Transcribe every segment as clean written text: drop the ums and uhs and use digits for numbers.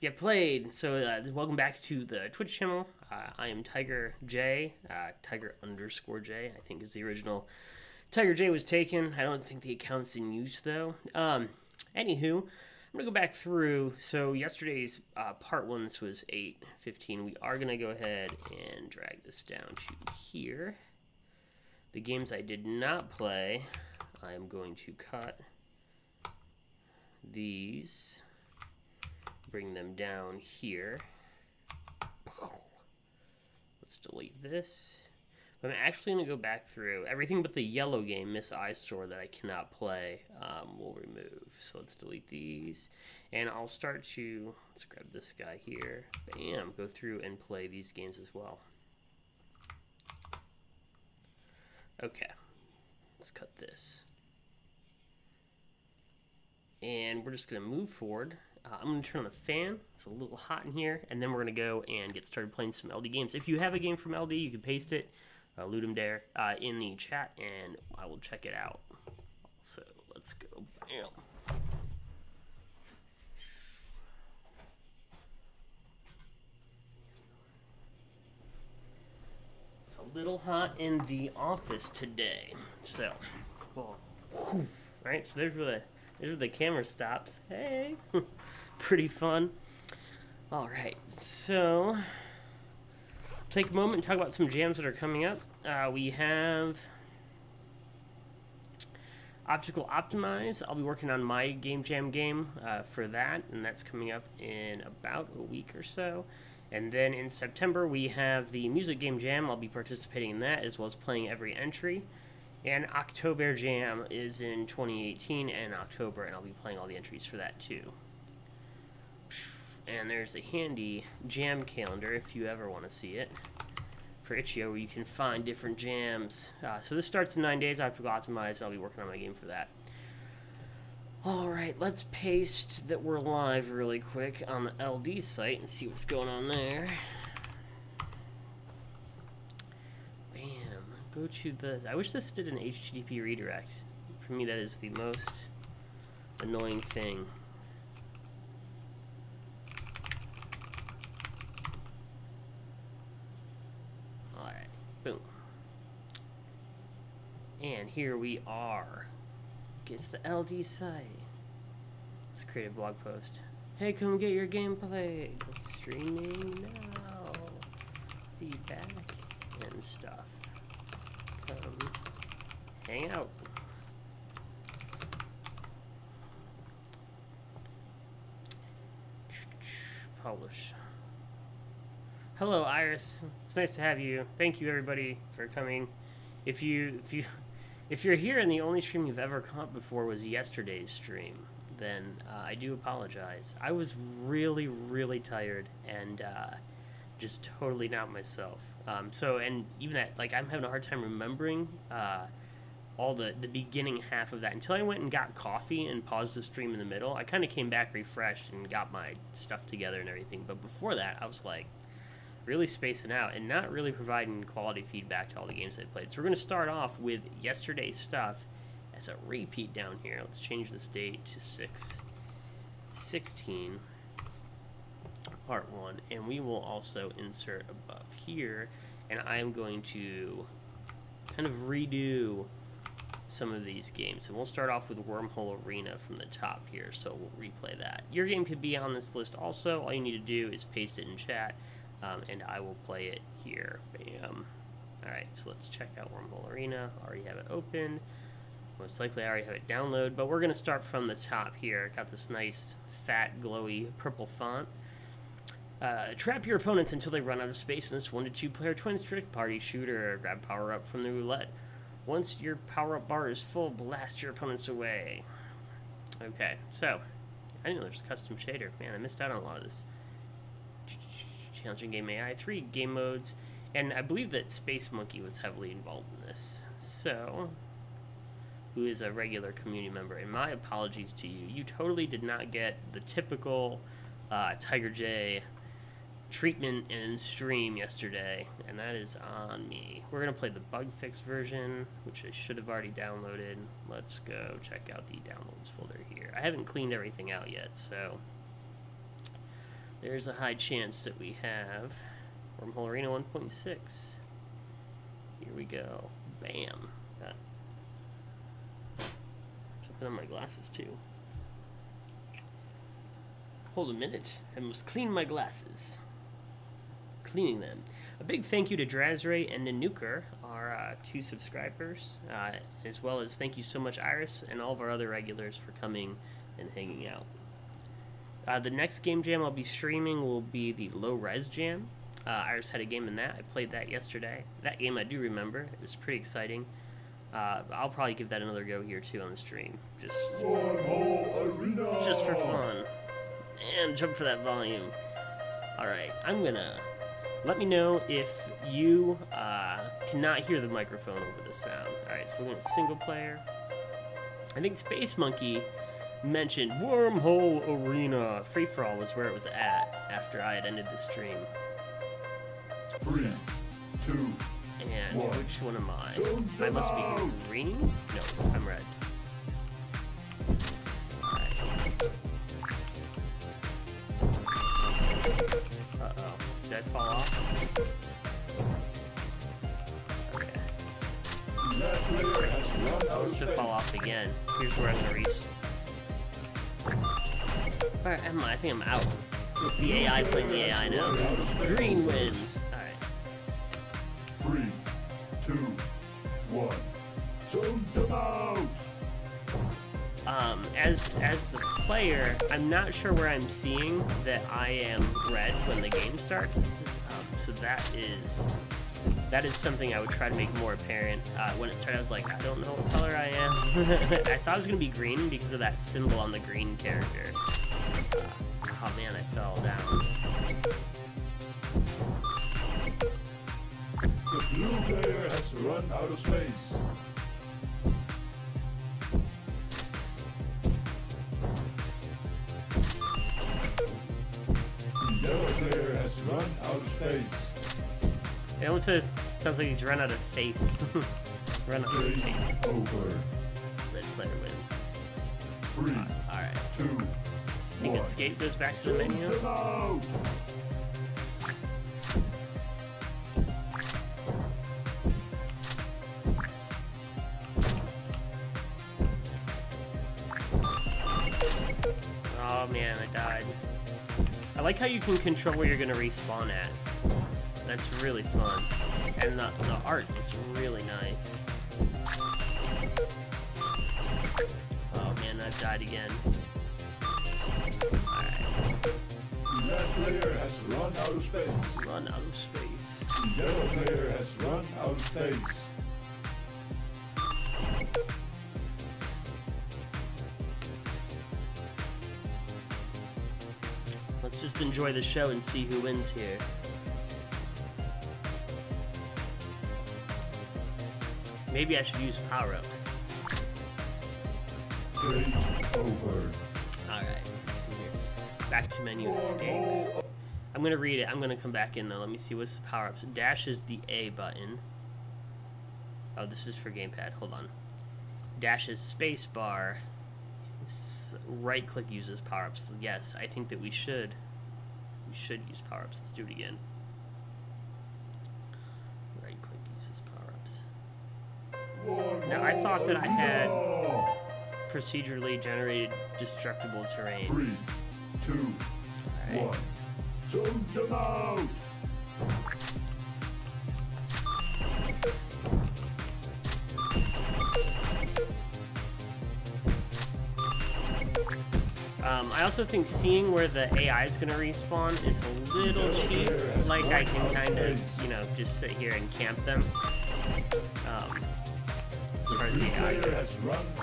get played. So welcome back to the Twitch channel. I am TigerJ, Tiger_J, I think is the original. TigerJ was taken. I don't think the account's in use though. Anywho, I'm gonna go back through. So yesterday's part one, this was 8:15. We are gonna go ahead and drag this down to here. The games I did not play, I am going to cut these, bring them down here. Let's delete this. I'm actually going to go back through everything but the yellow game, Miss Eyesore, that I cannot play. We'll remove. So let's delete these. And I'll start to, let's grab this guy here. Bam, go through and play these games as well. Okay, let's cut this. And we're just going to move forward. I'm going to turn on the fan. It's a little hot in here. And then we're going to go and get started playing some LD games. If you have a game from LD, you can paste it, LUDUM DARE, in the chat, and I will check it out. So let's go. Bam. It's a little hot in the office today. So, well, right, so there's where the camera stops. Hey, pretty fun. All right, so take a moment and talk about some jams that are coming up. We have Optical Optimize. I'll be working on my game jam game for that, and that's coming up in about a week or so. And then in September, we have the Music Game Jam. I'll be participating in that, as well as playing every entry. And October Jam is in 2018 and October, and I'll be playing all the entries for that too. And there's a handy jam calendar if you ever want to see it for Itch.io, where you can find different jams. So this starts in 9 days. Optical Optimize, and I'll be working on my game for that. All right, let's paste that we're live really quick on the LD site and see what's going on there. Go to the, I wish this did an HTTP redirect. For me, that is the most annoying thing. Alright, boom. And here we are. It's the LD site. Let's create a blog post. Hey, come get your gameplay. Streaming now. Feedback and stuff. Hang out. Publish. Hello, Iris. It's nice to have you. Thank you, everybody, for coming. If you're here and the only stream you've ever caught before was yesterday's stream, then I do apologize. I was really, really tired and just totally not myself. And even at, like, I'm having a hard time remembering all the beginning half of that until I went and got coffee and paused the stream in the middle. I kind of came back refreshed and got my stuff together and everything. But before that, I was like really spacing out and not really providing quality feedback to all the games I played. So we're going to start off with yesterday's stuff as a repeat down here. Let's change this date to 6/16. Part 1, and we will also insert above here, and I am going to kind of redo some of these games, and we'll start off with Wormhole Arena from the top here, so we'll replay that. Your game could be on this list also. All you need to do is paste it in chat, and I will play it here. Bam. Alright, so let's check out Wormhole Arena. I already have it open. Most likely I already have it downloaded, but we're going to start from the top here. Got this nice, fat, glowy purple font. Trap your opponents until they run out of space in this 1 to 2 player twin stick party shooter. Grab power up from the roulette. Once your power up bar is full, blast your opponents away. Okay, so I didn't know there's a custom shader. Man, I missed out on a lot of this. Challenging game AI, 3 game modes, and I believe that Space Monkey was heavily involved in this. So, who is a regular community member, and my apologies to you. You totally did not get the typical TigerJ treatment and stream yesterday, and that is on me. We're going to play the bug fix version, which I should have already downloaded. Let's go check out the downloads folder here. I haven't cleaned everything out yet, so there's a high chance that we have Wormhole Arena 1.6. Here we go. Bam. Something on my glasses too. Hold a minute. I must clean my glasses. Cleaning them. A big thank you to Drazray and Nanuker, our 2 subscribers, as well as thank you so much Iris and all of our other regulars for coming and hanging out. The next game jam I'll be streaming will be the Low Res Jam. Iris had a game in that. I played that yesterday. That game I do remember. It was pretty exciting. I'll probably give that another go here too on the stream. Just for fun. And jump for that volume. Alright, I'm gonna... Let me know if you cannot hear the microphone over the sound. Alright, so we're going to single player. I think Space Monkey mentioned Wormhole Arena. Free for all was where it was at after I had ended the stream. 3, 2, and 1. Which one am I? I must be green? No, I'm red. Alright. Uh-oh. Did I fall off? Okay. I must have fall off again. Here's where I'm gonna Where am I? I think I'm out. It's the AI playing the AI now. Green wins. Alright. 3, 2, 1. Zone them out! As the player, I'm not sure where I'm seeing that I am red when the game starts. So that is something I would try to make more apparent. When it started, I was like, I don't know what color I am. I thought it was going to be green because of that symbol on the green character. Oh man, I fell down. The blue player has run out of space. The yellow player has run out of space. It almost sounds like he's run out of face. Run out of space. Over. Red player wins. 3, Alright. 2, I think 1. escape goes back to the menu. Them out! Oh man, I died. I like how you can control where you're going to respawn at. That's really fun. And the art is really nice. Oh man, I died again. Alright. That player has run out of space. Run out of space. The yellow player has run out of space. Let's just enjoy the show and see who wins here. Maybe I should use power-ups. Game over. Alright, let's see here. Back to menu escape. I'm gonna read it. I'm gonna come back in though. Let me see what's the power-ups. Dash is the A button. Oh, this is for gamepad. Hold on. Dash is space bar. Right click uses power-ups. Yes, I think that we should use power-ups. Let's do it again. Right click uses power-ups. Now I thought that I had procedurally generated destructible terrain. 3, 2, Alright. 1. Zone them out! I also think seeing where the AI is going to respawn is a little cheap. Like I can kind of, you know, just sit here and camp them. As far as the AI goes.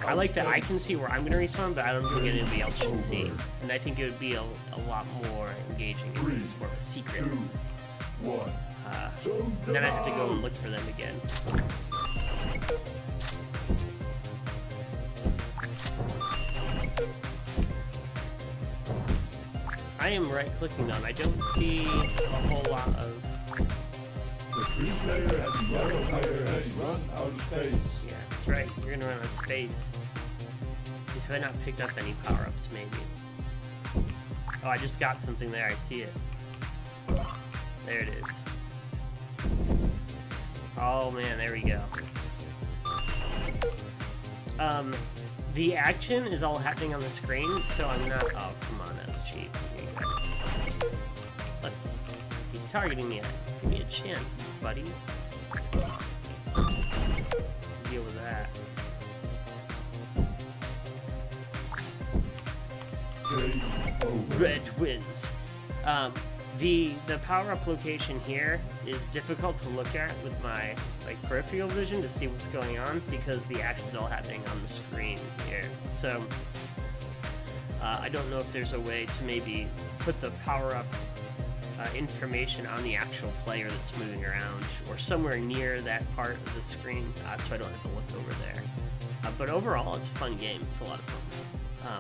I like that I can see where I'm going to respawn, but I don't think anybody else should see. And I think it would be a lot more engaging if it was more of a secret. 2, 1. And then I have to go and look for them again. I am right-clicking them. I don't see a whole lot of... The green player has run out of space. Yeah, that's right. You're gonna run out of space. Have I not picked up any power-ups, maybe? Oh, I just got something there. I see it. There it is. Oh man, there we go. The action is all happening on the screen, so I'm not. Oh, come on, that was cheap. Here you go. Look, he's targeting me. Give me a chance, buddy. Deal with that. Red wins. The power-up location here is difficult to look at with my peripheral vision to see what's going on because the action's all happening on the screen here. So I don't know if there's a way to maybe put the power-up information on the actual player that's moving around or somewhere near that part of the screen, so I don't have to look over there. But overall, it's a fun game. It's a lot of fun.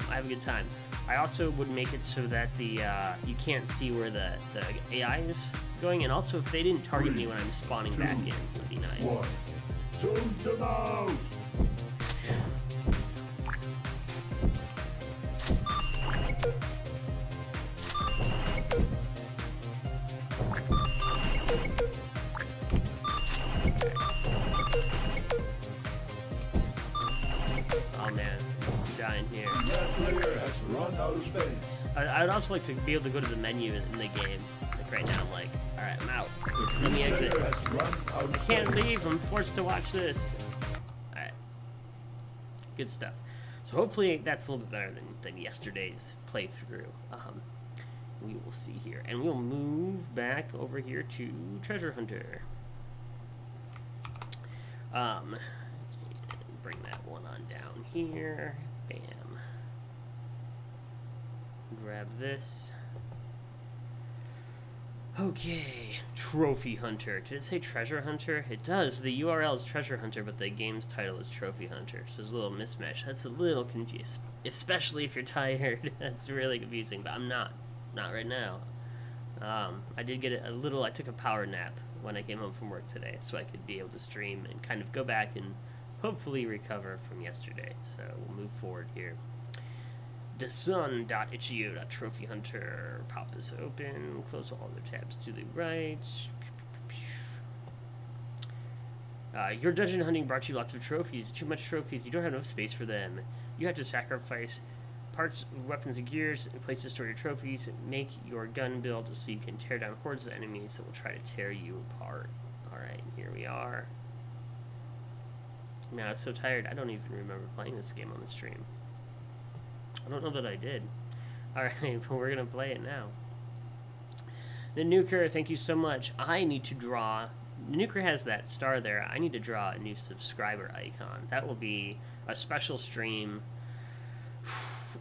I have a good time. I also would make it so that the you can't see where the AI is going, and also if they didn't target me when I'm spawning back in, would be nice. One. Zoom them out. Oh man, I'm dying here. That player has run out of space. I'd also like to be able to go to the menu in the game. Like right now, I'm like, alright, I'm out. Let me exit. I can't leave, I'm forced to watch this. Alright. Good stuff. So hopefully that's a little bit better than yesterday's playthrough. We will see here. And we'll move back over here to Treasure Hunter. Bring that one on down here. Bam. Grab this. Okay, Trophy Hunter. Did it say Treasure Hunter? It does. The URL is Treasure Hunter, but the game's title is Trophy Hunter. So there's a little mismatch. That's a little confused, especially if you're tired. That's really confusing, but I'm not. Not right now. I did get a little. I took a power nap when I came home from work today, so I could be able to stream and kind of go back and hopefully recover from yesterday. So we'll move forward here. Desun.itch.trophy hunter. Pop this open. Close all the tabs to the right. Your dungeon hunting brought you lots of trophies. Too much trophies. You don't have enough space for them. You have to sacrifice parts, weapons, and gears, and places to store your trophies. Make your gun build so you can tear down hordes of enemies that will try to tear you apart. Alright, here we are. Man, I was so tired, I don't even remember playing this game on the stream. I don't know that I did. Alright, but we're going to play it now. The Nuker, thank you so much. I need to draw... Nuker has that star there. I need to draw a new subscriber icon. That will be a special stream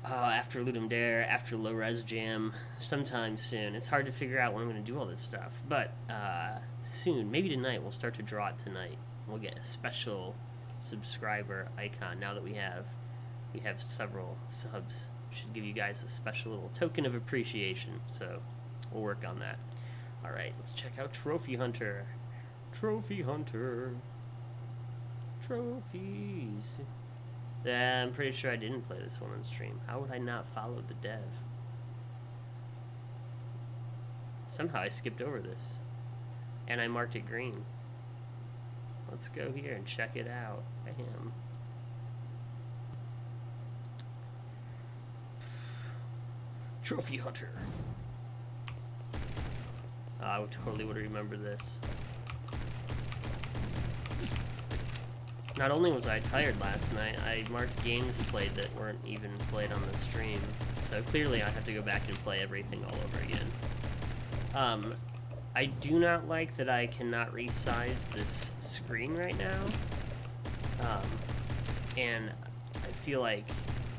after LUDUM DARE, after Low Res Jam, sometime soon. It's hard to figure out when I'm going to do all this stuff. But soon, maybe tonight, we'll start to draw it tonight. We'll get a special subscriber icon now that we have several subs. Should give you guys a special little token of appreciation. So we'll work on that. Alright, let's check out Trophy Hunter. Trophy Hunter. Trophies. Yeah, I'm pretty sure I didn't play this one on stream. How would I not follow the dev? Somehow I skipped over this. And I marked it green. Let's go here and check it out. Bam. Trophy Hunter. I totally would remember this. Not only was I tired last night, I marked games played that weren't even played on the stream. So clearly I have to go back and play everything all over again. I do not like that I cannot resize this screen right now. And I feel like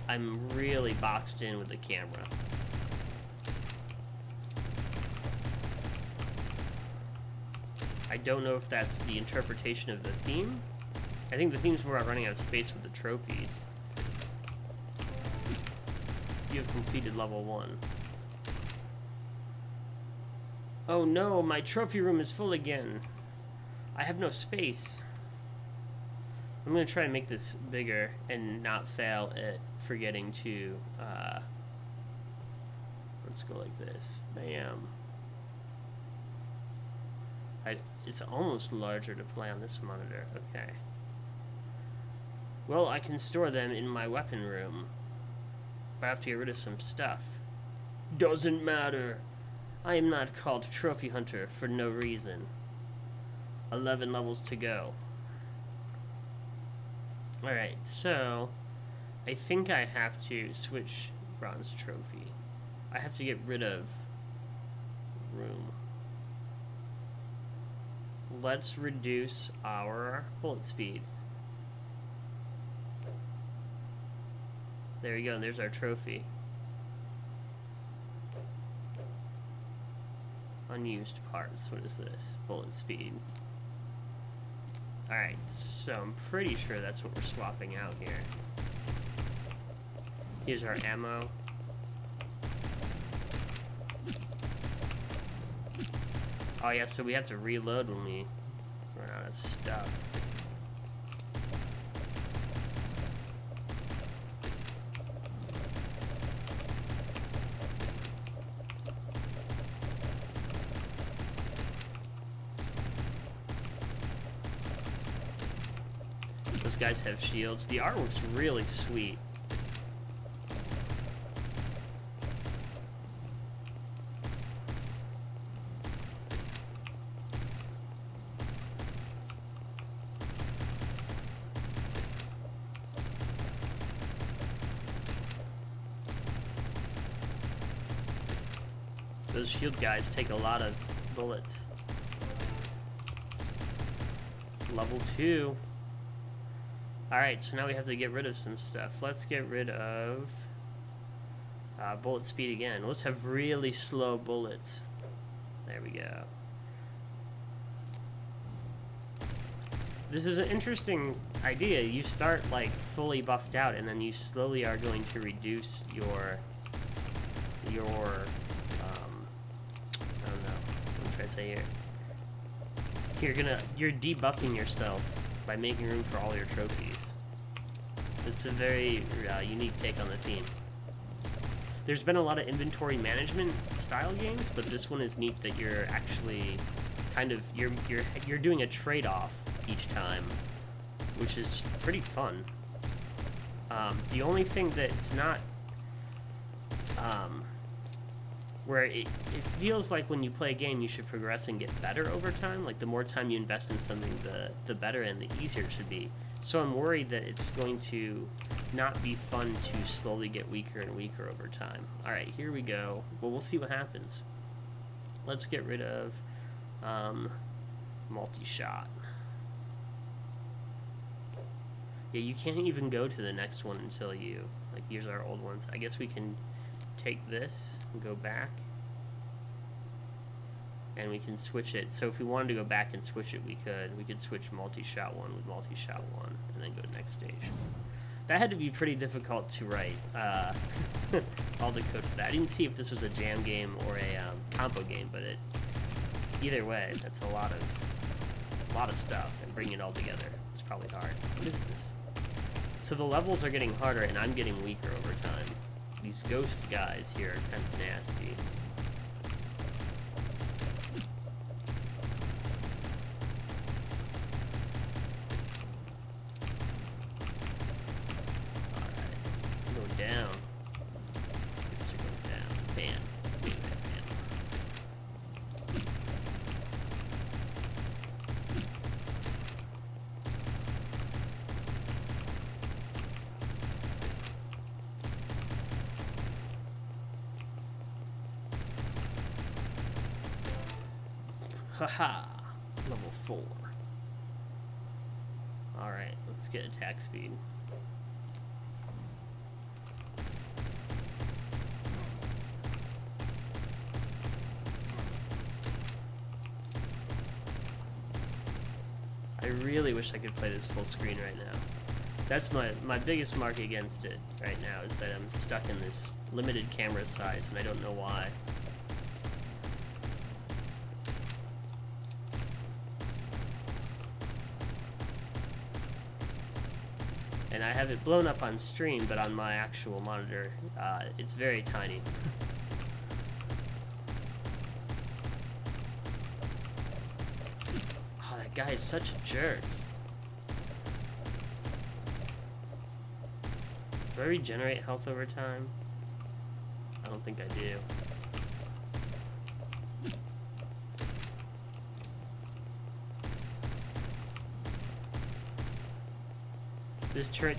I'm really boxed in with the camera. I don't know if that's the interpretation of the theme. I think the theme's more about running out of space with the trophies. You have completed level 1. Oh no, my trophy room is full again. I have no space. I'm gonna try and make this bigger and not fail at forgetting to Let's go like this. Bam. It's almost larger to play on this monitor. Okay. Well, I can store them in my weapon room. But I have to get rid of some stuff. Doesn't matter. I am not called Trophy Hunter for no reason. 11 levels to go. Alright, so I think I have to switch Bronze Trophy. I have to get rid of room. Let's reduce our bullet speed. There we go, and there's our trophy. Unused parts, what is this? Bullet speed. Alright, so I'm pretty sure that's what we're swapping out here. Here's our ammo. Oh yeah, so we have to reload when we run out of stuff. Those guys have shields. The artwork's really sweet. Those shield guys take a lot of bullets. Level 2. Alright, so now we have to get rid of some stuff. Let's get rid of bullet speed again. Let's have really slow bullets. There we go. This is an interesting idea. You start like fully buffed out and then you slowly are going to reduce your I don't know, what am I trying to say here? You're debuffing yourself by making room for all your trophies. It's a very unique take on the theme. There's been a lot of inventory management style games, but this one is neat that you're actually kind of you're doing a trade-off each time, which is pretty fun. The only thing that it's not where it feels like when you play a game you should progress and get better over time. Like the more time you invest in something, the better and the easier it should be. So I'm worried that it's going to not be fun to slowly get weaker and weaker over time. Alright, here we go. Well, we'll see what happens. Let's get rid of multi-shot. Yeah, you can't even go to the next one until you, like, here's our old ones. I guess we can take this and go back. And we can switch it. So if we wanted to go back and switch it, we could switch multi-shot 1 with multi-shot 1 and then go to next stage. That had to be pretty difficult to write, all the code for that. I didn't see if this was a jam game or a combo game, but either way, that's a lot of stuff, and bringing it all together is probably hard. What is this? So the levels are getting harder, and I'm getting weaker over time. These ghost guys here are kind of nasty. Down. These are going down. Bam. Bam, bam, Haha. Level 4. Alright, let's get attack speed. I really wish I could play this full screen right now. That's my biggest mark against it right now, is that I'm stuck in this limited camera size, and I don't know why. And I have it blown up on stream, but on my actual monitor, it's very tiny. That guy is such a jerk. Do I regenerate health over time? I don't think I do.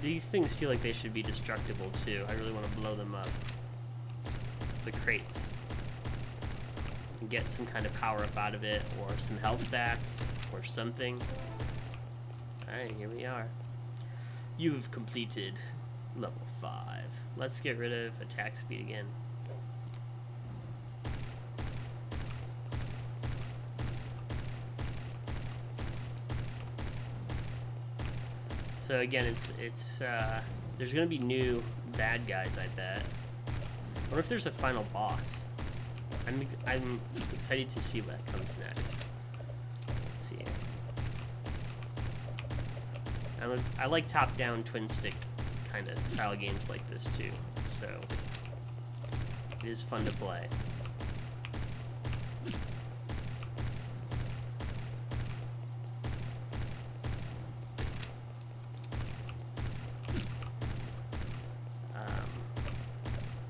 These things feel like they should be destructible too. I really want to blow them up. The crates. And get some kind of power up out of it, or some health back, or something. Alright, here we are. You've completed level 5. Let's get rid of attack speed again. So again, it's there's gonna be new bad guys, I bet. I wonder if there's a final boss. I'm excited to see what comes next. Let's see. I like top-down twin stick kind of style games like this too, so it is fun to play.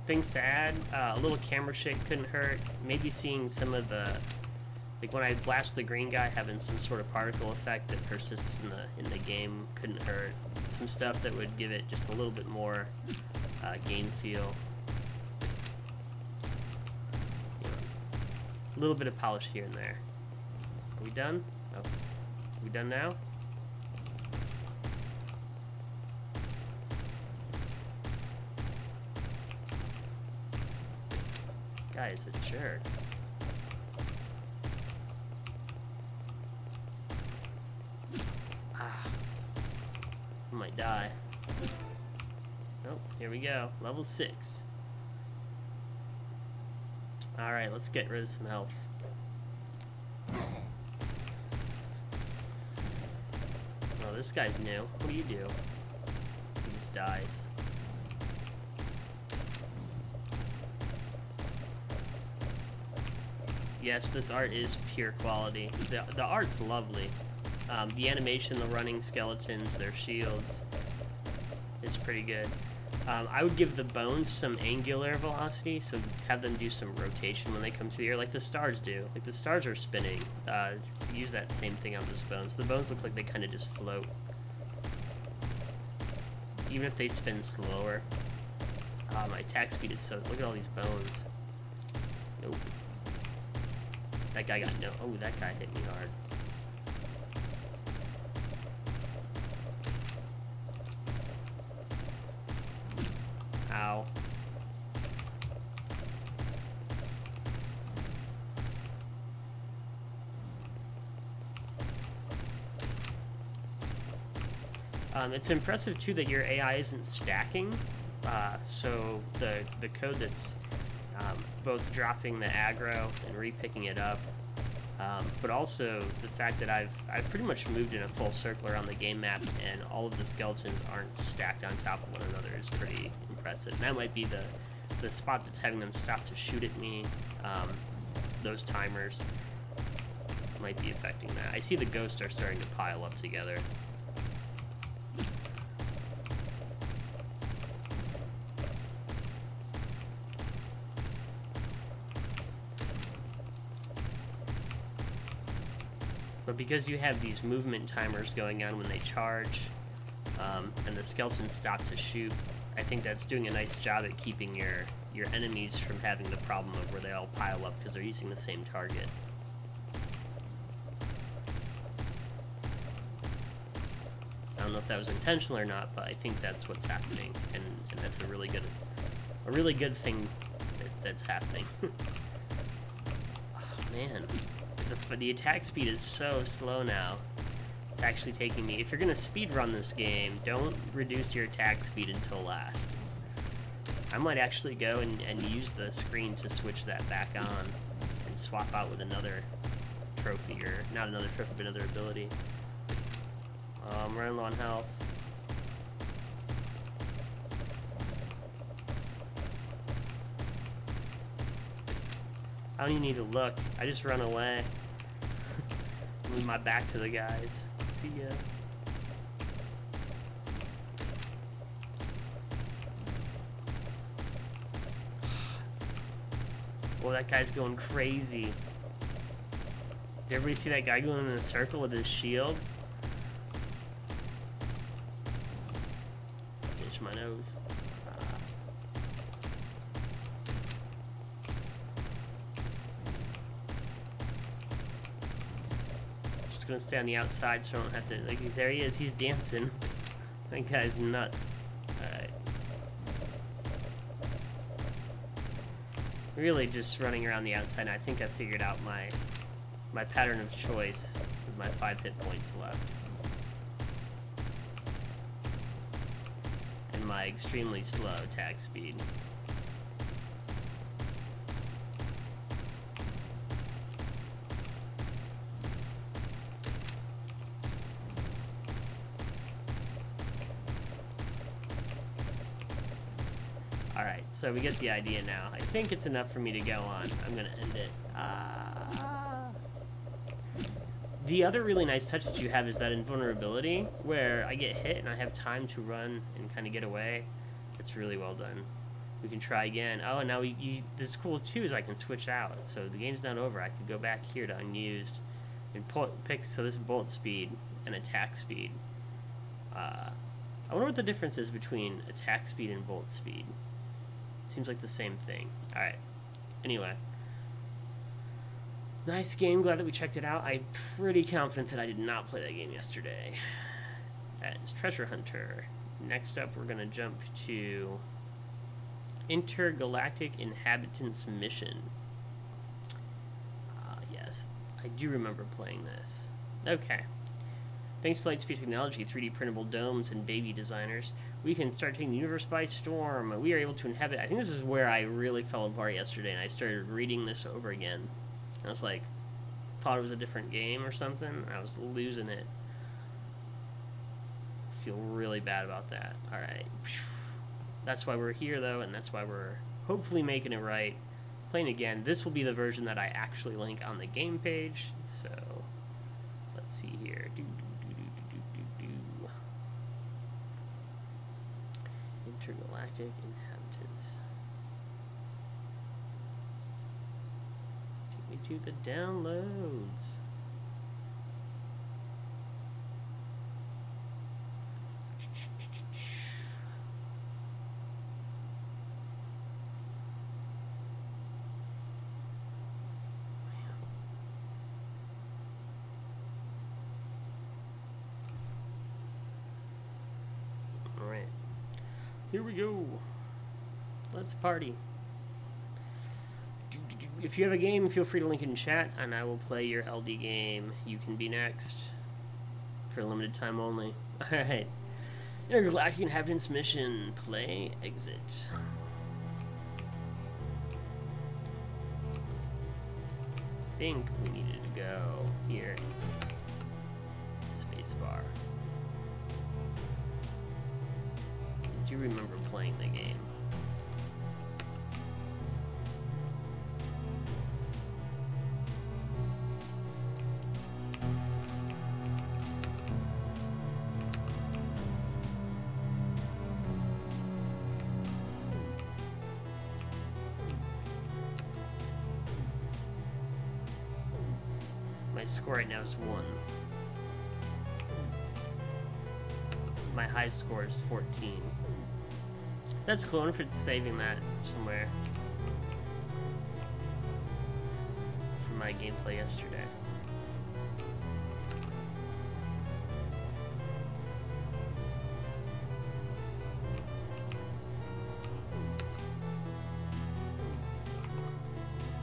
Things to add, a little camera shake couldn't hurt. Maybe seeing some of the, like when I blast the green guy, having some sort of particle effect that persists in the game couldn't hurt. Some stuff that would give it just a little bit more game feel. You know, a little bit of polish here and there. Are we done? Oh, are we done now? Guy is a jerk. Ah. I might die. Nope, here we go. Level 6. Alright, let's get rid of some health. Oh, this guy's new. What do you do? He just dies. Yes, this art is pure quality. The art's lovely. The animation, the running skeletons, their shields, it's pretty good. I would give the bones some angular velocity, so have them do some rotation when they come through the air, like the stars do. Like the stars are spinning. Use that same thing on those bones. The bones look like they kind of just float. Even if they spin slower. My attack speed is so... Look at all these bones. Nope. That guy got no... Oh, that guy hit me hard. Ow. It's impressive too that your AI isn't stacking. So the code that's both dropping the aggro and re-picking it up, but also the fact that I've pretty much moved in a full circle around the game map and all of the skeletons aren't stacked on top of one another is pretty impressive. And that might be the spot that's having them stop to shoot at me. Those timers might be affecting that. I see the ghosts are starting to pile up together. But because you have these movement timers going on when they charge, and the skeletons stop to shoot, I think that's doing a nice job at keeping your enemies from having the problem of where they all pile up because they're using the same target. I don't know if that was intentional or not, but I think that's what's happening, and that's a really good thing that's happening. Oh, man. The attack speed is so slow now. It's actually taking me... If you're going to speedrun this game, don't reduce your attack speed until last. I might actually go and use the screen to switch that back on and swap out with another trophy, or not another trophy, but another ability. I'm running low on health. I don't even need to look. I just run away. With my back to the guys. See ya. Well, that guy's going crazy. Did everybody see that guy going in a circle with his shield? Itch my nose. Just gonna stay on the outside so I don't have to. Like, there he is. He's dancing. That guy's nuts. Alright. Really just running around the outside. I think I figured out my pattern of choice with my 5 hit points left. And my extremely slow attack speed. Alright, so we get the idea now. I think it's enough for me to go on. I'm gonna end it. The other really nice touch that you have is that invulnerability, where I get hit and I have time to run and kind of get away. It's really well done. We can try again. Oh, and now this is cool too, is I can switch out. So the game's not over. I could go back here to unused and pick, so this is bolt speed and attack speed. I wonder what the difference is between attack speed and bolt speed. Seems like the same thing. Alright. Anyway. Nice game. Glad that we checked it out. I'm pretty confident that I did not play that game yesterday. That is Treasure Hunter. Next up, we're going to jump to Intergalactic Inhabitants Mission. Yes. I do remember playing this. Okay. Thanks to Lightspeed Technology, 3D printable domes, and baby designers, we can start taking the universe by storm. We are able to inhabit... I think this is where I really fell apart yesterday, and I started reading this over again. I was like, thought it was a different game or something. I was losing it. Feel really bad about that. Alright. That's why we're here, though, and that's why we're hopefully making it right. Playing again. This will be the version that I actually link on the game page. So, let's see here. Intergalactic Inhabitants. Take me to the downloads. Alright. Here we go. Let's party. If you have a game, feel free to link it in chat, and I will play your LD game. You can be next. For a limited time only. Alright. Intergalactic Inhabitants Mission. Play, exit. I think we needed to go here. Spacebar. I do remember playing the game. My score right now is 1. My high score is 14. That's cool. I wonder if it's saving that somewhere from my gameplay yesterday.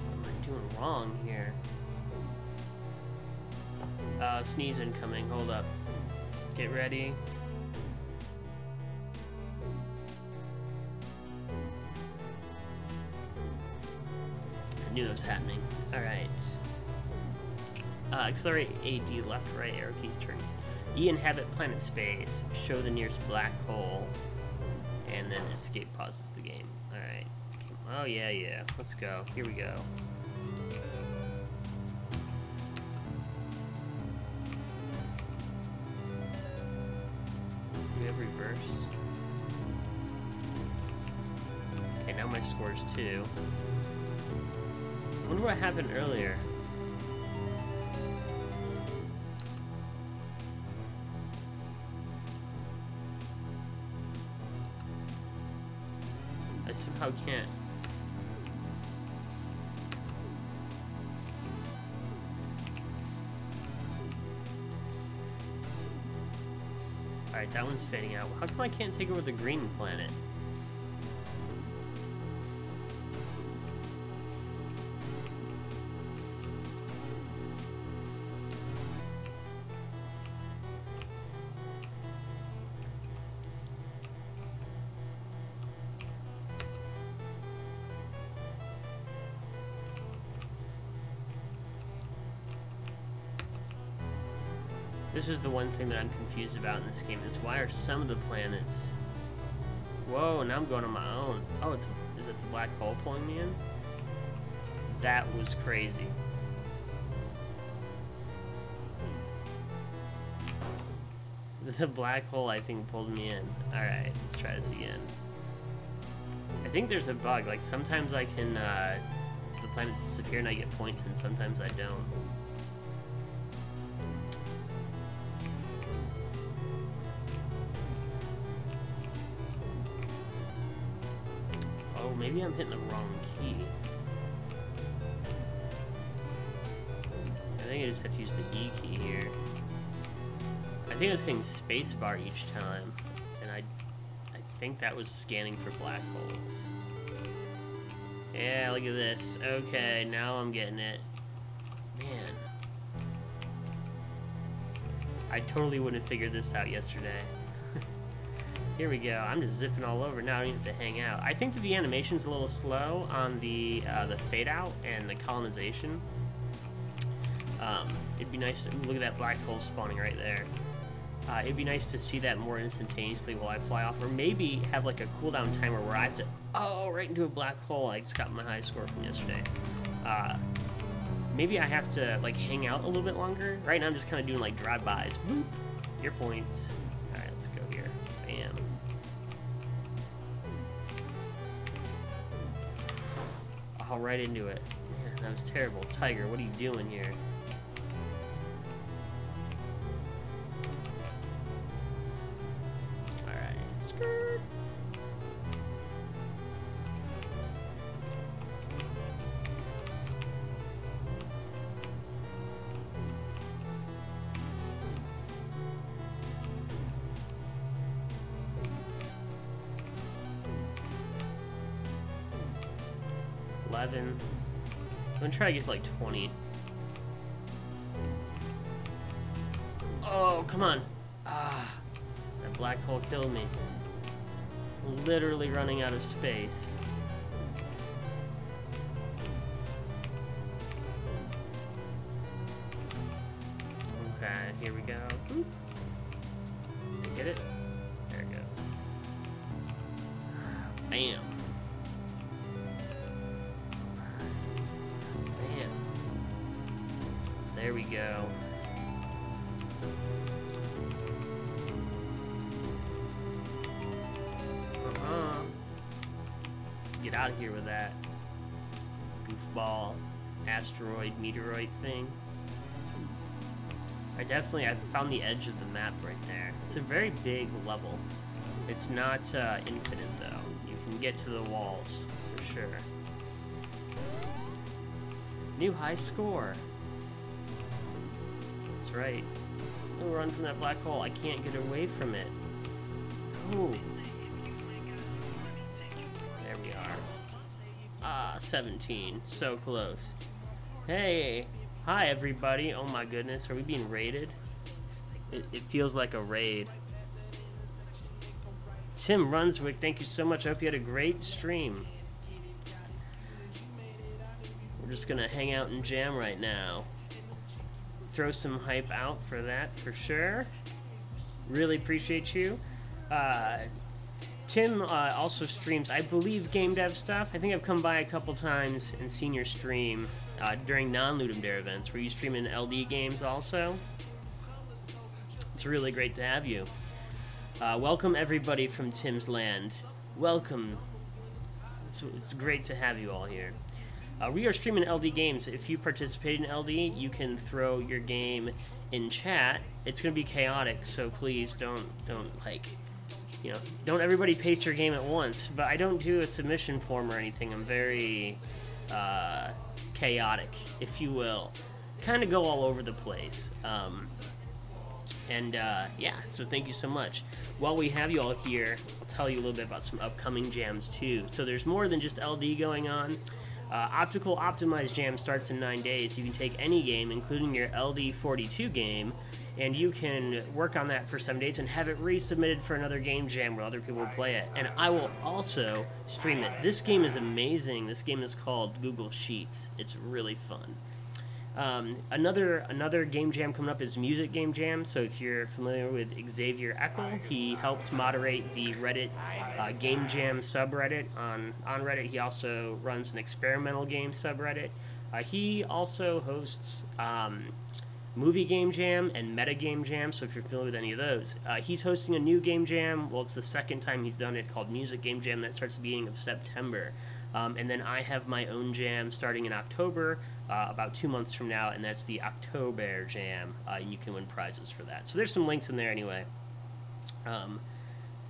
What am I doing wrong here? Sneeze incoming. Hold up. Get ready. I knew that was happening. Alright. Accelerate AD, left, right, arrow keys turn. E, inhabit planet space. Show the nearest black hole. And then escape pauses the game. Alright. Oh, yeah. Let's go. Here we go. have reverse? Okay, now my score's 2. I wonder what happened earlier. I somehow can't. Alright, that one's fading out. How come I can't take over the green planet? This is the one thing that I'm confused about in this game, is why are some of the planets... Whoa, now I'm going on my own. Oh, is it the black hole pulling me in? That was crazy. The black hole, I think, pulled me in. Alright, let's try this again. I think there's a bug, like sometimes I can, the planets disappear and I get points, and sometimes I don't. Maybe I'm hitting the wrong key. I think I just have to use the E key here. I think I was hitting spacebar each time, and I think that was scanning for black holes. Yeah, look at this. Okay, now I'm getting it. Man. I totally wouldn't have figured this out yesterday. Here we go. I'm just zipping all over now. I don't even have to hang out. I think that the animation's a little slow on the fade out and the colonization. It'd be nice to look at that black hole spawning right there. It'd be nice to see that more instantaneously while I fly off, or maybe have like a cooldown timer where I have to right into a black hole. I just got my high score from yesterday. Maybe I have to like hang out a little bit longer. Right now I'm just kind of doing like drive-bys. Boop. Your points. All right, let's go here. Bam. Oh, right into it. Man, that was terrible. Tiger, what are you doing here? Alright, skirt. I'm gonna try to get to like 20. Oh, come on. Ah, that black hole killed me. Literally running out of space. Okay, here we go. Boop. Get it? There it goes. Bam. There we go. Get out of here with that goofball asteroid meteoroid thing. I found the edge of the map right there. It's a very big level. It's not infinite though. You can get to the walls for sure. New high score. That's right. We'll run from that black hole. I can't get away from it. Oh. There we are. Ah, 17. So close. Hey. Hi, everybody. Oh my goodness. Are we being raided? It feels like a raid. Tim Runswick, thank you so much. I hope you had a great stream. We're just gonna hang out and jam right now. Throw some hype out for that for sure. Really appreciate you. Tim also streams, I believe, game dev stuff. I think I've come by a couple times and seen your stream during non-LUDUM DARE events where you stream in LD games also. It's really great to have you. Welcome everybody from Tim's Land. Welcome. It's great to have you all here. We are streaming LD games. If you participate in LD, you can throw your game in chat. It's gonna be chaotic, so please don't like, you know, don't everybody paste your game at once. But I don't do a submission form or anything. I'm very chaotic, if you will. Kind of go all over the place. Yeah, so thank you so much. While we have you all here, I'll tell you a little bit about some upcoming jams too. So there's more than just LD going on. Optical Optimized Jam starts in 9 days. You can take any game, including your LD42 game, and you can work on that for 7 days and have it resubmitted for another game jam where other people will play it. And I will also stream it. This game is amazing. This game is called Google Sheets. It's really fun. Another game jam coming up is Music Game Jam. So if you're familiar with Xavier Eckel, he helps moderate the Reddit Game Jam subreddit on Reddit. He also runs an experimental game subreddit. He also hosts Movie Game Jam and Meta Game Jam, so if you're familiar with any of those. He's hosting a new game jam. Well, it's the second time he's done it, called Music Game Jam. That starts at the beginning of September. And then I have my own jam starting in October, about 2 months from now, and that's the October Jam, and you can win prizes for that. So there's some links in there anyway.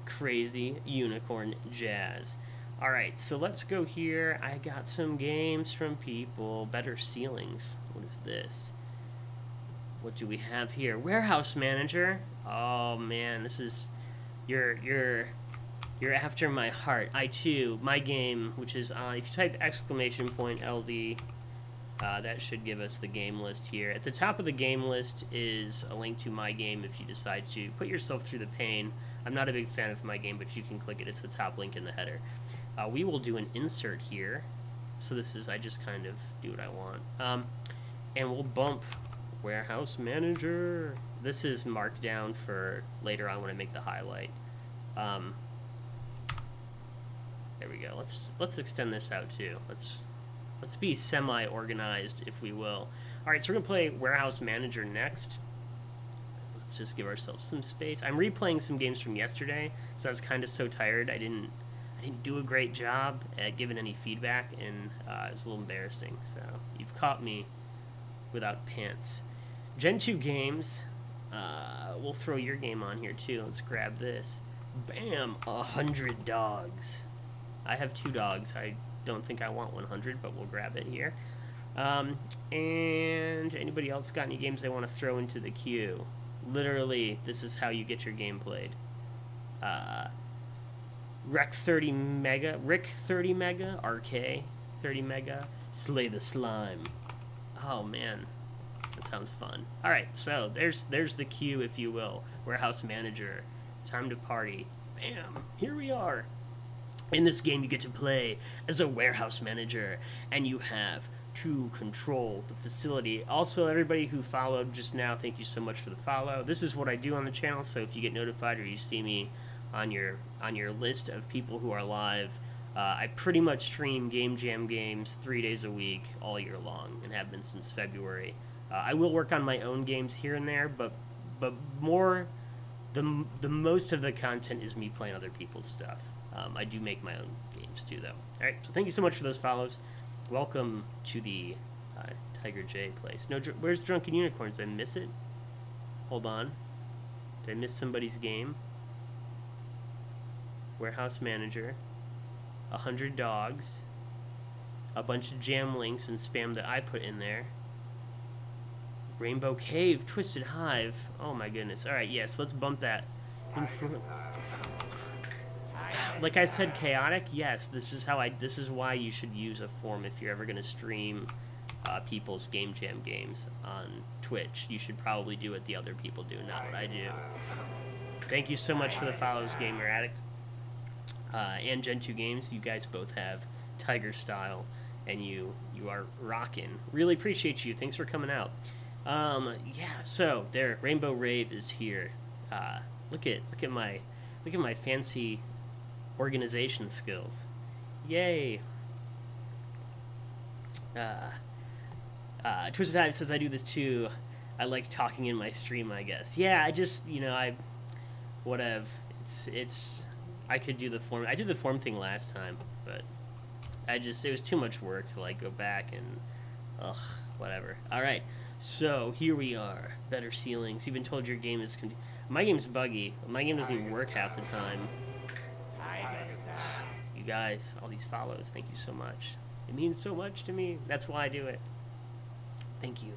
Crazy unicorn jazz. Alright, so let's go here. I got some games from people. Better Ceilings. What is this? What do we have here? Warehouse Manager. Oh man, this is you're after my heart. I too, my game, which is if you type !LD, that should give us the game list here. At the top of the game list is a link to my game if you decide to put yourself through the pain. I'm not a big fan of my game, but you can click it. It's the top link in the header. We will do an insert here. So this is, I just kind of do what I want. And we'll bump Warehouse Manager. This is marked down for later on when I make the highlight. There we go. Let's extend this out too. Let's be semi-organized, if we will. All right, so we're gonna play Warehouse Manager next. Let's just give ourselves some space. I'm replaying some games from yesterday, so I was kind of so tired. I didn't do a great job at giving any feedback, and it was a little embarrassing. So you've caught me without pants. Gen 2 games. We'll throw your game on here too. Let's grab this. Bam! 100 dogs. I have 2 dogs. I don't think I want 100, but we'll grab it here. And anybody else got any games they want to throw into the queue? Literally, this is how you get your game played. Rick 30 Mega, RK 30 Mega, Slay the Slime. Oh man, that sounds fun. All right, so there's the queue, if you will. Warehouse Manager, time to party. Bam, here we are. In this game, you get to play as a warehouse manager, and you have to control the facility. Also, everybody who followed just now, thank you so much for the follow. This is what I do on the channel, so if you get notified or you see me on your list of people who are live, I pretty much stream Game Jam games 3 days a week all year long, and have been since February. I will work on my own games here and there, but more, the most of the content is me playing other people's stuff. I do make my own games too, though. Alright, so thank you so much for those follows. Welcome to the TigerJ place. No, where's Drunken Unicorns? Did I miss it? Hold on. Did I miss somebody's game? Warehouse Manager. 100 dogs. A bunch of jam links and spam that I put in there. Rainbow Cave, Twisted Hive. Oh my goodness. Alright, yes, let's bump that in front. Like I said, chaotic. Yes, this is why you should use a form if you're ever going to stream people's Game Jam games on Twitch. You should probably do what the other people do, not what I do. Thank you so much for the follows, Gamer Addict. And Gen 2 Games, you guys both have Tiger Style, and you are rocking. Really appreciate you. Thanks for coming out. Yeah, so there, Rainbow Rave is here. Look at my fancy organization skills. Yay. Twisted Hive says I do this too. I like talking in my stream, I guess. Yeah, I just, it's I could do the form. I did the form thing last time, but it was too much work to like go back and whatever. All right, so here we are. Better ceilings. You've been told your game is my game's buggy. My game doesn't even work half the time. You guys, all these follows, thank you so much. It means so much to me. That's why I do it. Thank you.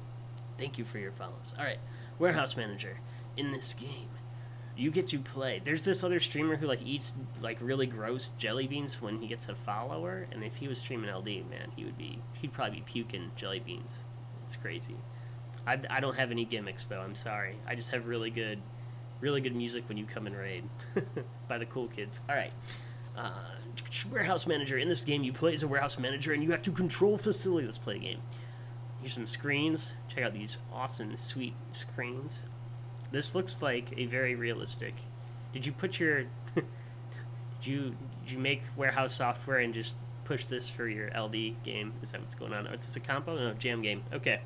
Thank you for your follows. All right, Warehouse Manager. In this game, you get to play. There's this other streamer who like eats like really gross jelly beans when he gets a follower, and if he was streaming LD, man, he'd probably be puking jelly beans. It's crazy. I don't have any gimmicks though. I'm sorry. I just have really good music when you come and raid by the cool kids. All right. Warehouse Manager. In this game, you play as a warehouse manager, and you have to control facility. Let's play a game. Here's some screens. Check out these awesome, sweet screens. This looks like a very realistic. Did you put your? did you make warehouse software and just push this for your LD game? Is that what's going on? Or is this a compo? No, jam game. Okay.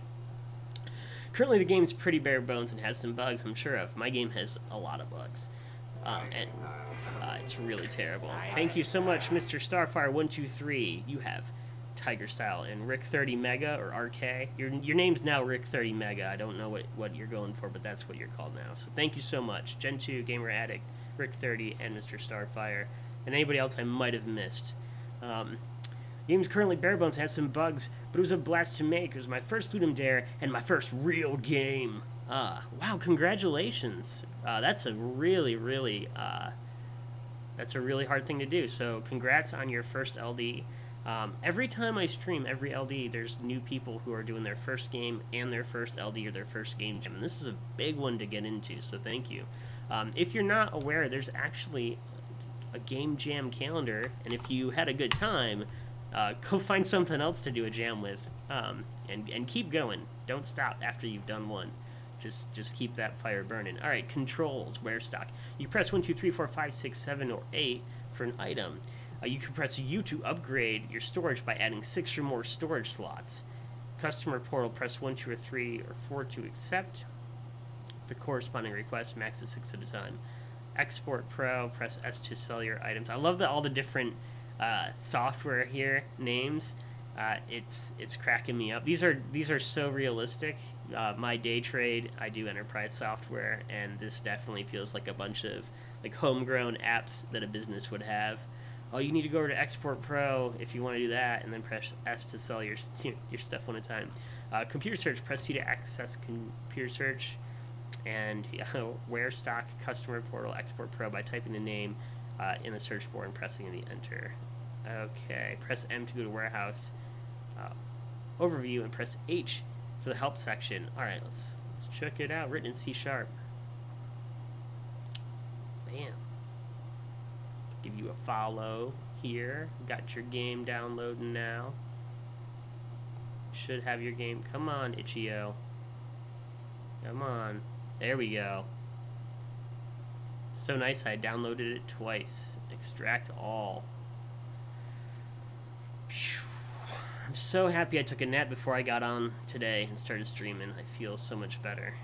Currently, the game's pretty bare bones and has some bugs, I'm sure of. My game has a lot of bugs. And it's really terrible. Thank you so much, Mr. Starfire123. You have Tiger Style and Rick30 Mega, or RK. Your name's now Rick30 Mega. I don't know what you're going for, but that's what you're called now. So thank you so much. Gen2, Gamer Addict, Rick30, and Mr. Starfire. And anybody else I might have missed. Game's currently bare bones, has some bugs, but it was a blast to make. It was my first LUDUM DARE and my first real game. Wow, congratulations. That's a really hard thing to do. So congrats on your first LD. Every time I stream, every LD, there's new people who are doing their first game and their first LD or their first game jam. And this is a big one to get into, so thank you. If you're not aware, there's actually a game jam calendar, and if you had a good time, go find something else to do a jam with, and keep going. Don't stop after you've done one. Just keep that fire burning. All right, controls, where stock. You press 1, 2, 3, 4, 5, 6, 7, or 8 for an item. You can press U to upgrade your storage by adding 6 or more storage slots. Customer portal, press 1, 2, or 3, or 4 to accept the corresponding request, max of 6 at a time. Export Pro, press S to sell your items. I love that all the different software here names. It's cracking me up. These are so realistic. My day trade, I do enterprise software, and this definitely feels like a bunch of like homegrown apps that a business would have. Oh, you need to go over to Export Pro if you want to do that, and then press S to sell your stuff one at a time. Computer search, press C to access computer search, and where stock, customer portal, Export Pro by typing the name in the search bar and pressing the enter. Okay, press M to go to warehouse overview, and press H for the help section. All right, let's check it out. Written in C#. Bam. Give you a follow here. Got your game downloading now. Should have your game. Come on, Itch.io. Come on. There we go. So nice, I downloaded it twice. Extract all. Phew. I'm so happy I took a nap before I got on today and started streaming. I feel so much better.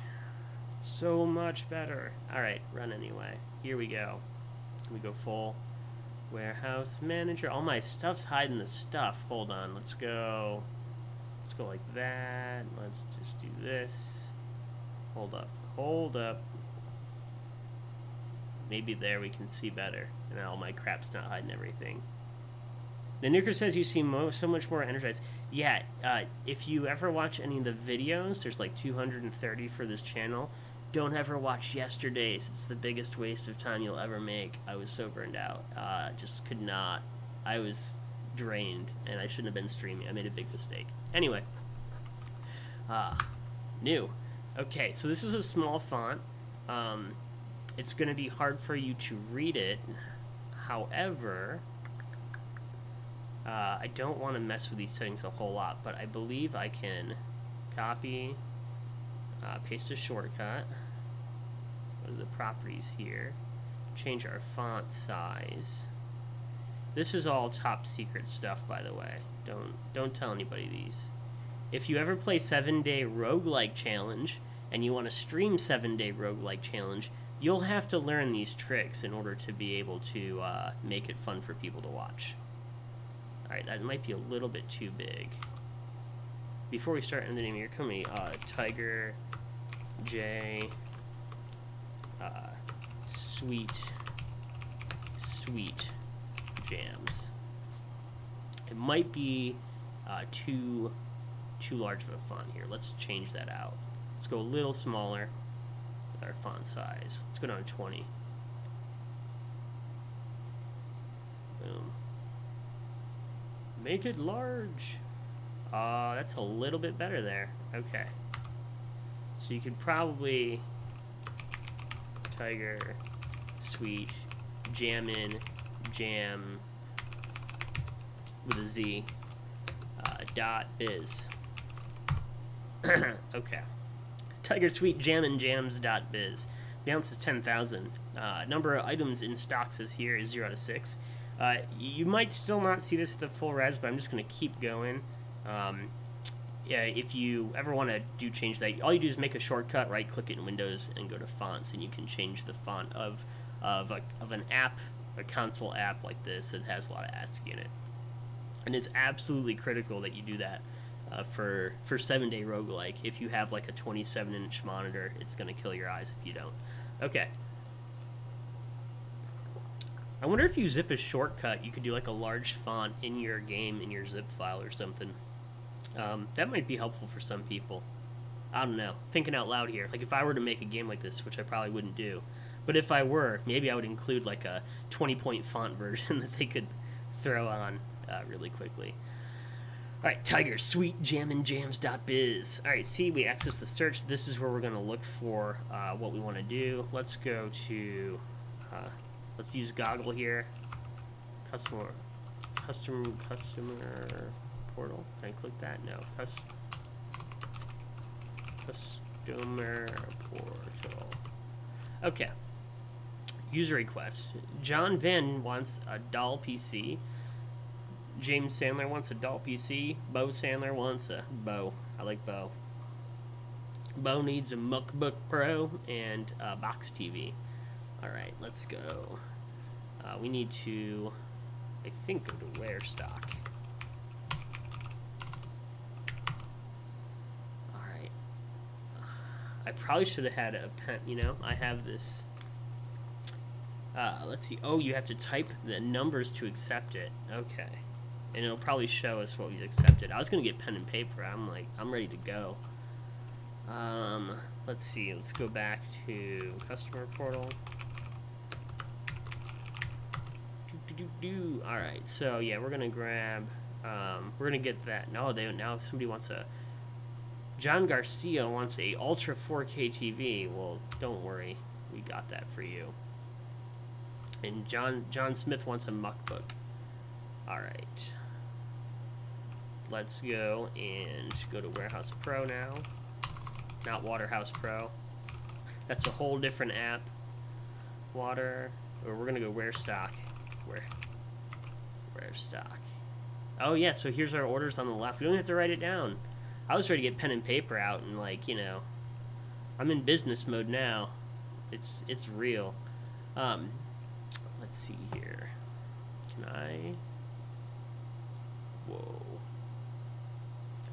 So much better. Alright, run anyway. Here we go. We go full warehouse manager. All my stuff's hiding the stuff. Hold on, let's go like that. Let's just do this. Hold up. Maybe there we can see better, and all my crap's not hiding everything. The Nuker says you seem so much more energized. Yeah, if you ever watch any of the videos, there's like 230 for this channel. Don't ever watch yesterday's. It's the biggest waste of time you'll ever make. I was so burned out. Just could not. I was drained, and I shouldn't have been streaming. I made a big mistake. Anyway. New. Okay, so this is a small font. It's going to be hard for you to read it. However, I don't want to mess with these settings a whole lot, but I believe I can copy, paste a shortcut, go to the properties here, change our font size. This is all top secret stuff, by the way. Don't tell anybody these. If you ever play 7-Day Roguelike Challenge, and you want to stream 7-Day Roguelike Challenge, You'll have to learn these tricks in order to be able to make it fun for people to watch. Alright, that might be a little bit too big. Before we start, in the name of your company, TigerJ, sweet jams. It might be too large of a font here. Let's change that out. Let's go a little smaller with our font size. Let's go down to 20. Boom. Make it large. That's a little bit better there. Okay. So you could probably Tiger, Sweet, Jammin', Jam with a Z, .biz. Okay. Tiger Sweet Jammin' Jams .biz. Balance is 10,000. Number of items in stock says here is 0 out of 6. You might still not see this at the full res, but I'm just going to keep going. Yeah, if you ever want to change that, all you do is make a shortcut, right-click it in Windows, and go to fonts, and you can change the font of an app, a console app like this that has a lot of ASCII in it. And it's absolutely critical that you do that for 7-day roguelike. If you have like a 27-inch monitor, it's going to kill your eyes if you don't. Okay. I wonder if you zip a shortcut, you could do like a large font in your game, in your zip file or something. That might be helpful for some people. I don't know. Thinking out loud here. Like if I were to make a game like this, which I probably wouldn't do, but if I were, maybe I would include like a 20-point font version that they could throw on really quickly. Alright, Tiger, Sweet Jammin' Jams.biz. Alright, see, we access the search. This is where we're going to look for what we want to do. Let's go to, let's use Goggle here. Customer portal. Can I click that? No. Customer portal. Okay. User requests. John Venn wants a doll PC. James Sandler wants a doll PC. Bo Sandler wants a Bo. I like Bo. Bo needs a MacBook Pro and a box TV. Alright, let's go. We need to, I think, go to Where Stock. Alright. I probably should have had a pen, you know? I have this. Let's see. Oh, you have to type the numbers to accept it. Okay. And it'll probably show us what we accepted. I was going to get pen and paper. I'm ready to go. Let's see. Let's go back to customer portal. Alright, so yeah, we're going to grab, we're going to get that. No, now somebody wants a, John Garcia wants a Ultra 4K TV. Well, don't worry. We got that for you. And John Smith wants a MacBook. Alright. Let's go and go to Warehouse Pro now. Not Waterhouse Pro. That's a whole different app. Or we're going to go Where Stock. Where Stock. Oh yeah, so here's our orders on the left. We don't have to write it down. I was ready to get pen and paper out and, like, you know, I'm in business mode now. It's real. Let's see here. Can I? Whoa.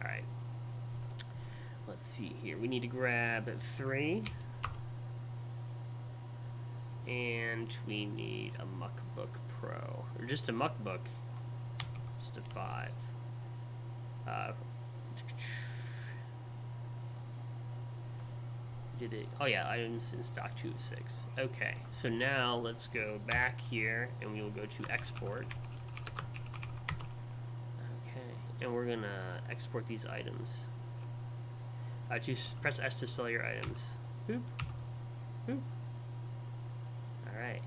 Alright. Let's see here. We need to grab 3. And we need a MacBook Pro. Or just a MacBook. Just a 5. Did it? Oh yeah, items in stock 2 of 6. Okay, so now let's go back here and we will go to export. Okay, and we're gonna export these items. Press S to sell your items. Boop. Boop. Alright.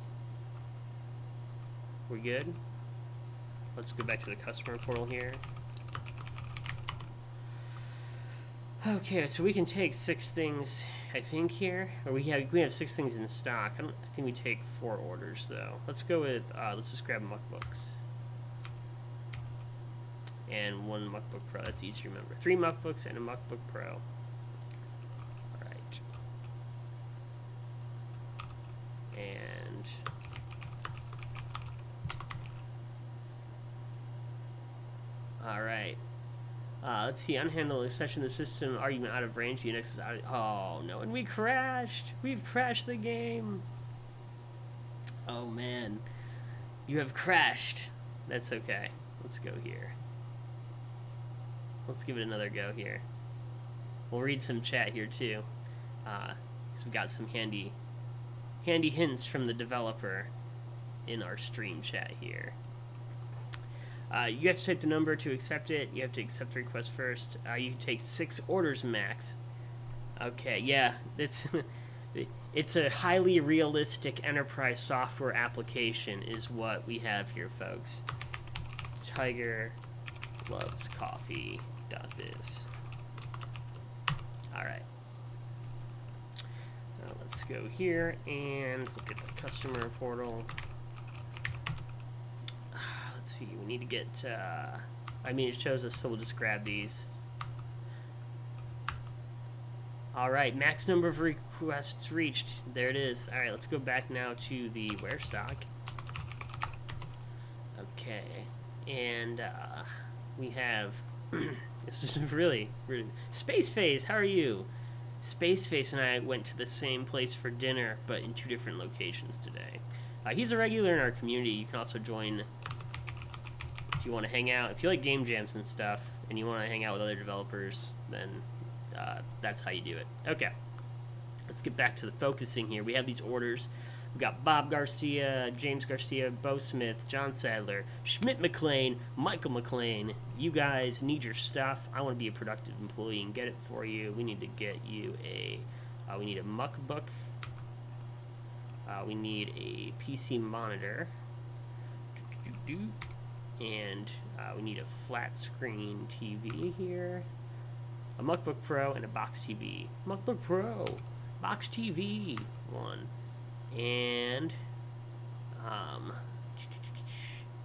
We're good. Let's go back to the customer portal here. Okay, so we can take 6 things, I think, here. Or we have 6 things in stock. I think we take 4 orders though. Let's go with let's just grab MacBooks. And 1 MacBook Pro. That's easy to remember. 3 MacBooks and a MacBook Pro. Alright. And all right. Let's see. Unhandled exception of the system. Argument out of range. Unix is out. Oh no! And we crashed. We've crashed the game. Oh man, you have crashed. That's okay. Let's go here. Let's give it another go here. We'll read some chat here too, because we got some handy hints from the developer in our stream chat here. You have to type the number to accept it. You have to accept the request first. You can take 6 orders max. Okay, yeah, it's a highly realistic enterprise software application is what we have here, folks. Tiger loves coffee.biz. All right. Let's go here and look at the customer portal. Let's see, we need to get, I mean, it shows us, so we'll just grab these. All right, max number of requests reached. There it is. All right, let's go back now to the where stock. Okay, and we have, this is really, Space Face, how are you? Space Face and I went to the same place for dinner, but in 2 different locations today. He's a regular in our community. You can also join if you want to hang out. If you like game jams and stuff, and you want to hang out with other developers, then that's how you do it. Okay, let's get back to the focusing here. We have these orders. We've got Bob Garcia, James Garcia, Bo Smith, John Sadler, Schmidt McLean, Michael McLean. You guys need your stuff. I want to be a productive employee and get it for you. We need to get you a, we need a MacBook. We need a PC monitor. And we need a flat screen TV here. A MacBook Pro and a box TV. MacBook Pro, box TV, 1. And a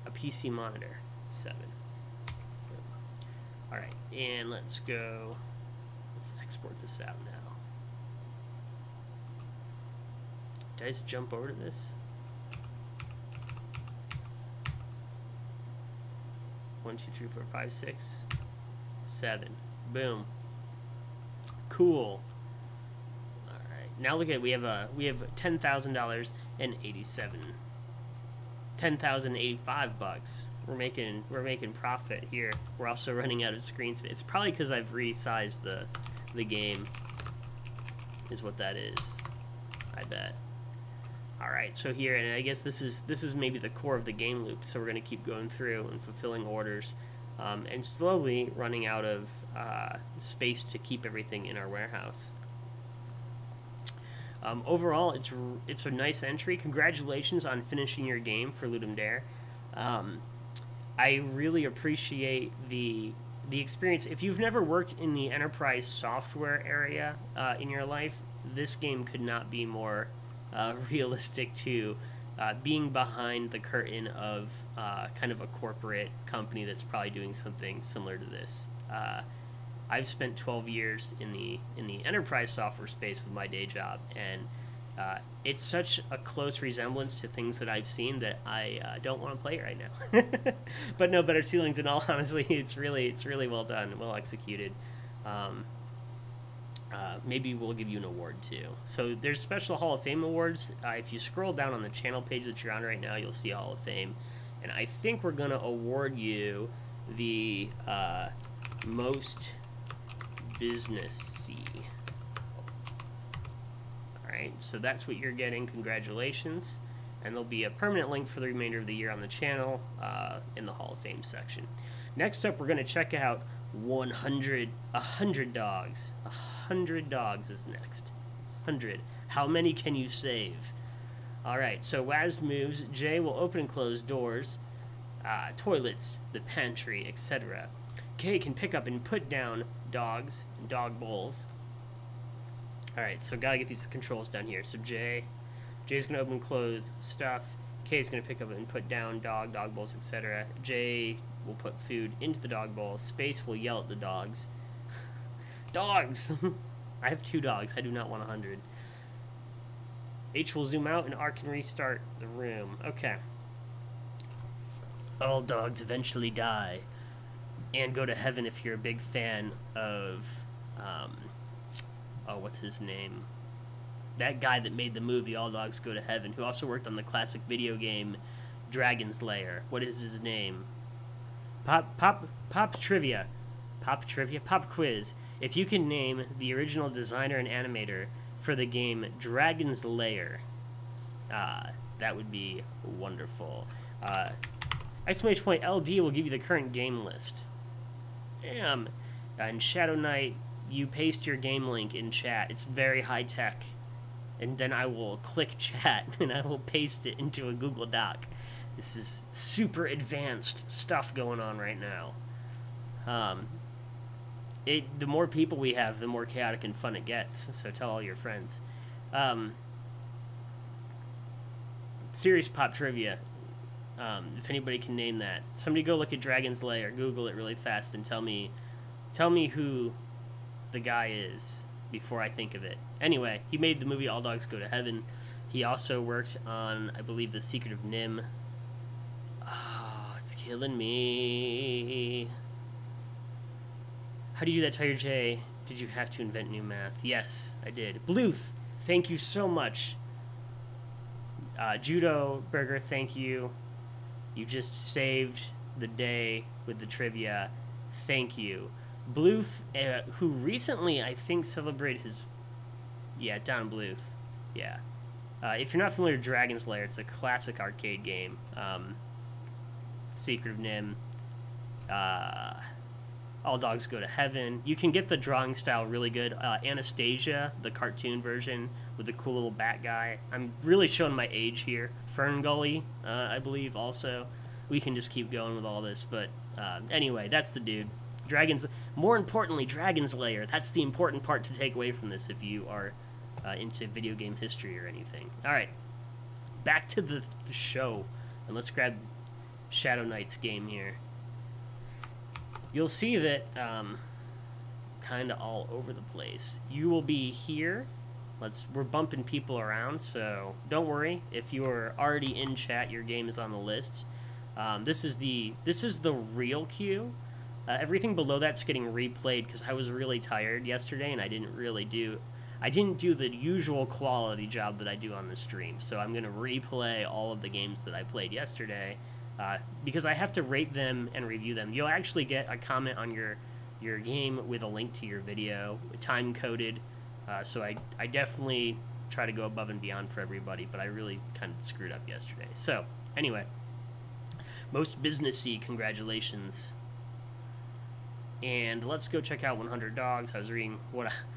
PC monitor, 7. All right, and let's go. Let's export this out now. Did I just jump over to this? 1, 2, 3, 4, 5, 6, 7. Boom. Cool. Now look at we have $10,000 and $10,085. We're making profit here. We're also running out of screen space. It's probably because I've resized the game. Is what that is. I bet. All right, so here, and I guess this is maybe the core of the game loop. So we're gonna keep going through and fulfilling orders, and slowly running out of space to keep everything in our warehouse. Overall, it's a nice entry. Congratulations on finishing your game for LUDUM DARE. I really appreciate the experience. If you've never worked in the enterprise software area in your life, this game could not be more realistic to being behind the curtain of kind of a corporate company that's probably doing something similar to this. I've spent 12 years in the enterprise software space with my day job, and it's such a close resemblance to things that I've seen that I don't want to play right now. But no, better feelings in all honesty. It's really well done, well executed. Maybe we'll give you an award too. So there's special Hall of Fame awards. If you scroll down on the channel page that you're on right now, you'll see Hall of Fame, and I think we're gonna award you the most businessy. Alright, so that's what you're getting. Congratulations. And there'll be a permanent link for the remainder of the year on the channel in the Hall of Fame section. Next up, we're going to check out 100 dogs. 100 dogs is next. 100. How many can you save? Alright, so WASD moves. J will open and close doors, toilets, the pantry, etc. K can pick up and put down dogs and dog bowls. Alright, so gotta get these controls down here. So J's gonna open and close stuff. K's gonna pick up and put down dog bowls, etc. J will put food into the dog bowl. Space will yell at the dogs. Dogs! I have 2 dogs. I do not want 100. H will zoom out and R can restart the room. Okay. All dogs eventually die and go to heaven if you're a big fan of, oh, what's his name? That guy that made the movie All Dogs Go to Heaven, who also worked on the classic video game Dragon's Lair. What is his name? Pop trivia. Pop quiz. If you can name the original designer and animator for the game Dragon's Lair, that would be wonderful. Exclamation point LD will give you the current game list. Damn. In Shadow Knight, you paste your game link in chat. It's very high tech. And then I will click chat and I will paste it into a Google Doc. This is super advanced stuff going on right now. The more people we have, the more chaotic and fun it gets. So tell all your friends. Serious pop trivia. If anybody can name that, somebody go look at Dragon's Lair, Google it really fast, and tell me who the guy is before I think of it. Anyway, he made the movie All Dogs Go to Heaven. He also worked on, I believe, The Secret of NIMH. Oh, it's killing me. How do you do that, TigerJ? Did you have to invent new math? Yes, I did. Bloof, thank you so much. Judo Burger, thank you. You just saved the day with the trivia. Thank you. Bloof, who recently, I think, celebrated his... Yeah, Don Bloof. Yeah. If you're not familiar with Dragon's Lair, it's a classic arcade game. Secret of NIMH. All Dogs Go to Heaven. You can get the drawing style really good. Anastasia, the cartoon version with the cool little bat guy. I'm really showing my age here. Fern Gully, I believe, also. We can just keep going with all this, but anyway, that's the dude. More importantly, Dragon's Lair. That's the important part to take away from this if you are into video game history or anything. All right, back to the show, and let's grab Shadow Knight's game here. You'll see that kind of all over the place. You will be here. We're bumping people around, so don't worry. If you're already in chat, your game is on the list. This is the real queue. Everything below that's getting replayed because I was really tired yesterday and I didn't do the usual quality job that I do on the stream. So I'm gonna replay all of the games that I played yesterday because I have to rate them and review them. You'll actually get a comment on your game with a link to your video, time coded. So I definitely try to go above and beyond for everybody, but I really kind of screwed up yesterday. So anyway, most businessy congratulations. And let's go check out 100 Dogs. I was reading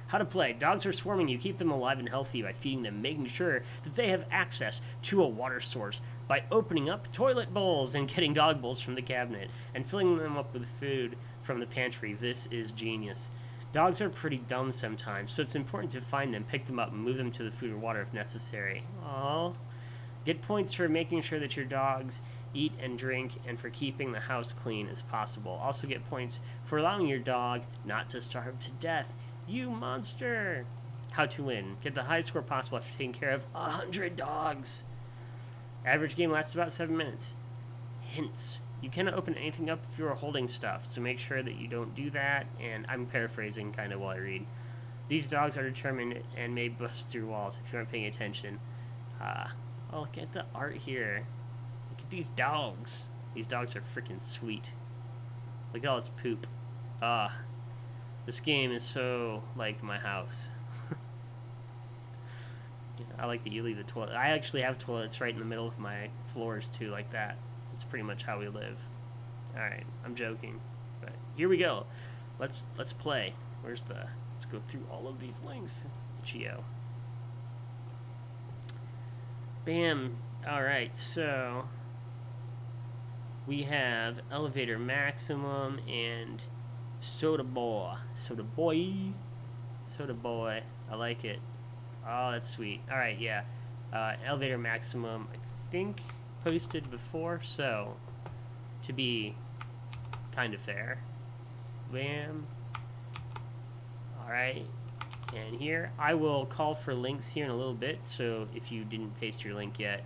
how to play. Dogs are swarming. You keep them alive and healthy by feeding them, making sure that they have access to a water source by opening up toilet bowls and getting dog bowls from the cabinet and filling them up with food from the pantry. This is genius. Dogs are pretty dumb sometimes, so it's important to find them, pick them up, and move them to the food or water if necessary. Aww. Get points for making sure that your dogs eat and drink, and for keeping the house clean as possible. Also get points for allowing your dog not to starve to death. You monster! How to win. Get the highest score possible after taking care of 100 dogs. Average game lasts about 7 minutes. Hints. You cannot open anything up if you are holding stuff, so make sure that you don't do that, and I'm paraphrasing kind of while I read. These dogs are determined and may bust through walls if you aren't paying attention. Oh, look at the art here. Look at these dogs. These dogs are freaking sweet. Look at all this poop. This game is so like my house. I like that you leave the toilet. I actually have toilets right in the middle of my floors too, like that. It's pretty much how we live. Alright, I'm joking. But here we go. Let's play. Let's go through all of these links. Geo. Bam. Alright, so we have Elevator Maximum and Soda Boy. Soda Boy. Soda Boy. I like it. Oh, that's sweet. Alright, yeah. Elevator Maximum, I think, posted before, so to be kind of fair. Bam. Alright. And here, I will call for links here in a little bit, so if you didn't paste your link yet,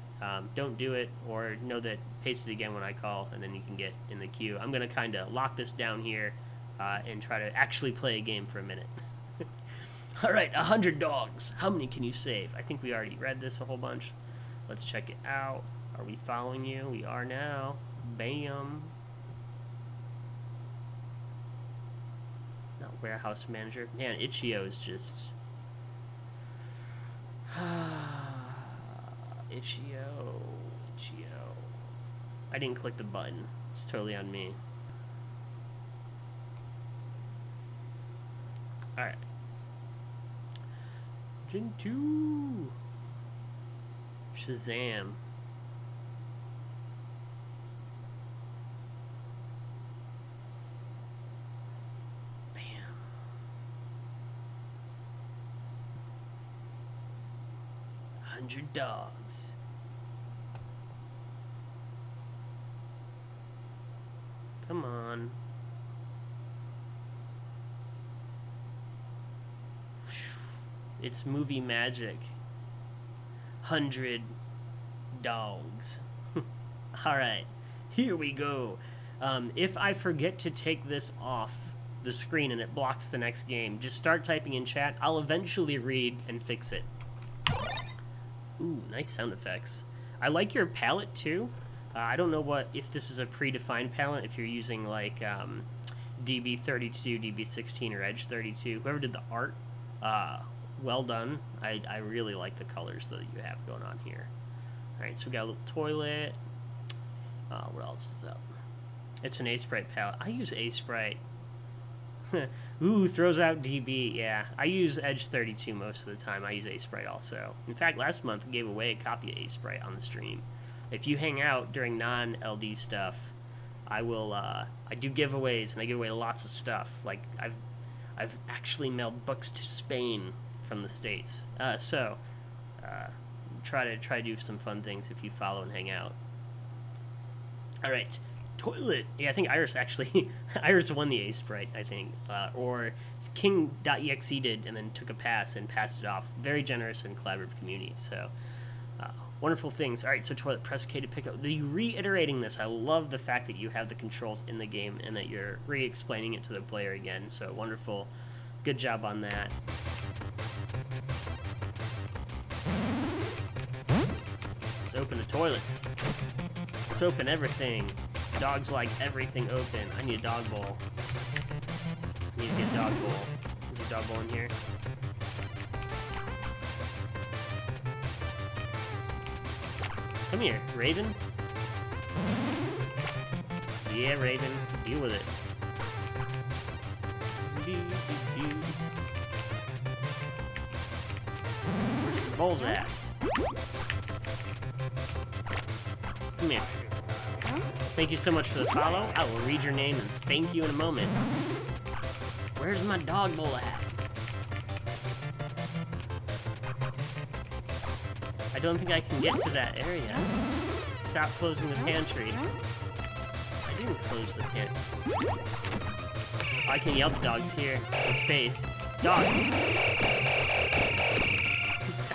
don't do it, or know that paste it again when I call, and then you can get in the queue. I'm going to kind of lock this down here and try to actually play a game for a minute. Alright, 100 dogs. How many can you save? I think we already read this a whole bunch. Let's check it out. Are we following you? We are now. Bam. Not warehouse manager. Man, Itch.io is just... Itch.io. I didn't click the button. It's totally on me. Alright. Gen 2. Shazam. Bam. 100 dogs. Come on. It's movie magic. 100 dogs. Alright, here we go. If I forget to take this off the screen and it blocks the next game, just start typing in chat. I'll eventually read and fix it. Ooh, nice sound effects. I like your palette too. I don't know if this is a predefined palette, if you're using like DB32, DB16, or Edge 32. Whoever did the art, well done. I really like the colors that you have going on here. Alright, so we got a little toilet. What else is up? It's an A-Sprite palette. I use A-Sprite. Ooh, throws out DB. Yeah, I use Edge 32 most of the time. I use A-Sprite also. In fact, last month we gave away a copy of A-Sprite on the stream. If you hang out during non-LD stuff, I will, I do giveaways, and I give away lots of stuff. Like, I've actually mailed books to Spain from the States. Try to do some fun things if you follow and hang out. Alright, toilet. Yeah, I think Iris actually, Iris won the A-Sprite, I think. Or King.exe did, and then took a pass and passed it off. Very generous and collaborative community, so... wonderful things. Alright, so toilet, press K to pick up. Reiterating this, I love the fact that you have the controls in the game and that you're re-explaining it to the player again. So wonderful. Good job on that. Let's open the toilets. Let's open everything. Dogs like everything open. I need a dog bowl. I need to get a dog bowl. Is there a dog bowl in here? Come here, Raven. Yeah, Raven. Deal with it. Where's the bowls at? Come here. Thank you so much for the follow. I will read your name and thank you in a moment. Where's my dog bowl at? I don't think I can get to that area. Stop closing the pantry. I didn't close the pantry. Oh, I can yell at the dogs here in space. Dogs!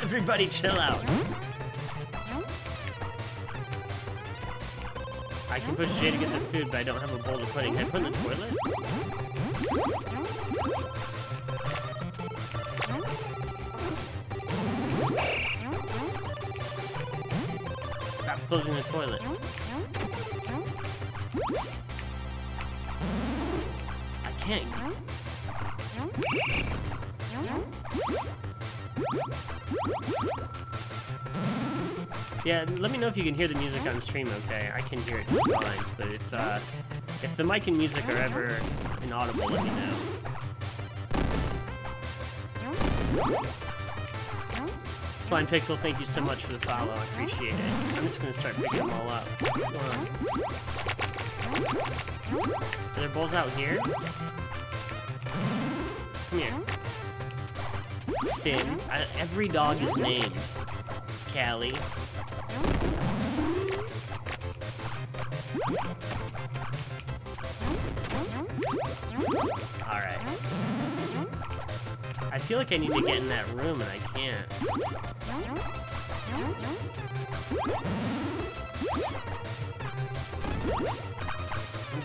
Everybody chill out. I can push Jay to get the food, but I don't have a bowl to put in. Can I put it in the toilet? Stop closing the toilet. I can't. Yeah, let me know if you can hear the music on stream, okay? I can hear it just fine, but if the mic and music are ever inaudible, let me know. Slime Pixel, thank you so much for the follow. I appreciate it. I'm just gonna start picking them all up. What's going on? Are there bowls out here? Come here. Finn. Every dog is named. Callie. Alright. I feel like I need to get in that room and I can't.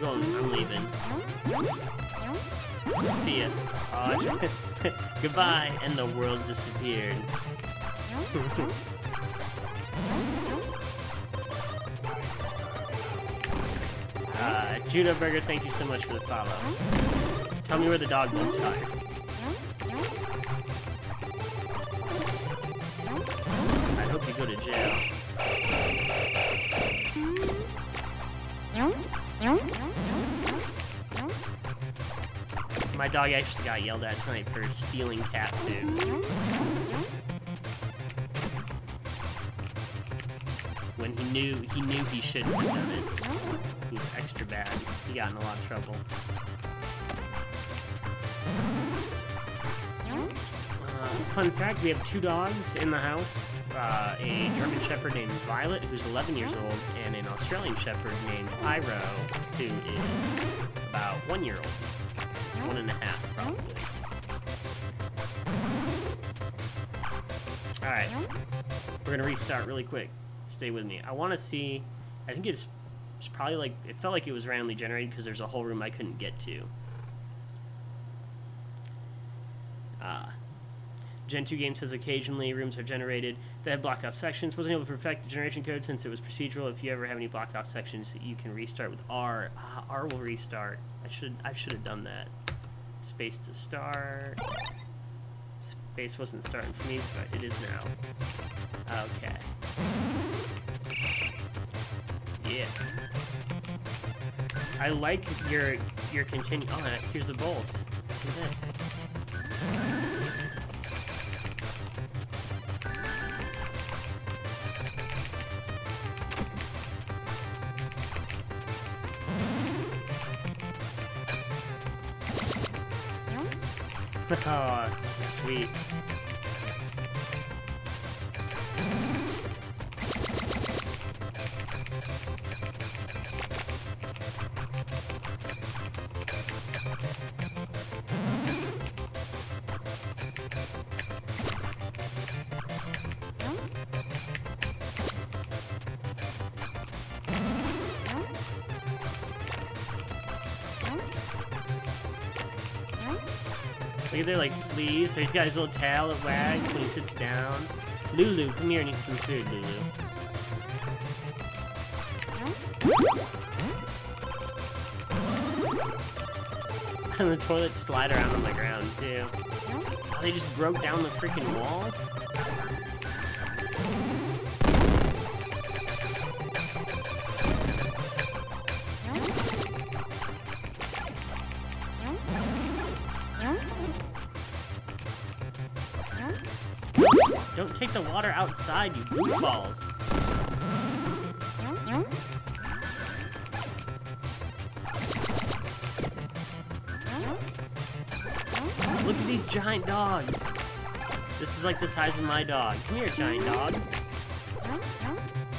I'm leaving. See ya. Oh, goodbye, and the world disappeared. Judo Burger, thank you so much for the follow. Tell me where the dog was. Sorry. I hope you go to jail. My dog actually got yelled at tonight for stealing cat food. When he knew he shouldn't have done it. He was extra bad. He got in a lot of trouble. Fun fact, we have 2 dogs in the house. A German Shepherd named Violet, who's 11 years old, and an Australian Shepherd named Pyro, who is about 1 year old. 1.5, probably. Alright. We're gonna restart really quick. Stay with me. I want to see... I think it's probably like... It felt like it was randomly generated because there's a whole room I couldn't get to. Gen 2 game says occasionally rooms are generated that have blocked off sections. Wasn't able to perfect the generation code since it was procedural. If you ever have any blocked off sections, you can restart with R. R will restart. I should have done that. Space to start. Space wasn't starting for me, but it is now. Okay. Yeah. I like your continue. Oh, here's the bowls. Look at this. Oh, it's sweet. Look at their like fleas. So he's got his little tail that wags when he sits down. Lulu, come here and eat some food, Lulu. And the toilets slide around on the ground too. Oh, they just broke down the freaking walls? Don't take the water outside, you goofballs. Look at these giant dogs. This is like the size of my dog. Come here, giant dog.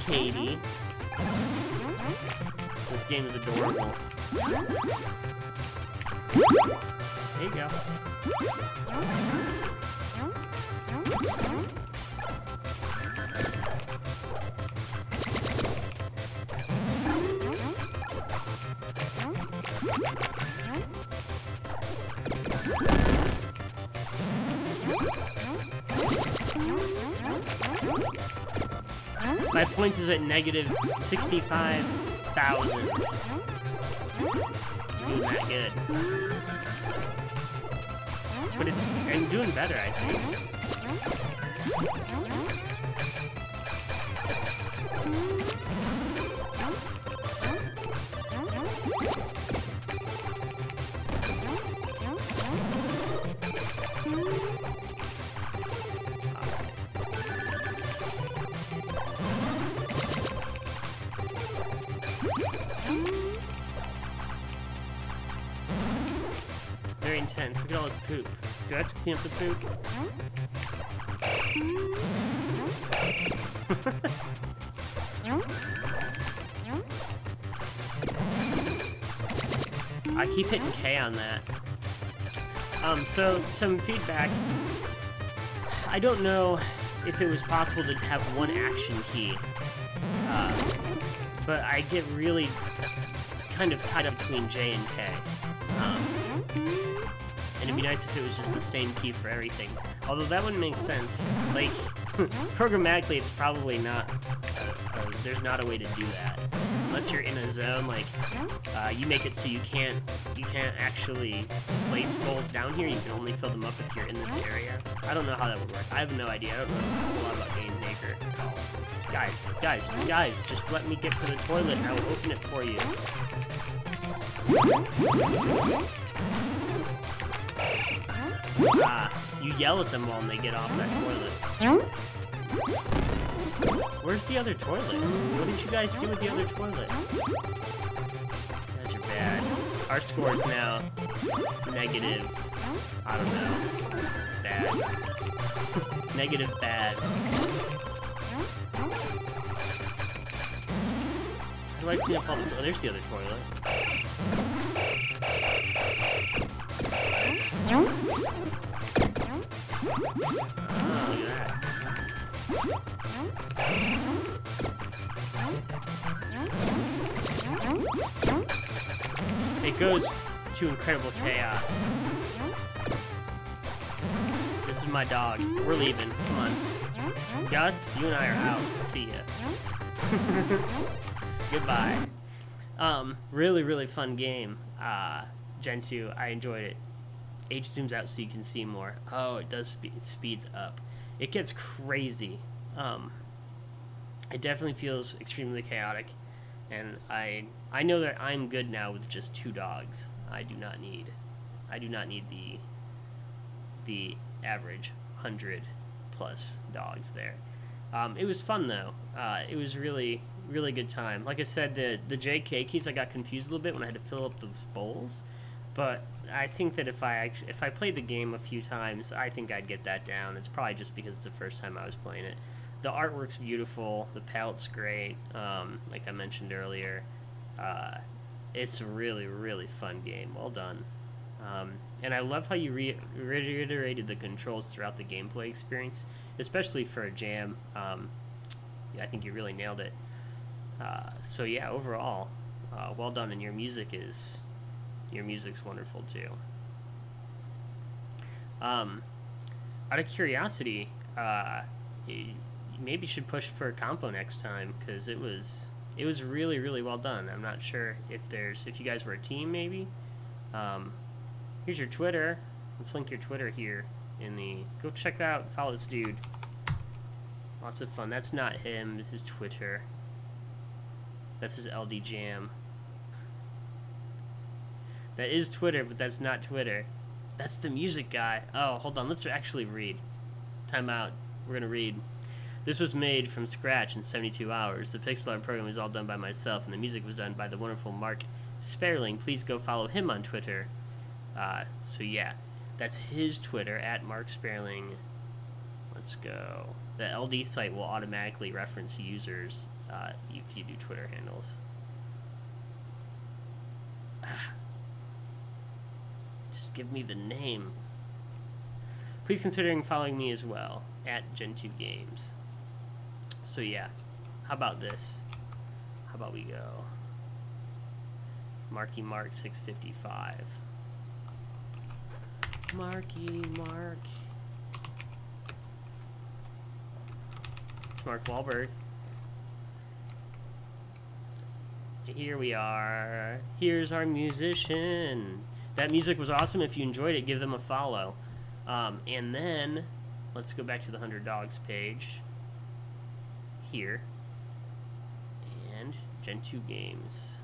Katie. This game is adorable. There you go. My points is at negative 65,000. Doing that good. But I'm doing better, I think. Very intense. Look at all this poop. Do I have to clean up the poop? I keep hitting K on that. So some feedback. I don't know if it was possible to have one action key, but I get really kind of tied up between J and K. And it'd be nice if it was just the same key for everything. Although that wouldn't make sense. Like, programmatically, it's probably not. There's not a way to do that unless you're in a zone. Like, you make it so you can't actually place bowls down here. You can only fill them up if you're in this area. I don't know how that would work. I have no idea. I don't know a lot about Game Maker at all. Guys, just let me get to the toilet. I will open it for you. You yell at them when they get off that toilet. Where's the other toilet? What did you guys do with the other toilet? You guys are bad. Our score is now negative. I don't know. Bad. Negative bad. How do I clean up all the... Oh, there's the other toilet. Oh, look at that. It goes to incredible chaos. This is my dog. We're leaving. Come on. Gus, you and I are out. See ya. Goodbye. Really, really fun game. Gen 2, I enjoyed it. H zooms out so you can see more. Oh, it does it speeds up. It gets crazy. It definitely feels extremely chaotic, and I know that I'm good now with just 2 dogs. I do not need the average 100+ dogs there. It was fun though. It was really good time. Like I said, the JK keys, I got confused a little bit when I had to fill up those bowls, but I think that if I played the game a few times, I think I'd get that down. It's probably just because it's the first time I was playing it. The artwork's beautiful. The palette's great. Like I mentioned earlier, it's a really fun game. Well done. And I love how you reiterated the controls throughout the gameplay experience, especially for a jam. Yeah, I think you really nailed it. So yeah, overall, well done. And your music's wonderful too. Out of curiosity, you maybe should push for a compo next time, because it was really well done. I'm not sure if you guys were a team maybe. Here's your Twitter. Let's link your Twitter here in the. Go check out. Follow this dude. Lots of fun. That's not him. This is Twitter. That's his LD Jam. That is Twitter, but that's not Twitter. That's the music guy. Oh, hold on. Let's actually read. Time out. We're going to read. This was made from scratch in 72 hours. The pixel art program was all done by myself, and the music was done by the wonderful Mark Sperling. Please go follow him on Twitter. So yeah, that's his Twitter, @MarkSperling. Let's go. The LD site will automatically reference users if you do Twitter handles. Just give me the name. Please consider following me as well, @Gen2Games. So yeah, how about this? How about we go Marky Mark 655. Marky Mark. It's Mark Wahlberg. Here we are. Here's our musician. That music was awesome. If you enjoyed it, give them a follow. And then, let's go back to the 100 Dogs page. Here. And Gen 2 Games.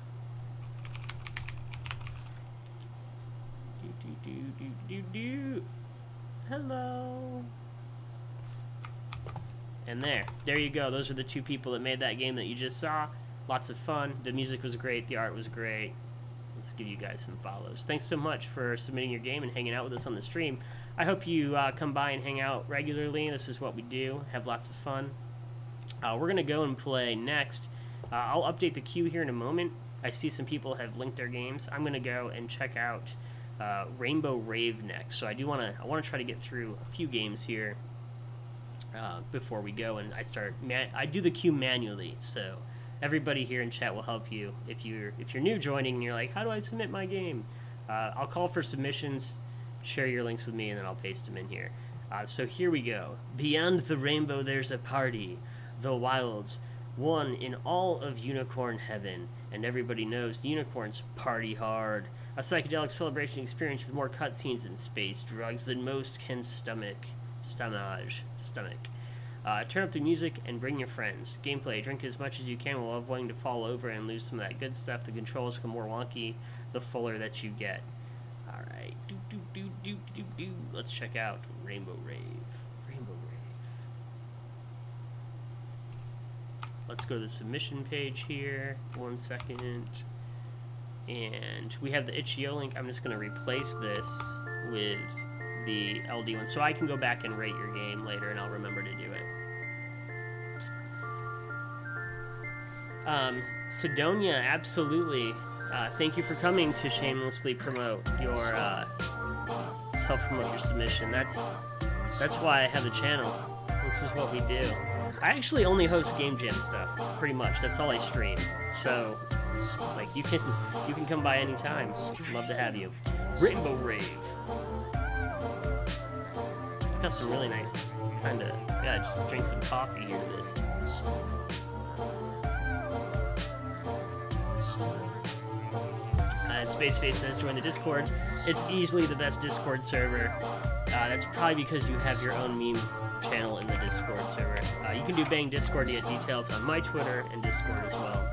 Hello. And there you go. Those are the 2 people that made that game that you just saw. Lots of fun. The music was great. The art was great. Let's give you guys some follows. Thanks so much for submitting your game and hanging out with us on the stream. I hope you come by and hang out regularly. This is what we do. Have lots of fun. We're going to go and play next. I'll update the queue here in a moment. I see some people have linked their games. I'm going to go and check out Rainbow Rave next. So I want to try to get through a few games here before we go, and I do the queue manually. So everybody here in chat will help you if you're new joining and you're like, how do I submit my game? I'll call for submissions, share your links with me, and then I'll paste them in here. So here we go. Beyond the rainbow there's a party, the wilds, one in all of unicorn heaven, and everybody knows unicorns party hard. A psychedelic celebration experience with more cutscenes and space drugs than most can stomach. Turn up the music and bring your friends. Gameplay, drink as much as you can while avoiding to fall over and lose some of that good stuff. The controls become more wonky the fuller that you get. Alright, let's check out Rainbow Rave. Let's go to the submission page here. 1 second. And we have the itch.io link. I'm just going to replace this with the LD one so I can go back and rate your game later, and I'll remember to do it. Sidonia, absolutely. Thank you for coming to shamelessly promote your self-promote your submission. That's why I have the channel. This is what we do. I actually only host Game Jam stuff, pretty much. That's all I stream. So, like, you can come by anytime. Love to have you. Rainbow Rave. It's got some really nice kind of, yeah, just drink some coffee here to this. Spaceface says, join the Discord. It's easily the best Discord server. That's probably because you have your own meme channel in the Discord server. You can do Bang Discord to get details on my Twitter and Discord as well.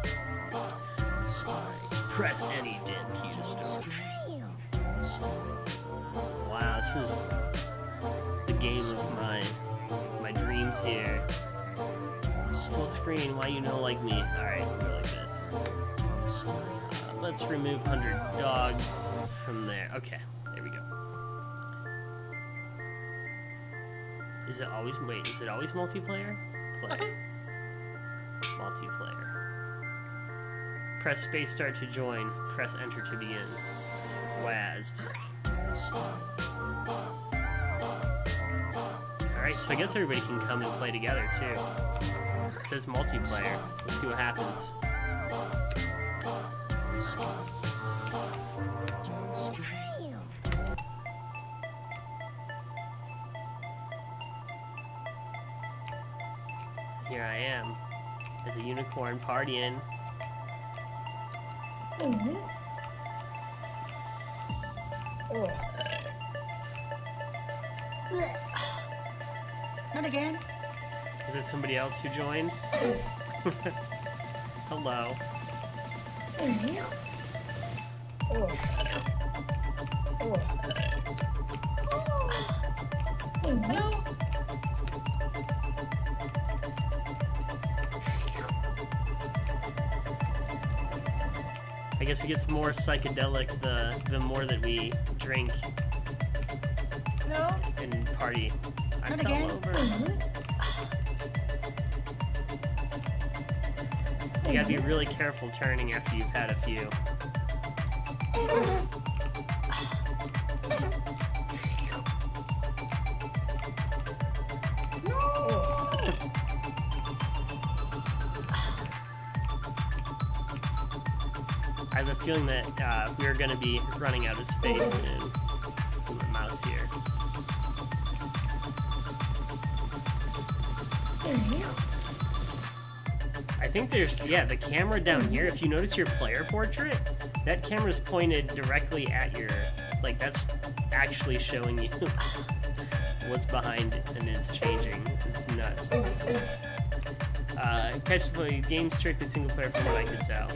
Press any damn key to start. Wow, this is the game of my dreams here. Full screen, why you know like me? Alright, we'll go like this. Let's remove 100 dogs from there. Okay, there we go. Is it always multiplayer? Play. Multiplayer. Press space start to join. Press enter to begin. WASD. Alright, so I guess everybody can come and play together too. It says multiplayer. Let's see what happens. Here I am, as a unicorn partying. Not again. Is it somebody else who joined? Hello. Hello. I guess it gets more psychedelic the more that we drink Hello. and party. I Not fell again. over. You gotta be really careful turning after you've had a few. I have a feeling that we're going to be running out of space soon. Put my mouse here. I think there's, yeah, the camera down here, if you notice your player portrait, that camera's pointed directly at your, like, that's actually showing you what's behind it, and it's changing. It's nuts. Catch the game strictly single player from what I could tell.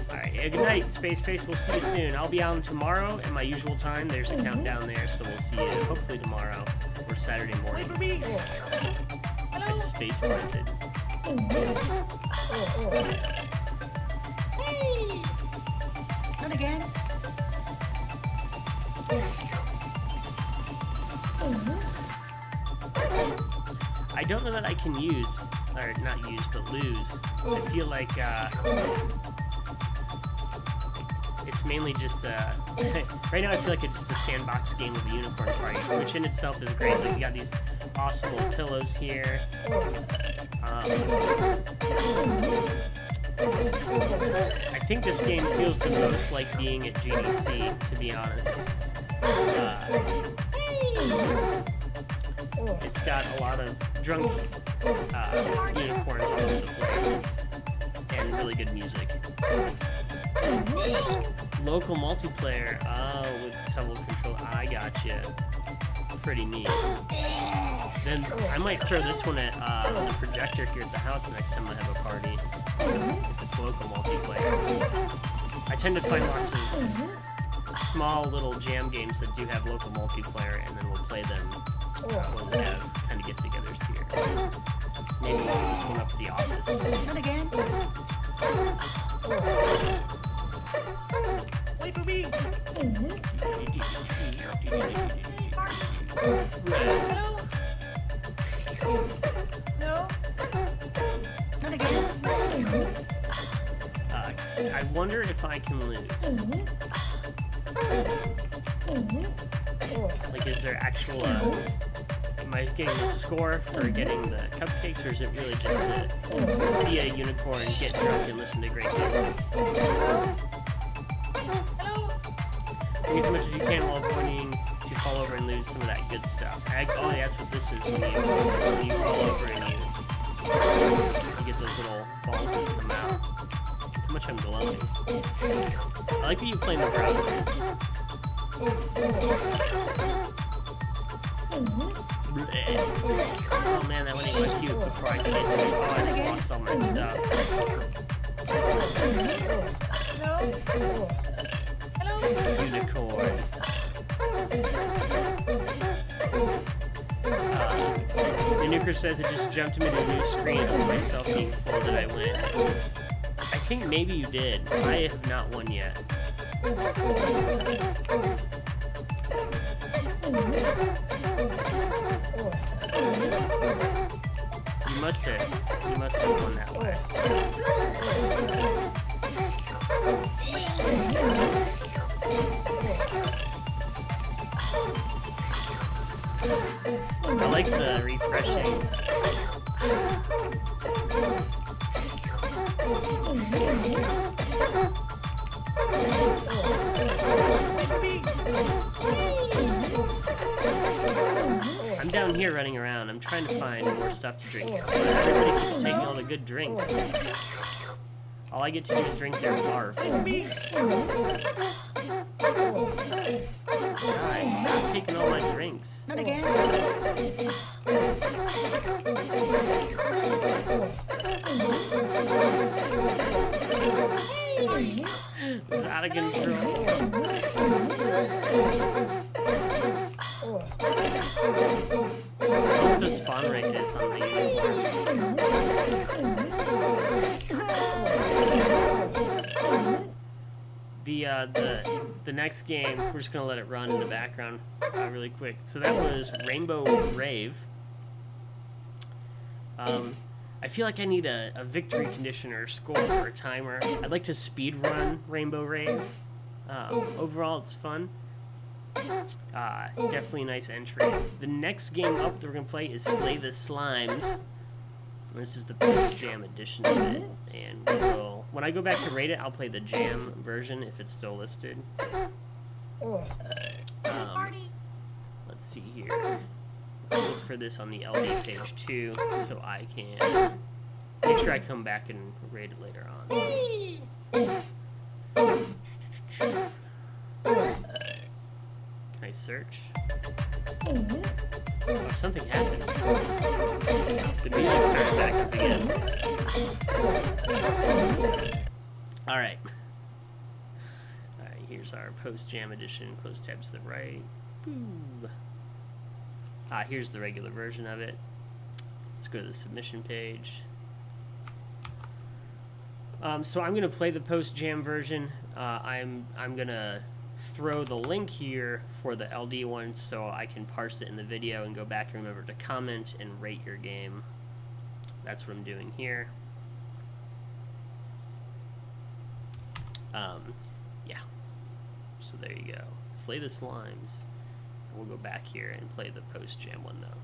Alright, yeah, good night, Spaceface. We'll see you soon. I'll be on tomorrow at my usual time. There's a countdown there, so we'll see you hopefully tomorrow or Saturday morning. Wait for me. I just face planted. Hey. Not again. I don't know that I can use, or not use, but lose. I feel like it's it's mainly just right now I feel like it's just a sandbox game with a unicorn party, which in itself is great. Like you got these awesome little pillows here. I think this game feels the most like being at GDC, to be honest. It's got a lot of drunk unicorns all over the place, and really good music. Local multiplayer, oh, with several control. I gotcha. Pretty neat. Then I might throw this one at the projector here at the house the next time I have a party, if it's local multiplayer. I tend to find lots of small little jam games that do have local multiplayer, and then we'll play them when we have kind of get-togethers here. Maybe we'll do this one up at the office. Not again. Wait for me! Hello? No? Not again. I wonder if I can lose. Like, is there actual, am I getting a score for getting the cupcakes, or is it really just to be a unicorn, get drunk, and listen to great music? Hello? Drink as much as you can while avoiding to fall over and lose some of that good stuff. Oh, that's what this is, when you fall over and you get those little balls that come out. How much I'm glowing. I like that you play in the browser. Oh man, that one ain't much cute before I get to it. Oh, I just lost all my stuff. Hello? Hello? Unicorn. The nuker says it just jumped me to a new screen with myself being full that I win. I think maybe you did. I have not won yet. You must have won that way. I like the refreshing. I'm down here running around. I'm trying to find more stuff to drink. Everybody keeps taking all the good drinks. All I get to do is drink their barf. Guys, stop taking all my drinks. Not again. This is out of control. What the spawn rate is on the unicorns. The next game, we're just gonna let it run in the background really quick. So that was Rainbow Rave. I feel like I need a victory condition or a score or a timer. I'd like to speed run Rainbow Rave. Overall, it's fun. Definitely a nice entry. The next game up that we're gonna play is Slay the Slimes. This is the post-jam edition of it, and we will, when I go back to rate it, I'll play the jam version if it's still listed. Let's see here. Let's look for this on the LD page too, so I can make sure I come back and rate it later on. Can I search? Oh, something happened. The music started back up again. Alright. Alright, here's our post-jam edition. Close tabs to the right. Boo. Here's the regular version of it. Let's go to the submission page. So I'm going to play the post-jam version. I'm going to throw the link here for the LD one so I can parse it in the video and go back and remember to comment and rate your game. That's what I'm doing here. Yeah. So there you go. Slay the slimes. We'll go back here and play the post-jam one, though.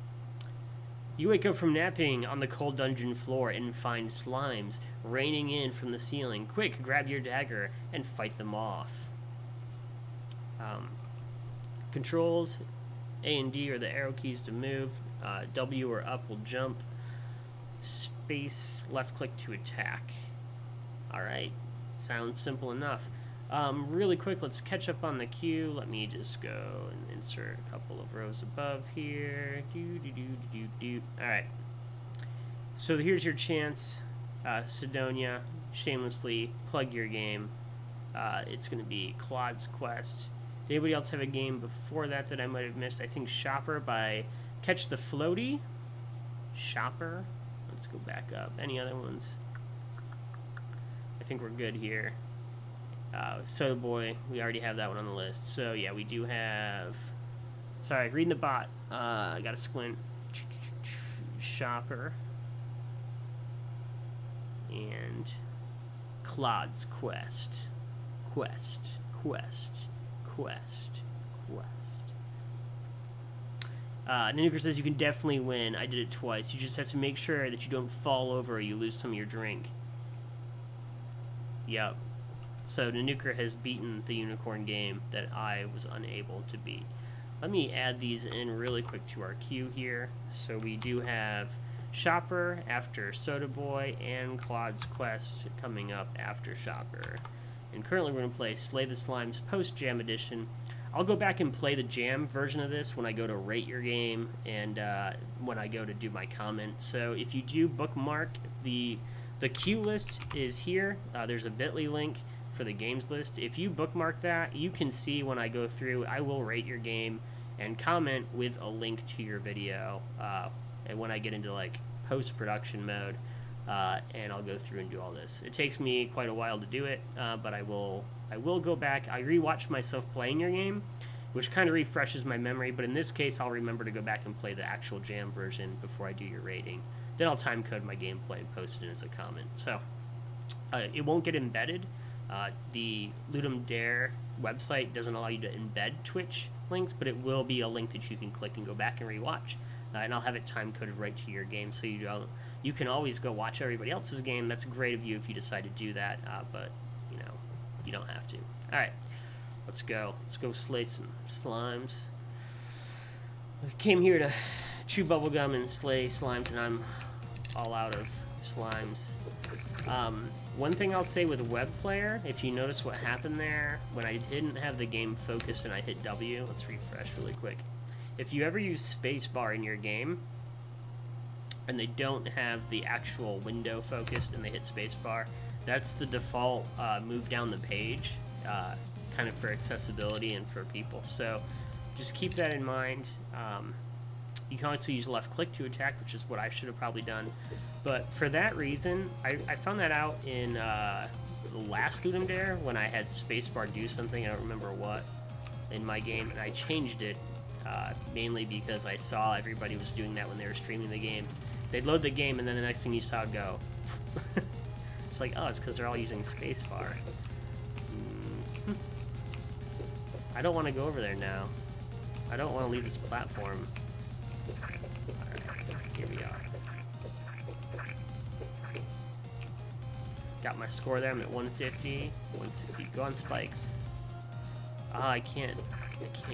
You wake up from napping on the cold dungeon floor and find slimes raining in from the ceiling. Quick, grab your dagger and fight them off. Controls, A and D are the arrow keys to move. W or up will jump. Space, left click to attack. Alright, sounds simple enough. Really quick, let's catch up on the queue. Let me just go and insert a couple of rows above here. Alright. So here's your chance. Sidonia, shamelessly plug your game. It's going to be Claude's Quest. Did anybody else have a game before that I might have missed? I think Shopper by Catch the Floaty. Shopper. Let's go back up. Any other ones? I think we're good here. Soda Boy, we already have that one on the list. So yeah, we do have... Sorry, reading the bot. I gotta squint. Shopper. And Claude's Quest. Quest. Nanuker says you can definitely win. I did it twice. You just have to make sure that you don't fall over or you lose some of your drink. Yep. So Nanuker has beaten the unicorn game that I was unable to beat. Let me add these in really quick to our queue here. So we do have Shopper after Soda Boy and Claude's Quest coming up after Shopper. And currently we're going to play Slay the Slimes Post-Jam Edition. I'll go back and play the jam version of this when I go to rate your game and when I go to do my comment. So if you do bookmark, the queue list is here. There's a bit.ly link for the games list. If you bookmark that, you can see when I go through, I will rate your game and comment with a link to your video. And when I get into like post-production mode, and I'll go through and do all this. It takes me quite a while to do it, but I will go back. I rewatch myself playing your game, which kind of refreshes my memory, but in this case, I'll remember to go back and play the actual jam version before I do your rating. Then I'll time code my gameplay and post it as a comment. So it won't get embedded. The LUDUM DARE website doesn't allow you to embed Twitch links, but it will be a link that you can click and go back and rewatch. And I'll have it time coded right to your game, so you can always go watch everybody else's game. That's great of you if you decide to do that, but you know, you don't have to. All right, let's go. Let's go slay some slimes. We came here to chew bubblegum and slay slimes, and I'm all out of slimes. One thing I'll say with web player, if you notice what happened there when I didn't have the game focused and I hit W, let's refresh really quick. If you ever use spacebar in your game and they don't have the actual window focused and they hit spacebar, that's the default move down the page, kind of for accessibility and for people. So just keep that in mind. You can also use left click to attack, which is what I should have probably done. But for that reason, I found that out in the last LUDUM DARE when I had spacebar do something, I don't remember what, in my game, and I changed it mainly because I saw everybody was doing that when they were streaming the game. They'd load the game, and then the next thing you saw it go. It's like, oh, it's because they're all using spacebar. I don't want to go over there now. I don't want to leave this platform. Alright, here we are. Got my score there. I'm at 150. 160. Go on spikes. Ah, I can't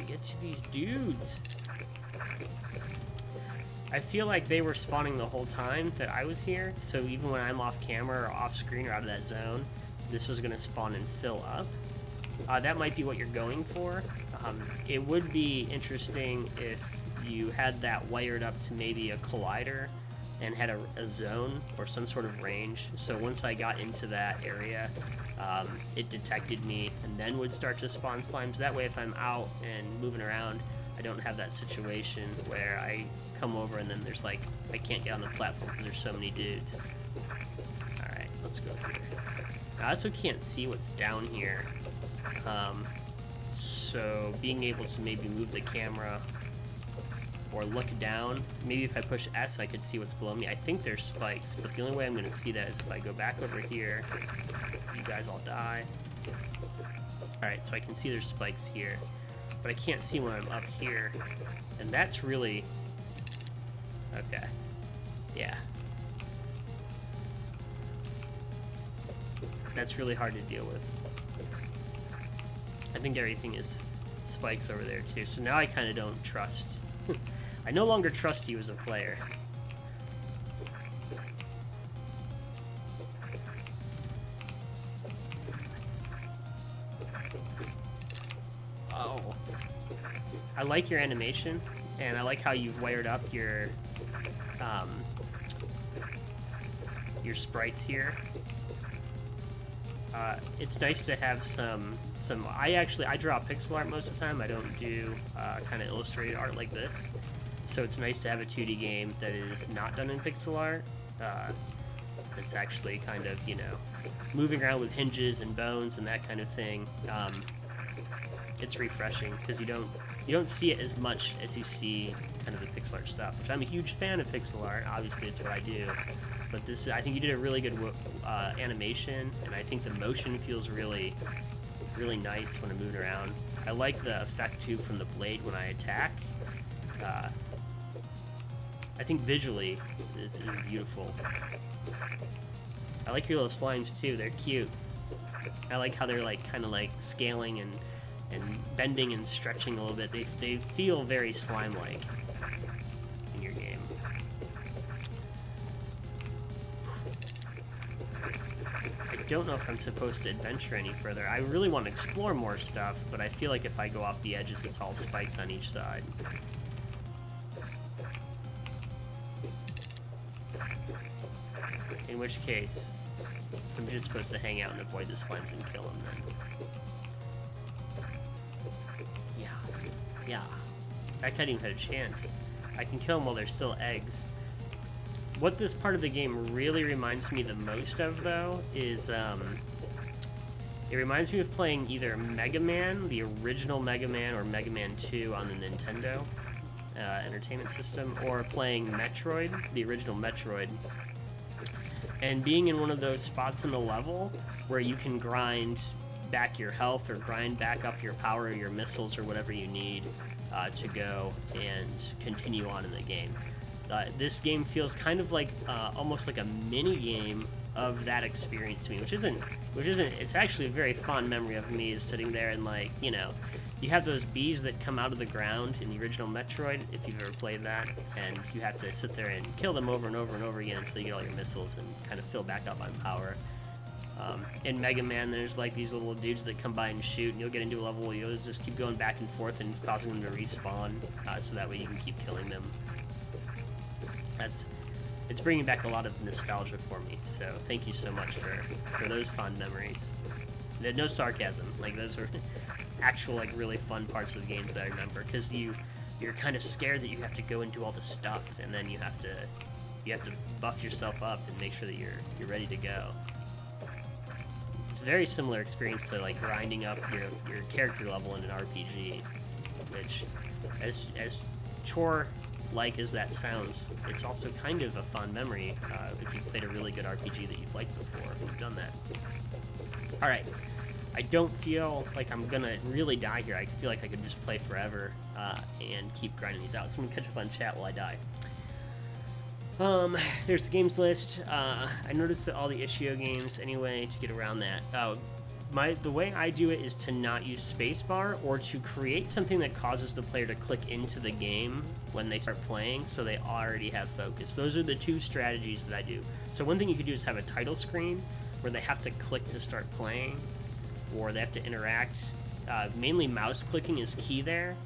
get to these dudes. I feel like they were spawning the whole time that I was here, so even when I'm off camera or off screen or out of that zone, this is going to spawn and fill up. That might be what you're going for. It would be interesting if you had that wired up to maybe a collider and had a zone or some sort of range, so once I got into that area, it detected me and then would start to spawn slimes. That way if I'm out and moving around, I don't have that situation where I come over and then there's like, I can't get on the platform because there's so many dudes. Alright, let's go here. I also can't see what's down here, so being able to maybe move the camera or look down, maybe if I push S I could see what's below me. I think there's spikes, but the only way I'm going to see that is if I go back over here. You guys all die. Alright, so I can see there's spikes here, but I can't see when I'm up here, and that's really... Okay. Yeah. That's really hard to deal with. I think everything is spikes over there too, so now I kind of don't trust. I no longer trust you as a player. Oh. I like your animation, and I like how you've wired up your sprites here. It's nice to have some. I draw pixel art most of the time. I don't do kind of illustrated art like this. So it's nice to have a 2D game that is not done in pixel art. It's actually kind of, you know, moving around with hinges and bones and that kind of thing. It's refreshing because you don't see it as much as you see kind of the pixel art stuff, which I'm a huge fan of pixel art. Obviously, it's what I do. But this, I think you did a really good animation, and I think the motion feels really, really nice when I'm moving around. I like the effect too from the blade when I attack. I think visually this is beautiful. I like your little slimes too. They're cute. I like how they're like kind of like scaling and bending and stretching a little bit. They feel very slime-like in your game. I don't know if I'm supposed to adventure any further. I really want to explore more stuff, but I feel like if I go off the edges, it's all spikes on each side. In which case, I'm just supposed to hang out and avoid the slimes and kill them then. Yeah. I hadn't even had a chance. I can kill them while they're still eggs. What this part of the game really reminds me the most of, though, is, it reminds me of playing either Mega Man, the original Mega Man, or Mega Man 2 on the Nintendo Entertainment System, or playing Metroid, the original Metroid. And being in one of those spots in the level where you can grind back your health or grind back up your power or your missiles or whatever you need to go and continue on in the game. This game feels kind of like almost like a mini game of that experience to me, which isn't. It's actually a very fond memory of me is sitting there and, like, you know, you have those bees that come out of the ground in the original Metroid, if you've ever played that, and you have to sit there and kill them over and over and over again until you get all your missiles and kind of fill back up on power. In Mega Man, there's like these little dudes that come by and shoot, and you'll get into a level where you'll just keep going back and forth and causing them to respawn, so that way you can keep killing them. It's bringing back a lot of nostalgia for me, so thank you so much for those fond memories. No sarcasm, like those are actual, like, really fun parts of the games that I remember, because you're kind of scared that you have to go and do all the stuff, and then you have to buff yourself up and make sure that you're ready to go. It's a very similar experience to, like, grinding up your character level in an RPG, which, as chore-like as that sounds, it's also kind of a fond memory if you've played a really good RPG that you've liked before, if you've done that. Alright, I don't feel like I'm gonna really die here. I feel like I could just play forever and keep grinding these out. So I'm gonna catch up on chat while I die. There's the games list. I noticed that all the Itch.io games, anyway, to get around that. The way I do it is to not use spacebar, or to create something that causes the player to click into the game when they start playing, so they already have focus. Those are the two strategies that I do. So one thing you could do is have a title screen where they have to click to start playing, or they have to interact. Mainly mouse clicking is key there,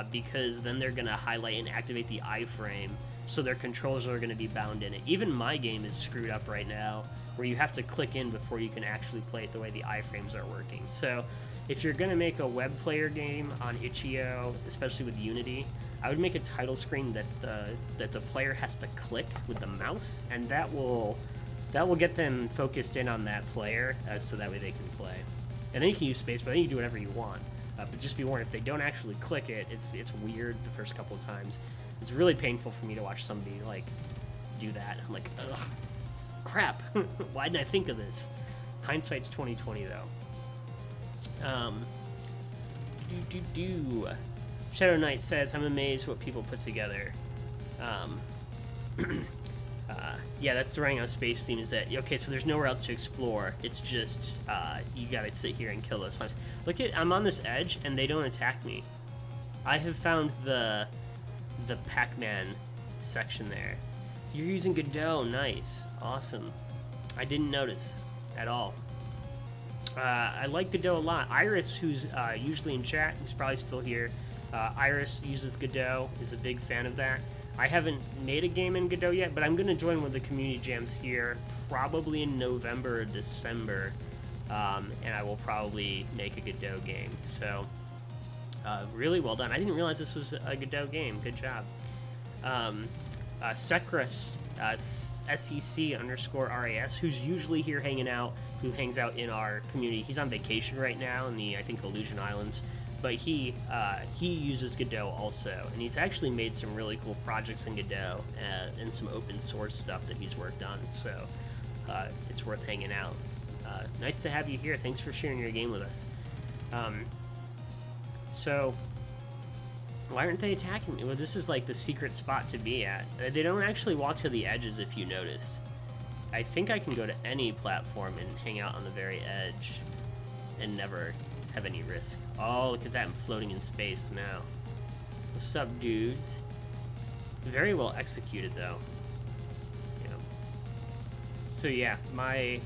because then they're going to highlight and activate the iframe, so their controls are going to be bound in it. Even my game is screwed up right now, where you have to click in before you can actually play it the way the iframes are working. So if you're going to make a web player game on Itch.io, especially with Unity, I would make a title screen that the player has to click with the mouse, and that will get them focused in on that player, so that way they can play. And then you can use space, but then you can do whatever you want. But just be warned, if they don't actually click it, it's weird the first couple of times. It's really painful for me to watch somebody, like, do that. I'm like, ugh, crap. Why didn't I think of this? Hindsight's 20/20, though. Shadow Knight says, I'm amazed what people put together. Yeah, that's the running out of space theme. Is that okay? So there's nowhere else to explore. It's just you gotta sit here and kill those slimes. Look at, I'm on this edge and they don't attack me. I have found the Pac-Man section there. You're using Godot, nice, awesome. I didn't notice at all. I like Godot a lot. Iris, who's usually in chat, who's probably still here. Iris uses Godot, is a big fan of that. I haven't made a game in Godot yet, but I'm going to join one of the community jams here probably in November or December, and I will probably make a Godot game. So, really well done. I didn't realize this was a Godot game. Good job. Secrus, SEC_RAS, who's usually here hanging out, who hangs out in our community. He's on vacation right now in the, I think, Aleutian Islands. But he uses Godot also, and he's actually made some really cool projects in Godot and some open source stuff that he's worked on. So it's worth hanging out. Nice to have you here. Thanks for sharing your game with us. So why aren't they attacking me? Well, this is like the secret spot to be at. They don't actually walk to the edges, if you notice. I think I can go to any platform and hang out on the very edge and never have any risk. Oh, look at that, I'm floating in space now. What's up, dudes? Very well executed, though. Yeah. So yeah, my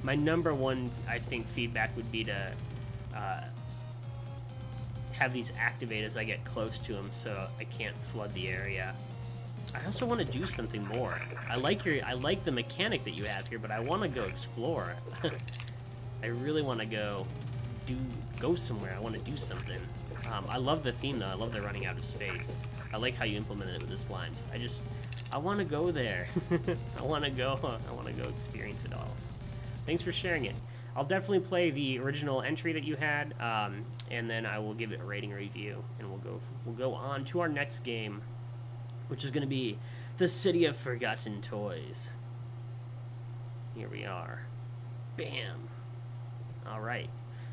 number one, I think, feedback would be to have these activate as I get close to them, so I can't flood the area. I also want to do something more. I like the mechanic that you have here, but I want to go explore. I really want to go somewhere. I want to do something. I love the theme, though. I love the running out of space. I like how you implemented it with the slimes. I want to go there. I want to go experience it all. Thanks for sharing it. I'll definitely play the original entry that you had, and then I will give it a rating review, and we'll go on to our next game, which is going to be the City of Forgotten Toys. Here we are. Bam. All right.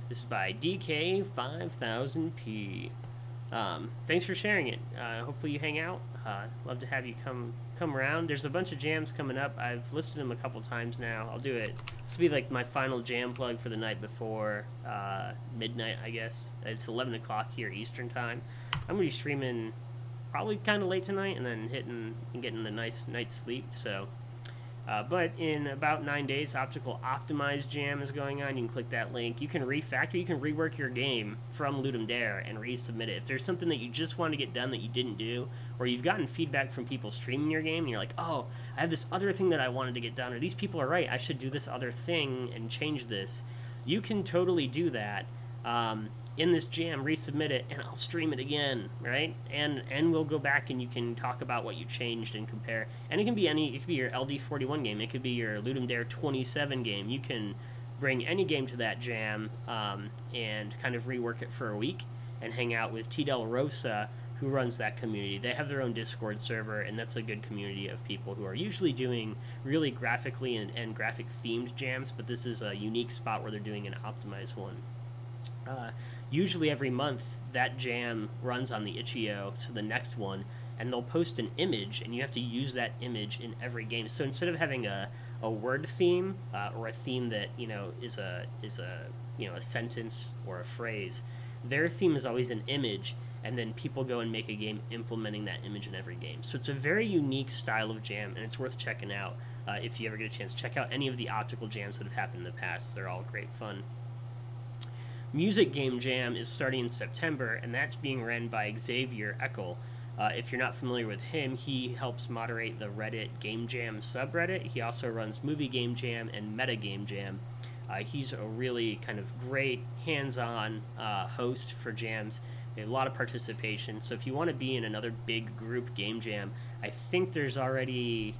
This is by DK5000P. Thanks for sharing it. Hopefully you hang out. Love to have you come around. There's a bunch of jams coming up. I've listed them a couple times now. I'll do it. This will be like my final jam plug for the night before midnight, I guess. It's 11 o'clock here Eastern time. I'm going to be streaming probably kind of late tonight and then hitting and getting a nice night's sleep. So, but in about 9 days, Optical Optimized Jam is going on. You can click that link. You can refactor, you can rework your game from LUDUM DARE and resubmit it. If there's something that you just want to get done that you didn't do, or you've gotten feedback from people streaming your game, and you're like, oh, I have this other thing that I wanted to get done, or these people are right, I should do this other thing and change this, you can totally do that. In this jam, resubmit it, and I'll stream it again, right? And we'll go back and you can talk about what you changed and compare. And it can be it could be your LD41 game, it could be your LUDUM DARE 27 game. You can bring any game to that jam and kind of rework it for a week and hang out with T. Del Rosa, who runs that community. They have their own Discord server, and that's a good community of people who are usually doing really graphically and graphic themed jams, but this is a unique spot where they're doing an optimized one. Usually every month that jam runs on the itch.io, so the next one, and they'll post an image, and you have to use that image in every game. So instead of having a word theme or a theme that is a sentence or a phrase, their theme is always an image, and then people go and make a game implementing that image in every game. So it's a very unique style of jam, and it's worth checking out if you ever get a chance. Check out any of the optical jams that have happened in the past. They're all great fun. Music Game Jam is starting in September, and that's being run by Xavier Eckel. If you're not familiar with him, he helps moderate the Reddit Game Jam subreddit. He also runs Movie Game Jam and Meta Game Jam. He's a really kind of great hands-on host for jams. A lot of participation. So if you want to be in another big group game jam, I think there's already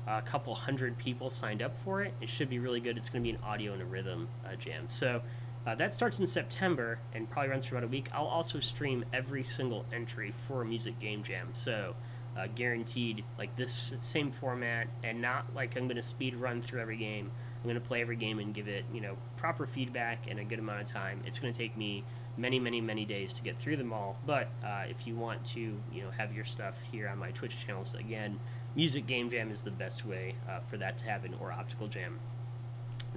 a couple hundred people signed up for it. It should be really good. It's going to be an audio and a rhythm jam. So that starts in September and probably runs for about a week. I'll also stream every single entry for a music game jam. So guaranteed, like this same format, and not like I'm going to speed run through every game. I'm going to play every game and give it, you know, proper feedback in a good amount of time. It's going to take me many days to get through them all, but if you want to, you know, have your stuff here on my Twitch channels, again, Music Game Jam is the best way for that to happen, or Optical Jam.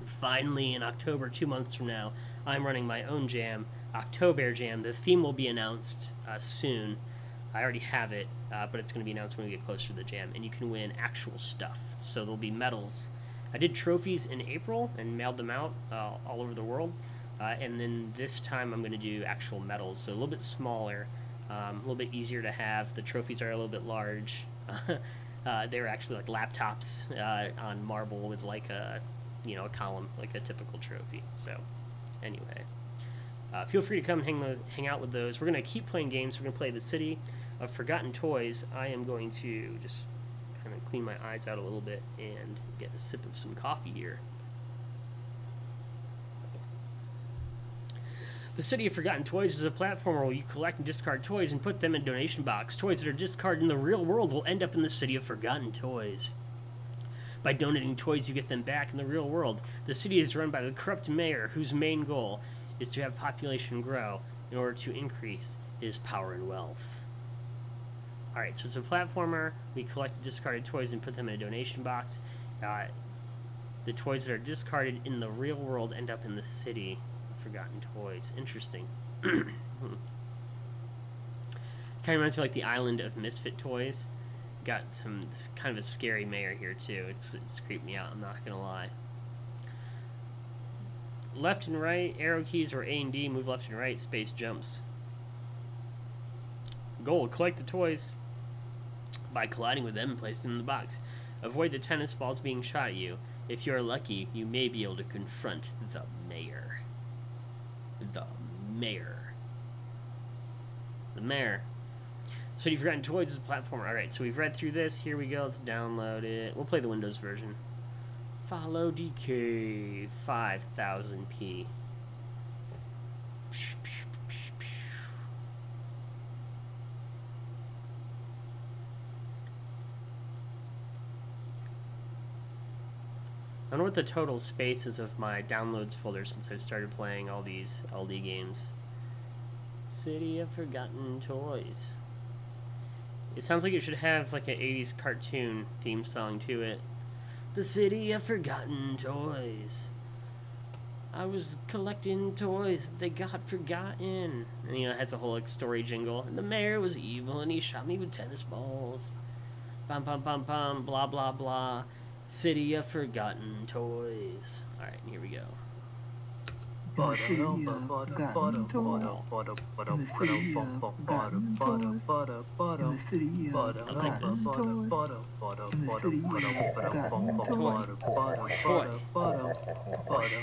Finally, in October, 2 months from now, I'm running my own jam, TigerJ Jam. The theme will be announced soon. I already have it, but it's going to be announced when we get closer to the jam, and you can win actual stuff. So there'll be medals. I did trophies in April and mailed them out all over the world, and then this time I'm going to do actual medals, so a little bit smaller, a little bit easier to have. The trophies are a little bit large. They're actually like laptops on marble with like a, you know, a column, like a typical trophy. So anyway, feel free to come hang out with those. We're going to keep playing games. We're going to play the City of Forgotten Toys. I am going to just kind of clean my eyes out a little bit and get a sip of some coffee here. The City of Forgotten Toys is a platform where you collect and discard toys and put them in a donation box. Toys that are discarded in the real world will end up in the City of Forgotten Toys. By donating toys, you get them back in the real world. The city is run by the corrupt mayor, whose main goal is to have population grow in order to increase his power and wealth. Alright, so it's a platformer. We collect discarded toys and put them in a donation box. The toys that are discarded in the real world end up in the City of Forgotten Toys. Interesting. Kind of reminds me of like the Island of Misfit Toys. Got some kind of a scary mayor here too. It's creeped me out, I'm not gonna lie. Left and right, arrow keys or A and D, move left and right, space jumps. Goal, collect the toys by colliding with them and place them in the box. Avoid the tennis balls being shot at you. If you're lucky, you may be able to confront the mayor. The mayor. The mayor. So you've forgotten toys as a platformer. Alright, so we've read through this. Here we go. Let's download it. We'll play the Windows version. Follow DK 5000p. I wonder what the total space is of my downloads folder since I've started playing all these LD games. City of Forgotten Toys. It sounds like it should have like an 80s cartoon theme song to it. The City of Forgotten Toys. I was collecting toys, they got forgotten. And you know, it has a whole like story jingle. And the mayor was evil and he shot me with tennis balls. Bum bum bum bum, blah blah blah. City of Forgotten Toys. Alright, here we go. The City of Forgotten Toys. The City of Forgotten Toys. The City of Forgotten Toys.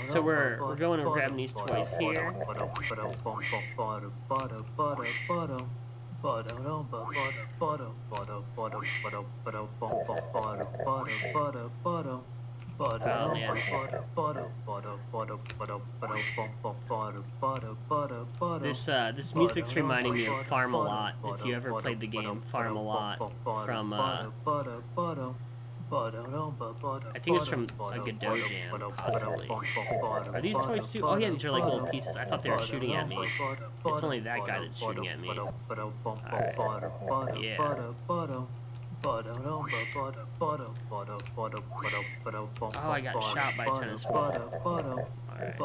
So we're going to grab these toys here. Oh, man. This music's reminding me of Farm-A-Lot. If you ever played the game Farm-A-Lot from I think it's from a Godot Jam, possibly. Are these toys too? Oh yeah, these are like little pieces. I thought they were shooting at me. It's only that guy that's shooting at me. Alright. Yeah. Oh, I got shot by a tennis ball. Alright.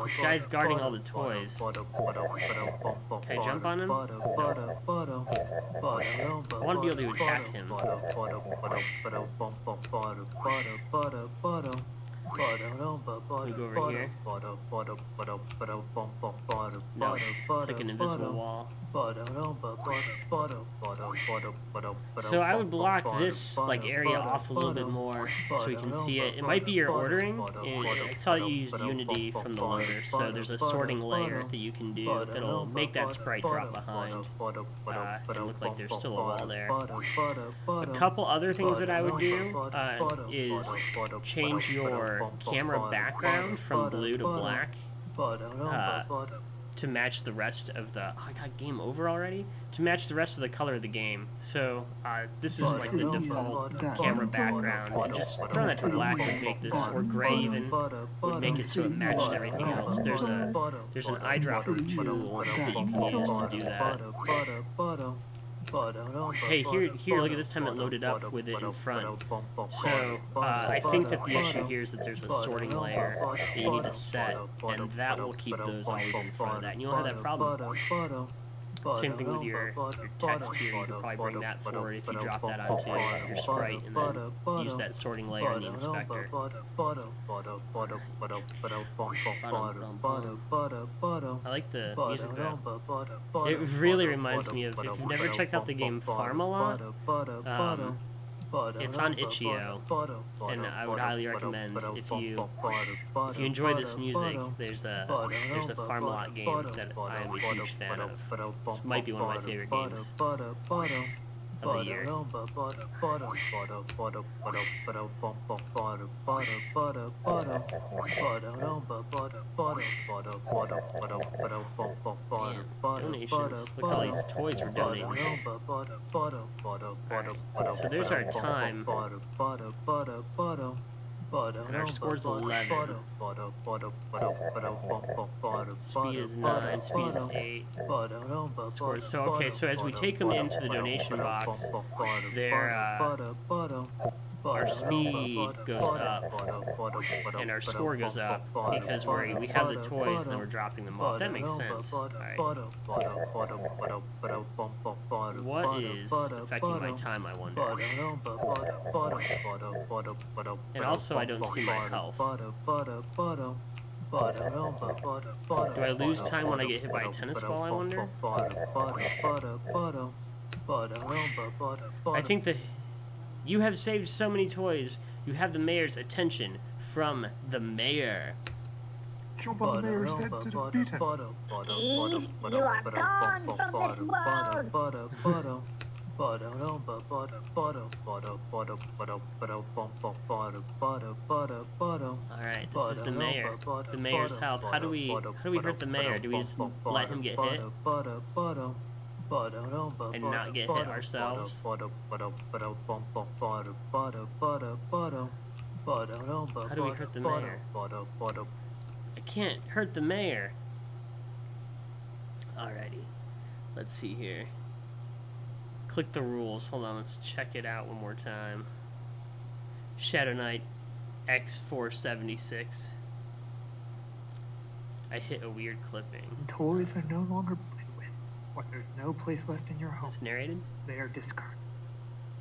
This guy's guarding all the toys. Can I jump on him? No. I want to be able to attack him. Can we go over here? No, it's like an invisible wall. So I would block this like area off a little bit more so we can see it. It might be your ordering. I saw that you used Unity from the loader, so there's a sorting layer that you can do that'll make that sprite drop behind and look like there's still a wall there. A couple other things that I would do is change your camera background from blue to black to match the rest of the... Oh, I got game over already? To match the rest of the color of the game. So, this is like the default camera background. And just throwing that to black would make this, or gray even, would make it so it matched everything else. There's an eyedropper tool that you can use to do that. Hey, here, look at this time it loaded up with it in front. So, I think that the issue here is that there's a sorting layer that you need to set, and that will keep those always in front of that. And you won't have that problem. Same thing with your text here, you could probably bring that forward if you drop that onto your sprite and then use that sorting layer in the inspector. I like the music though. It really reminds me of, if you've never checked out the game Farm-A-Lot, it's on itch.io, and I would highly recommend if you enjoy this music. There's a Farm-A-Lot game that I am a huge fan of. This might be one of my favorite games of the year. Damn, donations. Look at all these toys we're donating. Alright, so there's our time. And our score's 11. Speed is 9, speed is 8. Scores. So, okay, so as we take them into the donation box, our speed goes up, and our score goes up, because we have the toys and then we're dropping them off. That makes sense. Alright. What is affecting my time, I wonder? And also, I don't see my health. Do I lose time when I get hit by a tennis ball, I wonder? I think that you have saved so many toys. You have the mayor's attention from the mayor. Jump on the mayor's head to defeat him. Steve, you are gone from this world. Alright, this is the mayor. The mayor's health. How do we hurt the mayor? Do we just let him get hit? And not get hit ourselves? How do we hurt the mayor? I can't hurt the mayor. Alrighty. Let's see here. Click the rules. Hold on, let's check it out one more time. Shadow Knight X476. I hit a weird clipping. Toys are no longer played with. When there's no place left in your home, Is this narrated? they are discarded.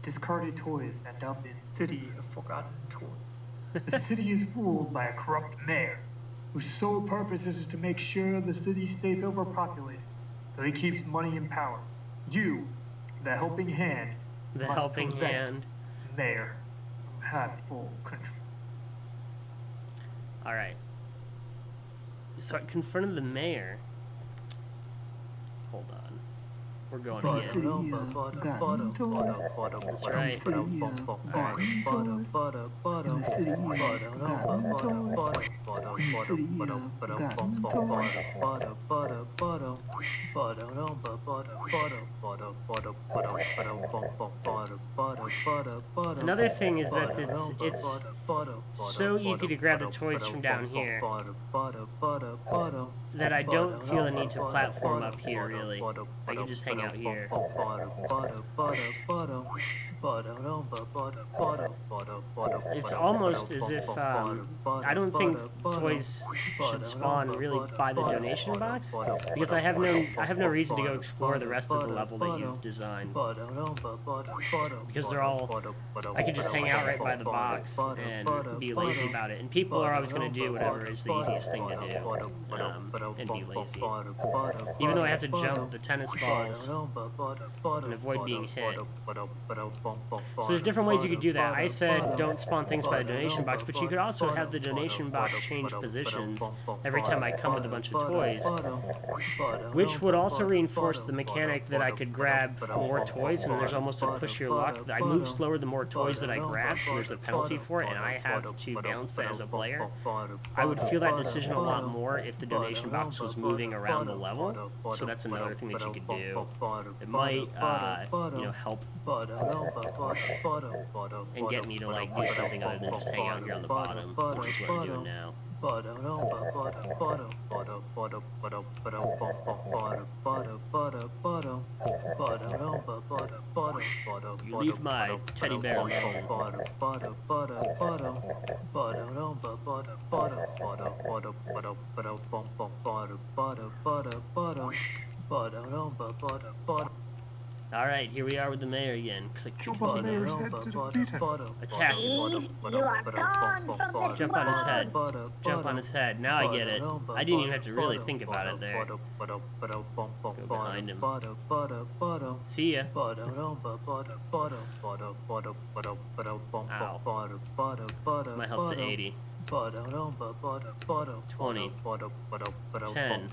Discarded toys end up in City of Forgotten Toys. The city is ruled by a corrupt mayor, whose sole purpose is to make sure the city stays overpopulated, so he keeps money and power. You, the helping hand, The must helping prevent hand. Mayor from having full control. Alright. So I confronted the mayor. Hold on. We're going again. That's right. Another thing is that it's so easy to grab the toys from down here that I don't feel the need to platform up here, really. I can just hang out here. It's almost as if I don't think toys should spawn really by the donation box, because I have no reason to go explore the rest of the level that you've designed, because they're all, I could just hang out right by the box and be lazy about it, and people are always going to do whatever is the easiest thing to do, and be lazy. Even though I have to jump the tennis balls and avoid being hit. So there's different ways you could do that. I said don't spawn things by the donation box, but you could also have the donation box change positions every time I come with a bunch of toys, which would also reinforce the mechanic that I could grab more toys, and there's almost a push your luck. I move slower the more toys that I grab, so there's a penalty for it, and I have to balance that as a player. I would feel that decision a lot more if the donation box was moving around the level, so that's another thing that you could do. It might, help and get me to like do something other than just hang out here on the bottom, which is what I'm doing now. You leave my teddy bear alone. Alright, here we are with the mayor again. Click, click, Jump on the mayor's head to defeat him. attack him. You are gone from this Jump on his world. head. Jump on his head. Now I get it. I didn't even have to really think about it there. Go behind him. See ya. Ow. My health's at 80. 20. 10.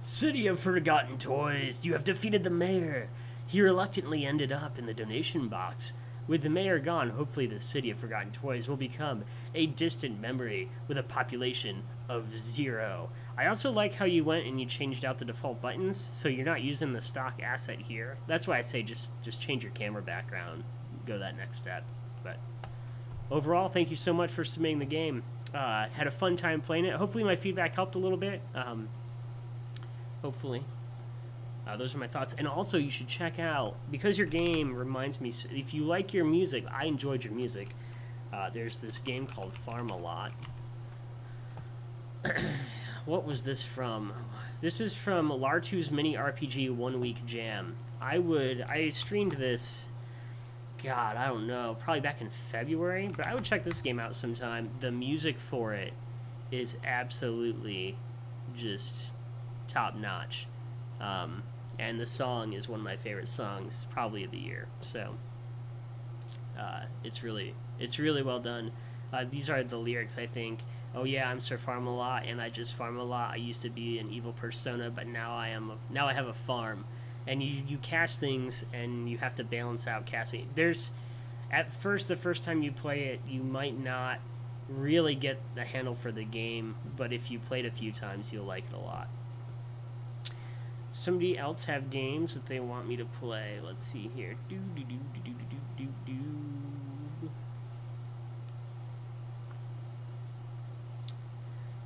City of Forgotten Toys, you have defeated the mayor. He reluctantly ended up in the donation box. With the mayor gone, hopefully the City of Forgotten Toys will become a distant memory with a population of 0. I also like how you went and you changed out the default buttons, so you're not using the stock asset here. That's why I say just change your camera background, go that next step. But overall, thank you so much for submitting the game. Had a fun time playing it. Hopefully my feedback helped a little bit. Hopefully. Those are my thoughts. And also, you should check out, because your game reminds me, if you like your music, I enjoyed your music, there's this game called Farm-A-Lot. What was this from? This is from Lartu's Mini RPG 1 Week Jam. I streamed this, God, I don't know, probably back in February, but I would check this game out sometime. The music for it is absolutely just top-notch, and the song is one of my favorite songs probably of the year, so it's really well done. These are the lyrics, I think. Oh yeah, I'm Sir Farm-A-Lot, and I just farm a lot. I used to be an evil persona, but now I have a farm. And you cast things, and you have to balance out casting. At first, the first time you play it, you might not really get the handle for the game, but if you played a few times, you'll like it a lot. Somebody else have games that they want me to play. Let's see here.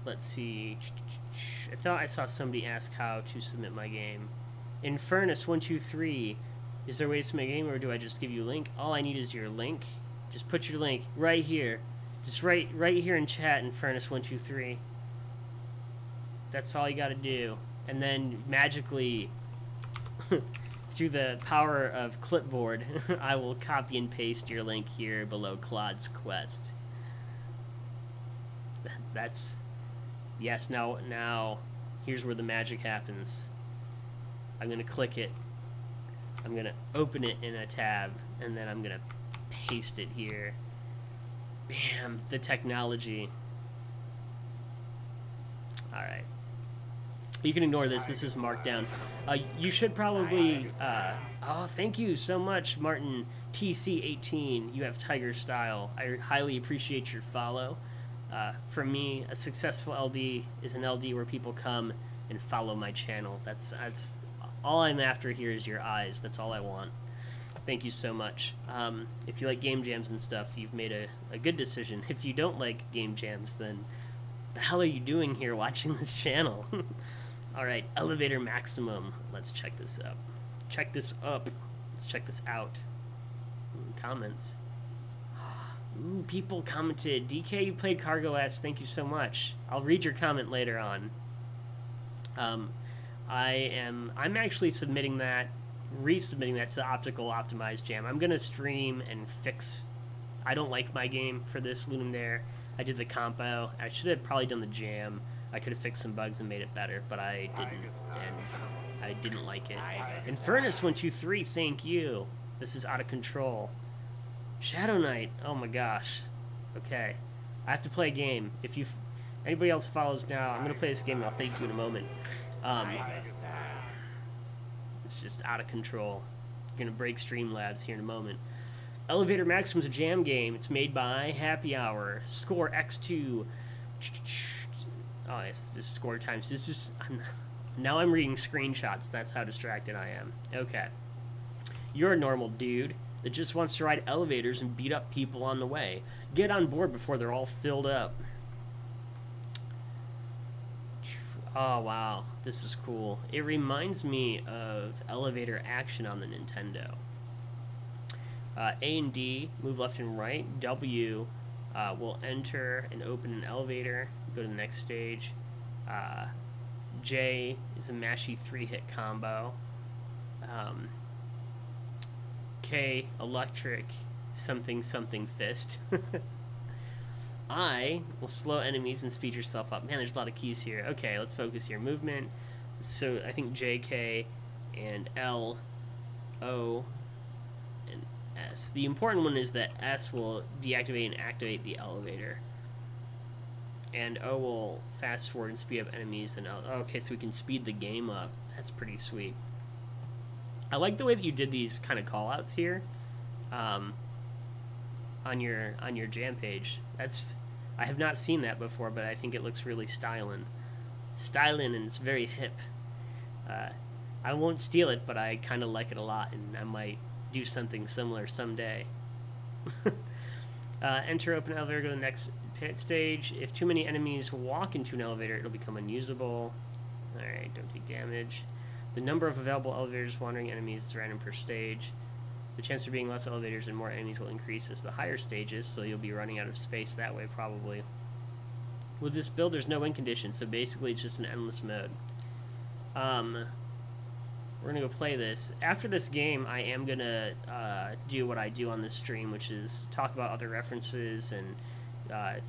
Let's see. I thought I saw somebody ask how to submit my game. In Furnace 123, is there a way to submit a game, or do I just give you a link? All I need is your link. Just put your link right here. Just right here in chat in Furnace 123. That's all you gotta do. And then magically, through the power of clipboard, I will copy and paste your link here below Claude's Quest. That's... Yes, now, here's where the magic happens. I'm going to click it. I'm going to open it in a tab, and then I'm going to paste it here. Bam! The technology. Alright. You can ignore this. This is marked down. You should probably... oh, thank you so much, Martin TC18. You have Tiger style. I highly appreciate your follow. For me, a successful LD is an LD where people come and follow my channel. That's all I'm after here is your eyes. That's all I want. Thank you so much. If you like game jams and stuff, you've made a good decision. If you don't like game jams, then the hell are you doing here watching this channel? Alright, Elevator Maximum. Let's check this up. Check this up. Let's check this out. Comments. Ooh, people commented. DK, you played Cargo S. Thank you so much. I'll read your comment later on. I'm actually submitting that, resubmitting that to the Optical Optimized Jam. I'm gonna stream and fix. I don't like my game for this LUDUM DARE. I did the compo. I should have probably done the jam. I could have fixed some bugs and made it better, but I didn't, and I didn't like it. Infernus123, thank you. This is out of control. Shadow Knight, oh my gosh. Okay, I have to play a game. If anybody else follows now, I'm gonna play this game and I'll thank you in a moment. It's just out of control. I'm gonna break Streamlabs here in a moment. Elevator Maximum's a jam game. It's made by Happy Hour. Score X2. Oh, it's just score times. This is now I'm reading screenshots. That's how distracted I am. Okay. You're a normal dude that just wants to ride elevators and beat up people on the way. Get on board before they're all filled up. Oh, wow. This is cool. It reminds me of Elevator Action on the Nintendo. A and D, move left and right. W will enter and open an elevator, go to the next stage. J is a mashy 3-hit combo. K, electric, something something fist. I will slow enemies and speed yourself up. Man, there's a lot of keys here. Okay, let's focus here. Movement. So I think J, K, and L, O, and S. The important one is that S will deactivate and activate the elevator. And O will fast forward and speed up enemies. And L, okay, so we can speed the game up. That's pretty sweet. I like the way that you did these kind of call-outs here. On your jam page. I have not seen that before, but I think it looks really styling, and it's very hip. I won't steal it, but I kind of like it a lot, and I might do something similar someday. Enter open elevator, go to the next pit stage. If too many enemies walk into an elevator, it'll become unusable. Alright, don't take damage. The number of available elevators wandering enemies is random per stage. The chance of being less elevators and more enemies will increase as the higher stages, so you'll be running out of space that way probably. With this build, there's no win condition, so basically it's just an endless mode. We're going to go play this. After this game, I am going to do what I do on this stream, which is talk about other references and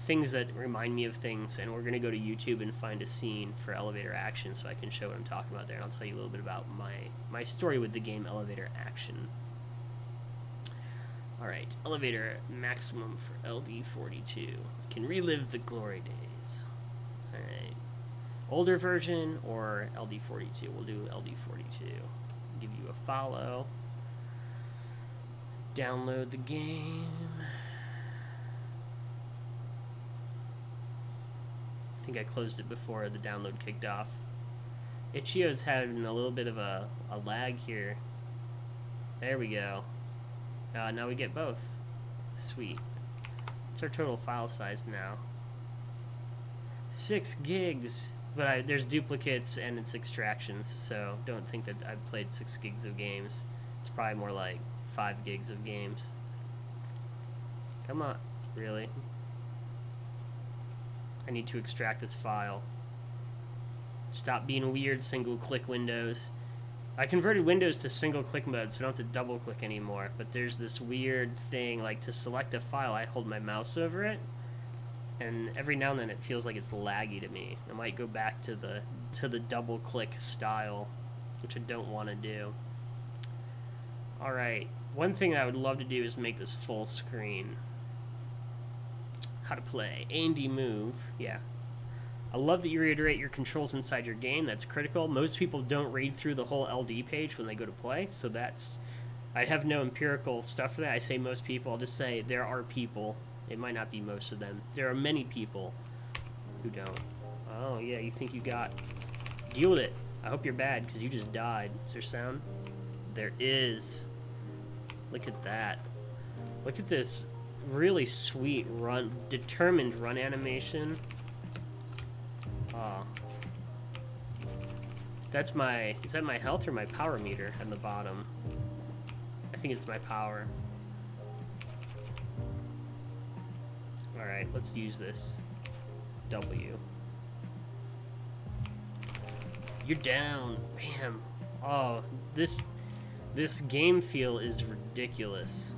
things that remind me of things, and we're going to go to YouTube and find a scene for Elevator Action so I can show what I'm talking about there, and I'll tell you a little bit about my story with the game Elevator Action. Alright, Elevator Maximum for LD42. Can relive the glory days. Alright. Older version or LD42? We'll do LD42. Give you a follow. Download the game. I think I closed it before the download kicked off. Itch.io's having a little bit of a lag here. There we go. Now we get both. Sweet. What's our total file size now? 6 gigs. But there's duplicates and it's extractions, so don't think that I've played 6 gigs of games. It's probably more like 5 gigs of games. Come on. Really? I need to extract this file. Stop being weird, single-click Windows. I converted Windows to single-click mode, so I don't have to double-click anymore. But there's this weird thing, like to select a file, I hold my mouse over it, and every now and then it feels like it's laggy to me. I might go back to the double-click style, which I don't want to do. Alright, one thing I would love to do is make this full screen. How to play. A and D move, yeah. I love that you reiterate your controls inside your game. That's critical. Most people don't read through the whole LD page when they go to play, so that's... I have no empirical stuff for that. I say most people. I'll just say there are people. It might not be most of them. There are many people who don't. Oh, yeah, you think you got... Deal with it. I hope you're bad, because you just died. Is there sound? There is. Look at that. Look at this really sweet run, determined run animation. Oh. That's my... Is that my health or my power meter at the bottom? think it's my power. Alright, let's use this. W. You're down. Bam. Oh, this game feel is ridiculous.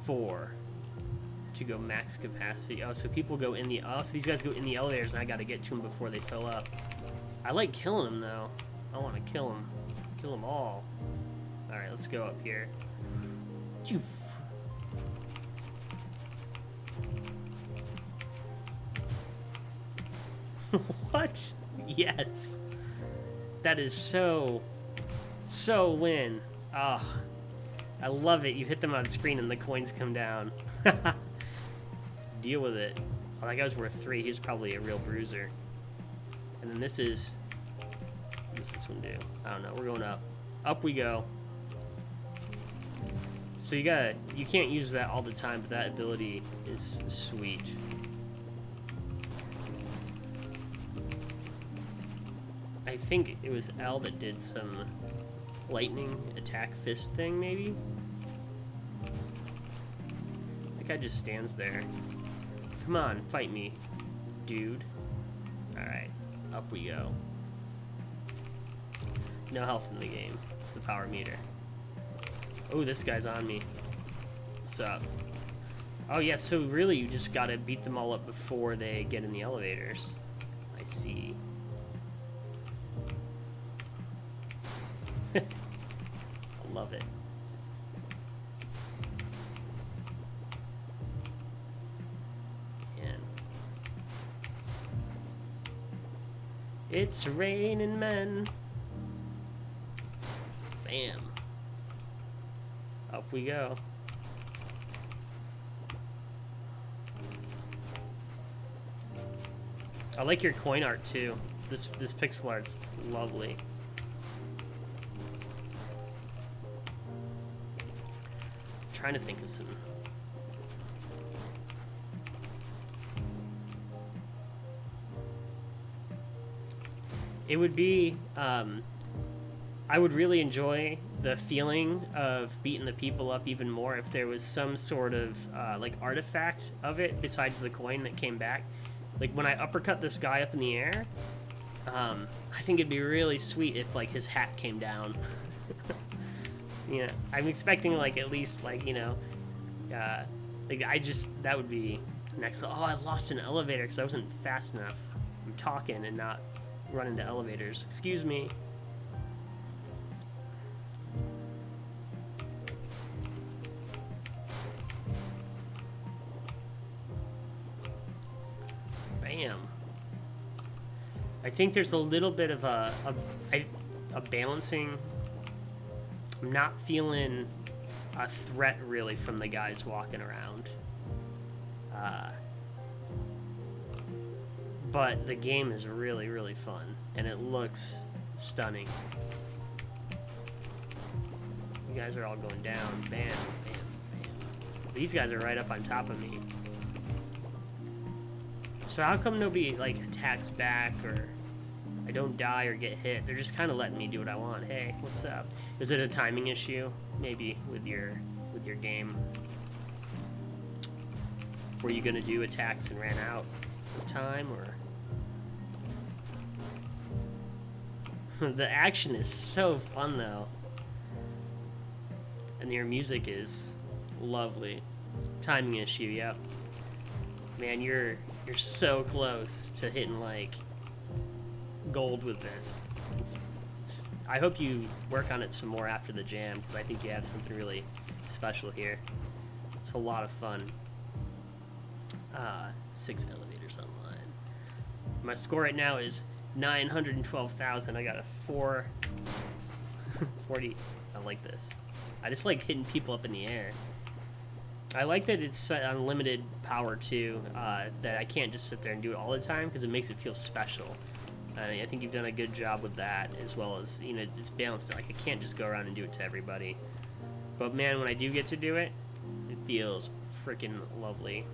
4 to go max capacity. Oh, so people go in the... Oh, so these guys go in the elevators, and I gotta get to them before they fill up. I like killing them, though. I want to kill them. Kill them all. Alright, let's go up here. You... What? Yes. That is so win. Ah, oh, I love it. You hit them on screen and the coins come down. Deal with it. Oh, that guy's worth 3. He's probably a real bruiser. And then this is one do. I don't know. We're going up. Up we go. So you can't use that all the time, but that ability is sweet. I think it was L that did some lightning attack fist thing, maybe? That guy just stands there. Come on, fight me, dude. Alright, up we go. No health in the game. It's the power meter. Oh, this guy's on me. What's up? Oh yeah, so really you just gotta beat them all up before they get in the elevators. I see. I love it. And it's raining men. Bam. Up we go. I like your coin art too. This pixel art's lovely. Trying to think of some. It would be, I would really enjoy the feeling of beating the people up even more if there was some sort of like artifact of it besides the coin that came back. Like when I uppercut this guy up in the air, I think it'd be really sweet if like his hat came down. Yeah, I'm expecting like at least like, you know, like that would be next. Oh, I lost an elevator because I wasn't fast enough. I'm talking and not run into elevators. Excuse me. Bam. I think there's a little bit of a balancing. I'm not feeling a threat really from the guys walking around. But the game is really, really fun, and it looks stunning. You guys are all going down. Bam, bam, bam. These guys are right up on top of me. So how come nobody like attacks back or I don't die or get hit? They're just kind of letting me do what I want. Hey, what's up? Is it a timing issue maybe with your game? Were you gonna do attacks and ran out of time, or the action is so fun though, and your music is lovely. Timing issue, yep. Man, you're so close to hitting like gold with this. I hope you work on it some more after the jam, because I think you have something really special here. It's a lot of fun. 6 elevators online. My score right now is 912,000. I got a 440. I like this. I just like hitting people up in the air. I like that it's unlimited power too, that I can't just sit there and do it all the time, because it makes it feel special. I think you've done a good job with that, as well as, you know, just balanced it. Like, I can't just go around and do it to everybody. But man, when I do get to do it, it feels freaking lovely.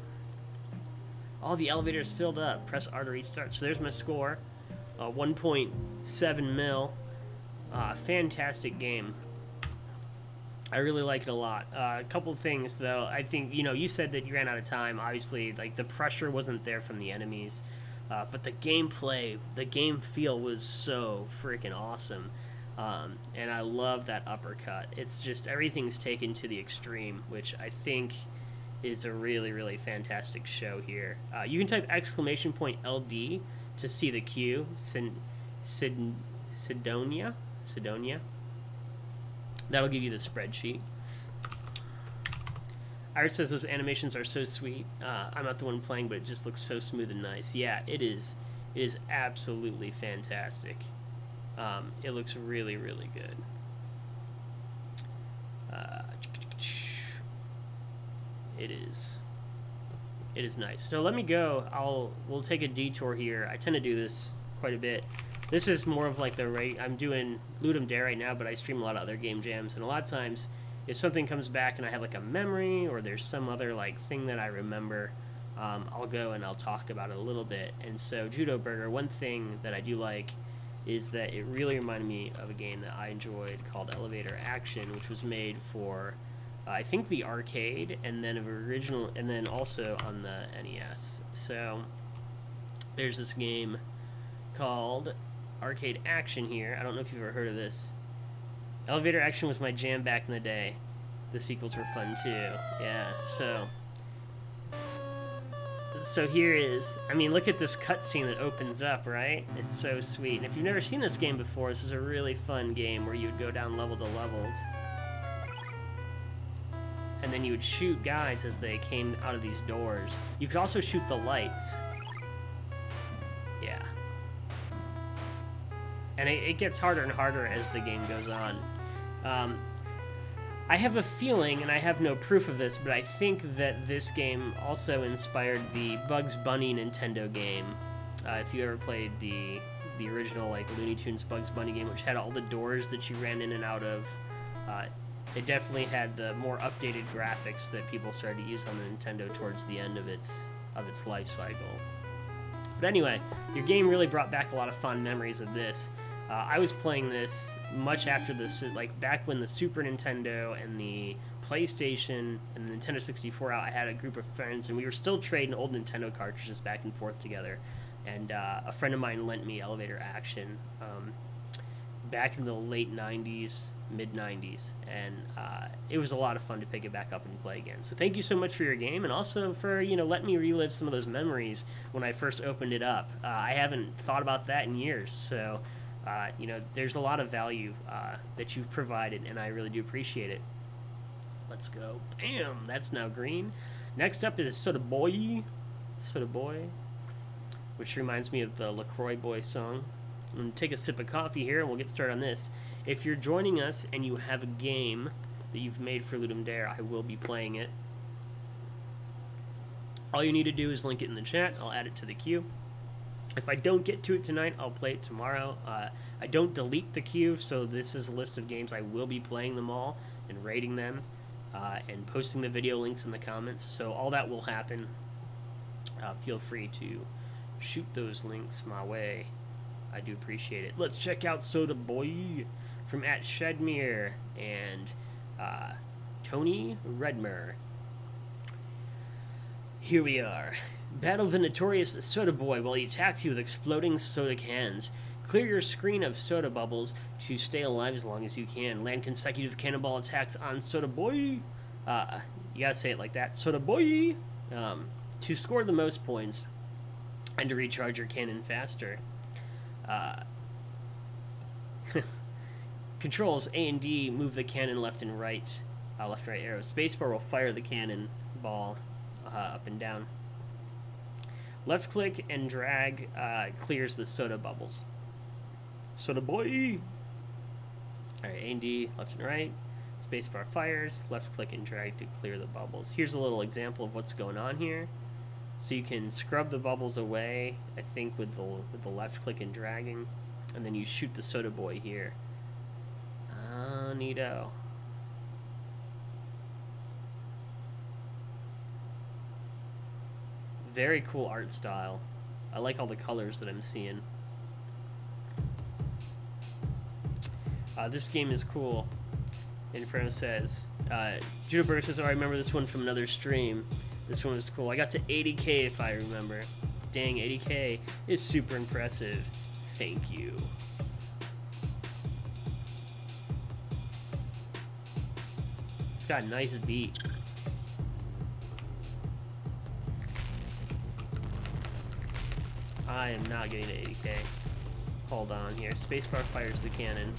All the elevators filled up. Press R to restart. So there's my score. 1.7 mil. Fantastic game. I really like it a lot. A couple of things, though. I think, you know, you said that you ran out of time. Obviously, like, the pressure wasn't there from the enemies. But the gameplay, the game feel was so freaking awesome. And I love that uppercut. It's just, everything's taken to the extreme, which I think is a really, really fantastic show here. You can type !LD to see the queue. Sidonia? That'll give you the spreadsheet. Iris says those animations are so sweet. I'm not the one playing, but it just looks so smooth and nice. Yeah, it is. It is absolutely fantastic. It looks really, really good. It is. It is nice. So let me go. We'll take a detour here. I tend to do this quite a bit. This is more of like the rate. I'm doing LUDUM DARE right now, but I stream a lot of other game jams, and a lot of times, if something comes back and I have like a memory or there's some other like thing that I remember, I'll go and I'll talk about it a little bit. And so Judo Burger, one thing that I do like is that it really reminded me of a game that I enjoyed called Elevator Action, which was made for I think the arcade and then also on the NES. So there's this game called Arcade Action here. I don't know if you've ever heard of this. Elevator Action was my jam back in the day. The sequels were fun too. Yeah, so here is, I mean, look at this cutscene that opens up, right? It's so sweet. And if you've never seen this game before, this is a really fun game where you would go down level to levels. And then you would shoot guys as they came out of these doors. You could also shoot the lights. Yeah. And it gets harder and harder as the game goes on. I have a feeling, and I have no proof of this, but I think that this game also inspired the Bugs Bunny Nintendo game. If you ever played the original like Looney Tunes Bugs Bunny game, which had all the doors that you ran in and out of, it definitely had the more updated graphics that people started to use on the Nintendo towards the end of its life cycle. But anyway, your game really brought back a lot of fond memories of this. I was playing this much after this, like back when the Super Nintendo and the PlayStation and the Nintendo 64 out. I had a group of friends, and we were still trading old Nintendo cartridges back and forth together. And a friend of mine lent me Elevator Action back in the late 90s, mid 90s, and it was a lot of fun to pick it back up and play again. So thank you so much for your game, and also for letting me relive some of those memories when I first opened it up. I haven't thought about that in years, so. There's a lot of value that you've provided, and I really do appreciate it. Let's go. Bam! That's now green. Next up is Soda Boy, which reminds me of the LaCroix Boy song. I'm going to take a sip of coffee here, and we'll get started on this. If you're joining us and you have a game that you've made for LUDUM DARE, I will be playing it. All you need to do is link it in the chat. I'll add it to the queue. If I don't get to it tonight, I'll play it tomorrow. I don't delete the queue, so this is a list of games. I will be playing them all and rating them and posting the video links in the comments. So all that will happen. Feel free to shoot those links my way. I do appreciate it. Let's check out Soda Boy from @Shedmere and Tony Redmer. Here we are. Battle the notorious Soda Boy while he attacks you with exploding soda cans. Clear your screen of soda bubbles to stay alive as long as you can. Land consecutive cannonball attacks on Soda Boy. You gotta say it like that. Soda Boy. To score the most points and to recharge your cannon faster. Controls A and D move the cannon left and right. Left and right arrow. Spacebar will fire the cannon ball up and down. Left click and drag clears the soda bubbles. Soda Boy! Alright, A and D, left and right. Spacebar fires. Left click and drag to clear the bubbles. Here's a little example of what's going on here. So you can scrub the bubbles away, I think, with the left click and dragging. And then you shoot the Soda Boy here. Neato. Very cool art style. I like all the colors that I'm seeing. This game is cool. Inferno says. Judoberg says, oh, I remember this one from another stream. This one was cool. I got to 80k if I remember. Dang, 80k is super impressive. Thank you. It's got a nice beat. I am not getting to 80k. Hold on here. Spacebar fires the cannon.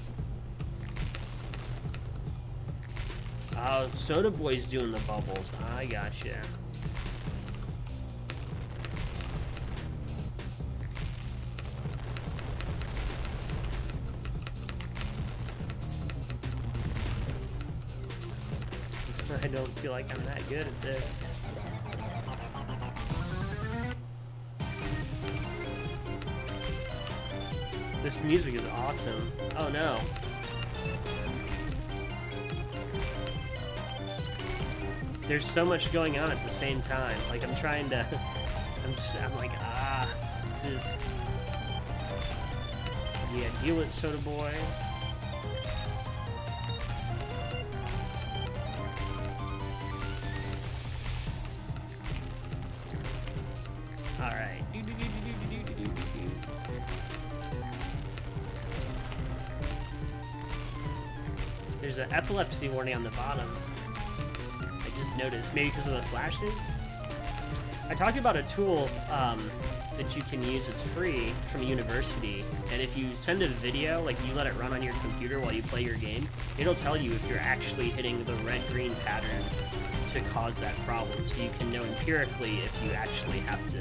Oh, Soda Boy's doing the bubbles. I gotcha. I don't feel like I'm that good at this. This music is awesome. Oh no. There's so much going on at the same time. Like I'm trying to, I'm like, this is, yeah, deal with Soda Boy. All right. There's an epilepsy warning on the bottom. I just noticed, maybe because of the flashes. I talked about a tool that you can use. It's free from a university, and if you send a video, like you let it run on your computer while you play your game, it'll tell you if you're actually hitting the red-green pattern to cause that problem, so you can know empirically if you actually have to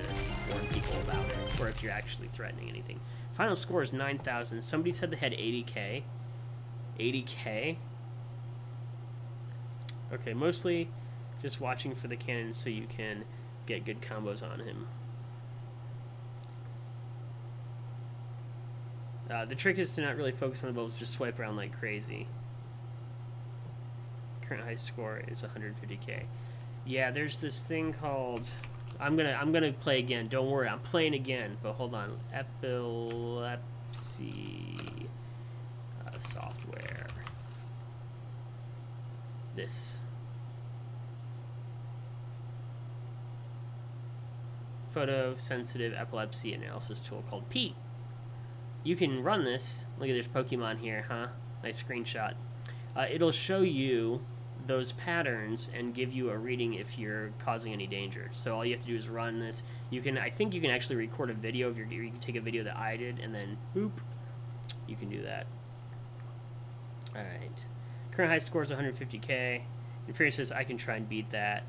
warn people about it, or if you're actually threatening anything. Final score is 9,000. Somebody said they had 80k. 80k? Okay, mostly just watching for the cannon so you can get good combos on him. The trick is to not really focus on the bubbles, just swipe around like crazy. Current high score is 150k. Yeah, there's this thing called, I'm gonna play again. Don't worry, I'm playing again. But hold on, epilepsy software. This photosensitive epilepsy analysis tool called Pete. You can run this. Look at this Pokemon here, huh? Nice screenshot. It'll show you those patterns and give you a reading if you're causing any danger. So all you have to do is run this. You can, I think you can actually record a video of your, you can take a video that I did and then boop, you can do that. All right. Current high score is 150k. Inferior says I can try and beat that.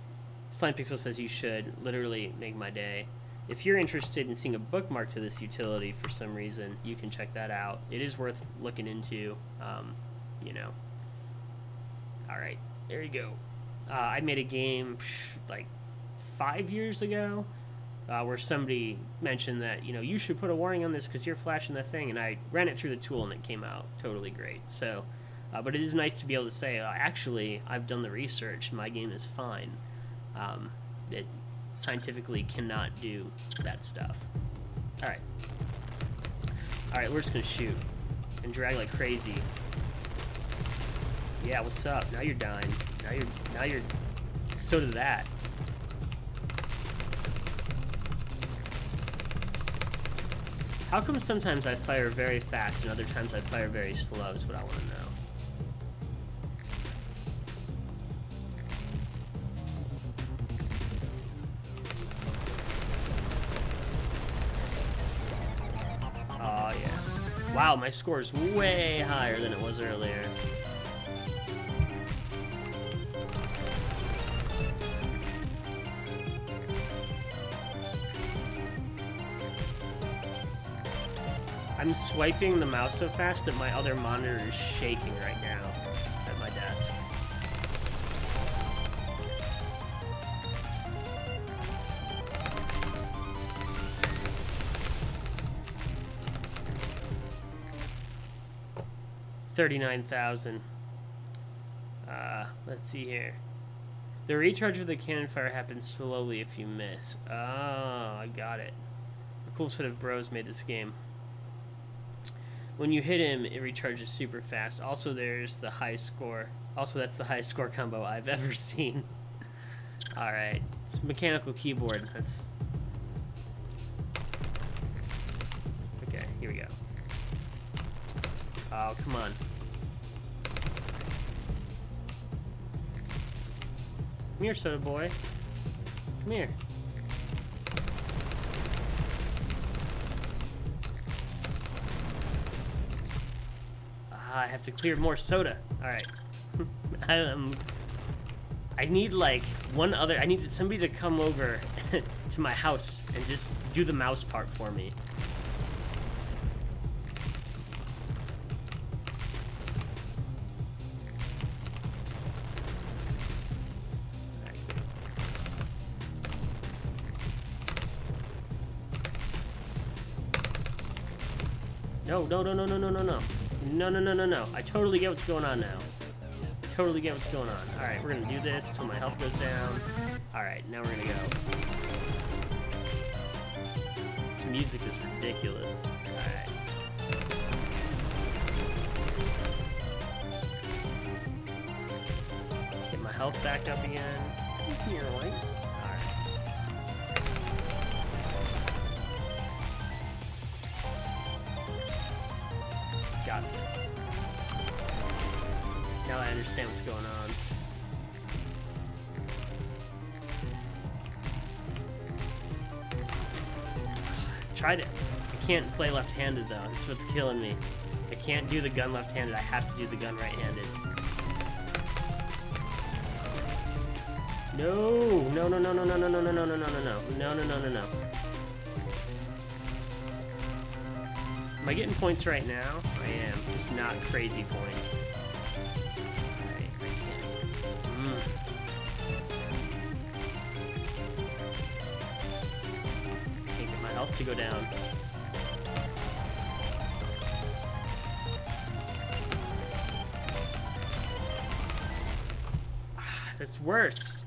Slime Pixel says you should. Literally make my day. If you're interested in seeing a bookmark to this utility for some reason, you can check that out. It is worth looking into, you know. All right, there you go. I made a game like 5 years ago where somebody mentioned that, you know, you should put a warning on this because you're flashing the thing, and I ran it through the tool and it came out totally great. So, but it is nice to be able to say, actually, I've done the research. My game is fine. It scientifically cannot do that stuff. All right. All right, we're just gonna shoot and drag like crazy. Yeah, what's up? Now you're dying. Now you're. So did that. How come sometimes I fire very fast and other times I fire very slow is what I want to know. Oh yeah. Wow, my score is way higher than it was earlier. I'm swiping the mouse so fast that my other monitor is shaking right now at my desk. $39,000. Let's see here. The recharge of the cannon fire happens slowly if you miss. Oh, I got it. A cool set of bros made this game. when you hit him, it recharges super fast. Also, there's the high score. Also, that's the highest score combo I've ever seen. Alright, it's mechanical keyboard. That's... Okay, here we go. Oh, come on. Come here, soda boy. Come here. I have to clear more soda. Alright. I need like one other... I need somebody to come over to my house and just do the mouse part for me. No. I totally get what's going on now. I totally get what's going on. Alright, we're gonna do this until my health goes down. Alright, now we're gonna go. This music is ridiculous. Alright. Get my health back up again. Here, Alright. Got this. Now I understand what's going on. Tried it. I can't play left-handed though. That's what's killing me. I can't do the gun left-handed. I have to do the gun right-handed. No. Am I getting points right now? I am. Just not crazy points. Alright, I can't. Can't get my health to go down. That's worse.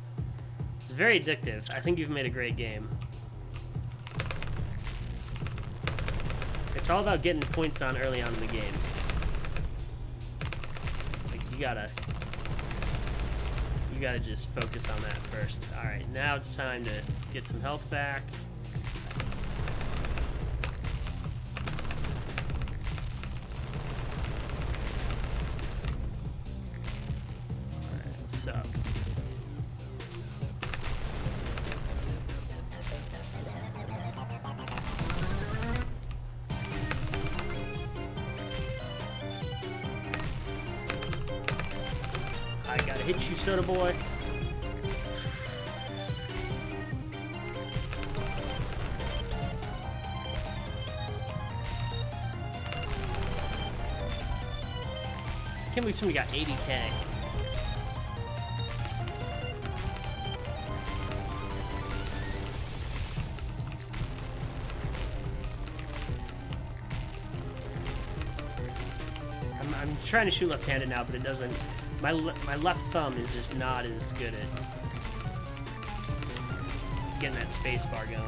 It's very addictive. I think you've made a great game. It's all about getting points on early on in the game. Like, you gotta just focus on that first. Alright, now it's time to get some health back. Alright, so... I gotta hit you, soda boy. I can't believe somebody got 80k. I'm trying to shoot left-handed now, but it doesn't. My left thumb is just not as good at getting that space bar going.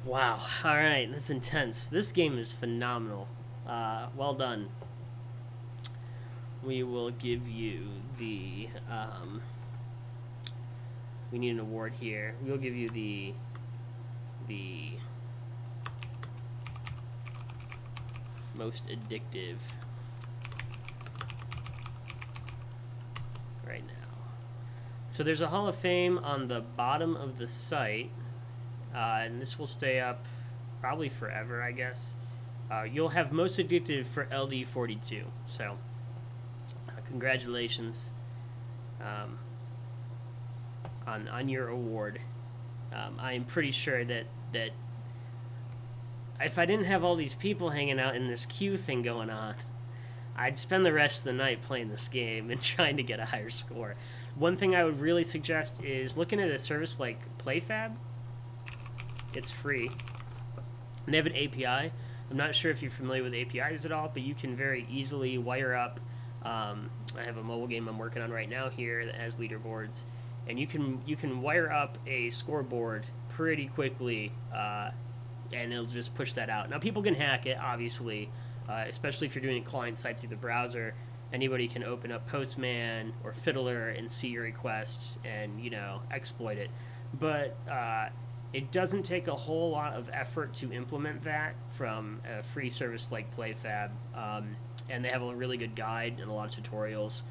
Wow. Alright, that's intense. This game is phenomenal. Well done. We will give you the... we need an award here. We'll give you the most addictive right now. So there's a Hall of Fame on the bottom of the site. And this will stay up probably forever, I guess. You'll have most addictive for LD42. So, congratulations on your award. I am pretty sure that if I didn't have all these people hanging out in this queue thing going on, I'd spend the rest of the night playing this game and trying to get a higher score. One thing I would really suggest is looking at a service like PlayFab. It's free. And they have an API. I'm not sure if you're familiar with APIs at all, but you can very easily wire up I have a mobile game I'm working on right now here that has leaderboards, and you can wire up a scoreboard pretty quickly, and it'll just push that out. Now people can hack it, obviously, especially if you're doing a client side through the browser. Anybody can open up Postman or Fiddler and see your request and, you know, exploit it. But it doesn't take a whole lot of effort to implement that from a free service like PlayFab. And they have a really good guide and a lot of tutorials.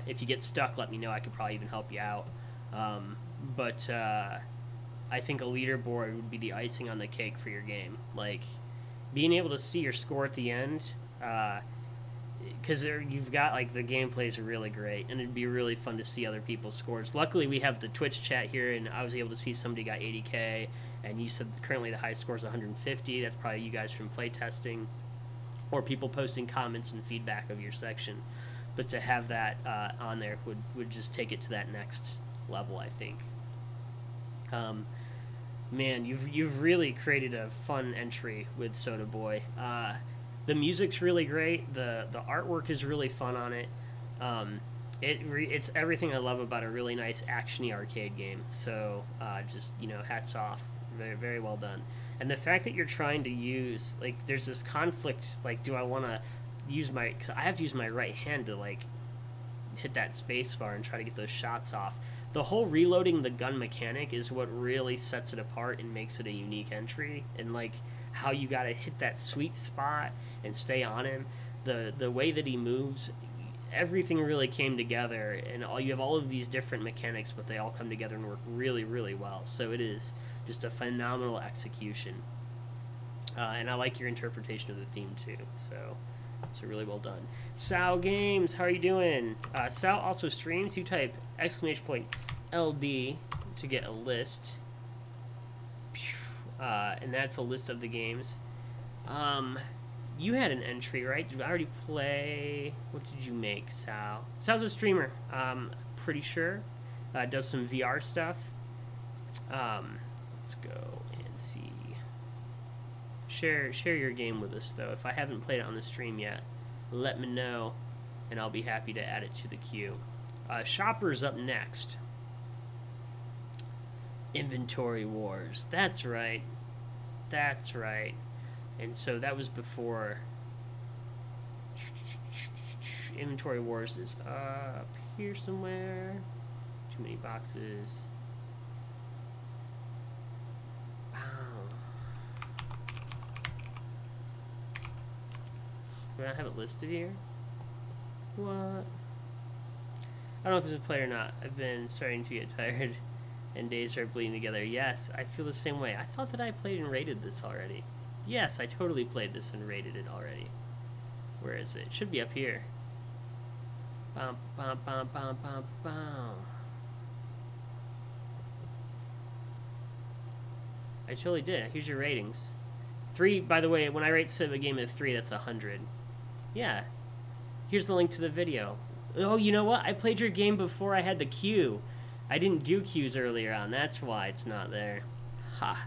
If you get stuck, let me know. I could probably even help you out. But I think a leaderboard would be the icing on the cake for your game. Like, being able to see your score at the end, because you've got, like, the gameplay is really great, and it'd be really fun to see other people's scores. Luckily, we have the Twitch chat here, and I was able to see somebody got 80K, and you said currently the highest score is 150. That's probably you guys from playtesting, or people posting comments and feedback of your section. But to have that on there would just take it to that next level, I think. Man, you've really created a fun entry with Soda Boy. The music's really great. The artwork is really fun on it. It's everything I love about a really nice actiony arcade game. So just, you know, hats off. Very, very well done. And the fact that you're trying to use, like, there's this conflict, like, do I want to use my, cause I have to use my right hand to, like, hit that space bar and try to get those shots off. The whole reloading the gun mechanic is what really sets it apart and makes it a unique entry. And, like, how you got to hit that sweet spot and stay on him. The way that he moves, everything really came together. And you have all of these different mechanics, but they all come together and work really, really well. So it is just a phenomenal execution. And I like your interpretation of the theme, too. So really well done. Sal Games, how are you doing? Sal also streams. You type !LD to get a list. And that's a list of the games. You had an entry, right? Did I already play? What did you make, Sal? Sal's a streamer, pretty sure. Does some VR stuff. Let's go and see. Share your game with us, though. If I haven't played it on the stream yet, let me know, and I'll be happy to add it to the queue. Shopper's up next. Inventory Wars. That's right. That's right. And so that was before. Inventory Wars is up here somewhere. Too many boxes. Wow. Do I have it listed here? What? I don't know if it's a play or not. I've been starting to get tired and days are bleeding together. Yes, I feel the same way. I thought that I played and rated this already. Yes, I totally played this and rated it already. Where is it? It should be up here. Bum, bum, bum, bum, bum, bum. I totally did. Here's your ratings. 3, by the way, when I rate a game of 3, that's 100. Yeah. Here's the link to the video. Oh, you know what? I played your game before I had the queue. I didn't do queues earlier on. That's why it's not there. Ha.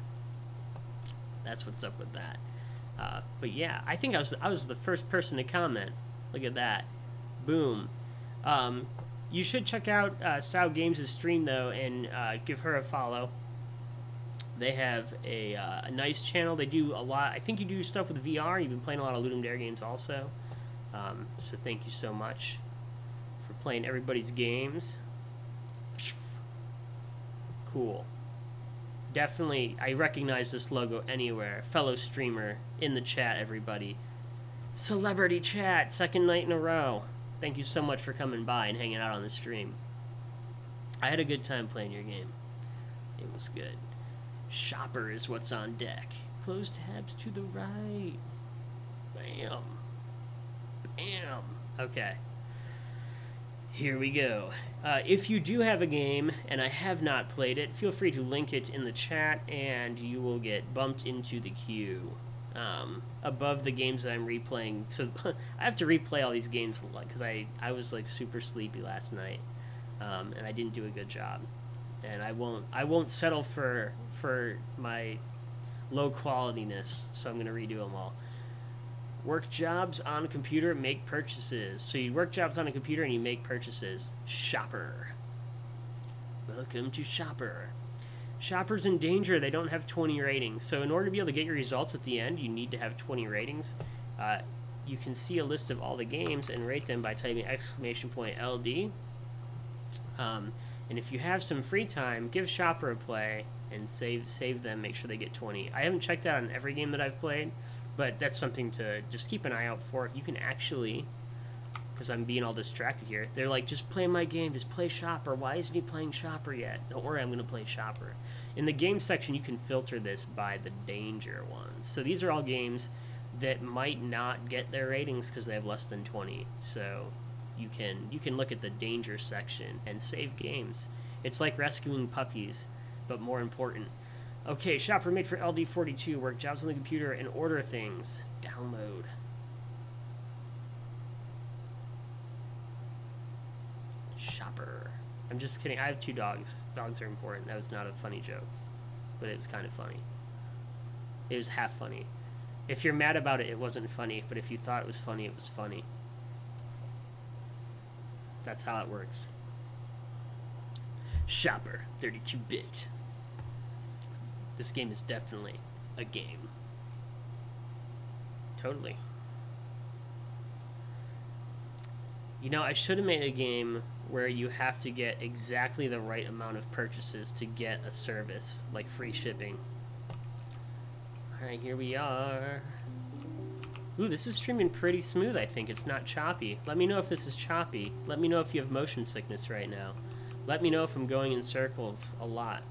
That's what's up with that. But yeah, I think I was the first person to comment. Look at that. Boom. You should check out Sao Games' stream, though, and give her a follow. They have a nice channel. They do a lot. I think you do stuff with VR. You've been playing a lot of LUDUM DARE games also. So thank you so much for playing everybody's games. Cool. Definitely, I recognize this logo anywhere. Fellow streamer in the chat, everybody. Celebrity chat, second night in a row. Thank you so much for coming by and hanging out on the stream. I had a good time playing your game. It was good. Shopper is what's on deck. Close tabs to the right. Bam. Bam. Okay. Here we go. If you do have a game and I have not played it, feel free to link it in the chat and you will get bumped into the queue. Above the games that I'm replaying. So I have to replay all these games because I was like super sleepy last night. And I didn't do a good job. And I won't settle for my low qualityness, so I'm going to redo them all. Work jobs on a computer, make purchases. So you work jobs on a computer and you make purchases. Shopper. Welcome to Shopper. Shopper's in danger. They don't have 20 ratings. So in order to be able to get your results at the end, you need to have 20 ratings. You can see a list of all the games and rate them by typing !LD. And if you have some free time, give Shopper a play and save them. Make sure they get 20. I haven't checked that on every game that I've played, but that's something to just keep an eye out for. You can actually, because I'm being all distracted here, they're like, just play my game, just play Shopper. Why isn't he playing Shopper yet? Don't worry, I'm going to play Shopper. In the game section, you can filter this by the danger ones. So these are all games that might not get their ratings because they have less than 20. So you can look at the danger section and save games. It's like rescuing puppies, but more important. Okay, Shopper made for LD42. Work jobs on the computer and order things. Download. Shopper. I'm just kidding. I have 2 dogs. Dogs are important. That was not a funny joke, but it was kind of funny. It was half funny. If you're mad about it, it wasn't funny, but if you thought it was funny, it was funny. That's how it works. Shopper, 32-bit. This game is definitely a game. Totally. You know, I should have made a game where you have to get exactly the right amount of purchases to get a service, like free shipping. Alright, here we are. Ooh, this is streaming pretty smooth, I think. It's not choppy. Let me know if this is choppy. Let me know if you have motion sickness right now. Let me know if I'm going in circles a lot.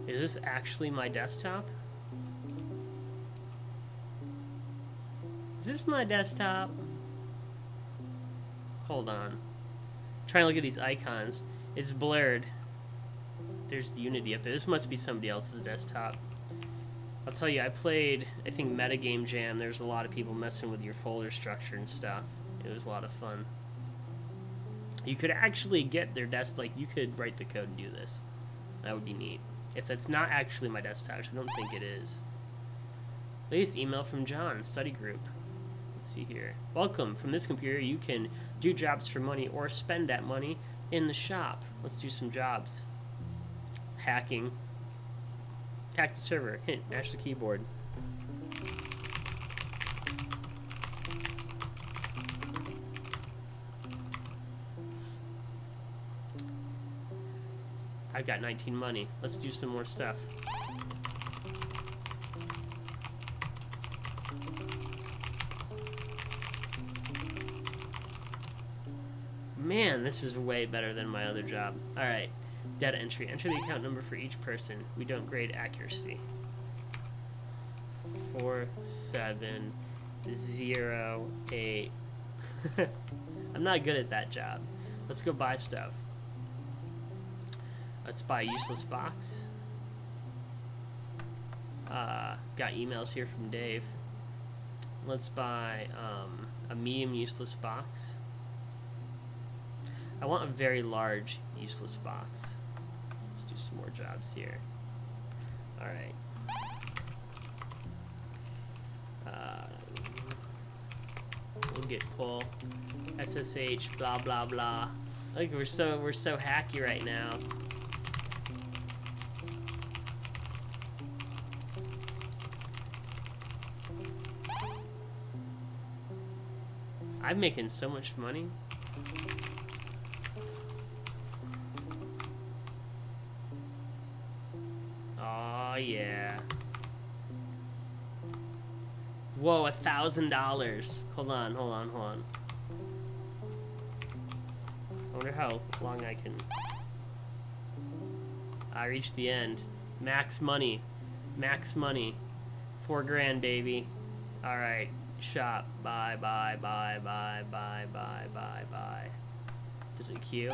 Is this actually my desktop? Is this my desktop? Hold on. Trying to look at these icons. It's blurred. There's Unity up there. This must be somebody else's desktop. I'll tell you, I played, I think, Metagame Jam. There's a lot of people messing with your folder structure and stuff. It was a lot of fun. You could actually get their desk, like, you could write the code and do this. That would be neat. If that's not actually my desktop, which I don't think it is. Latest email from John, study group. Let's see here. Welcome. From this computer, you can do jobs for money or spend that money in the shop. Let's do some jobs. Hacking. Hack the server. Hint, mash the keyboard. I've got 19 money. Let's do some more stuff. Man, this is way better than my other job. Alright. Data entry. Enter the account number for each person. We don't grade accuracy. 4708. I'm not good at that job. Let's go buy stuff. Let's buy a useless box. Got emails here from Dave. Let's buy a medium useless box. I want a very large useless box. Let's do some more jobs here. Alright. We'll get pull. SSH, blah blah blah. Look, we're so hacky right now. I'm making so much money. Oh yeah. Whoa, $1,000. Hold on. I wonder how long I can. I reached the end. Max money. 4 grand, baby. All right. Shop. Bye. Does it queue?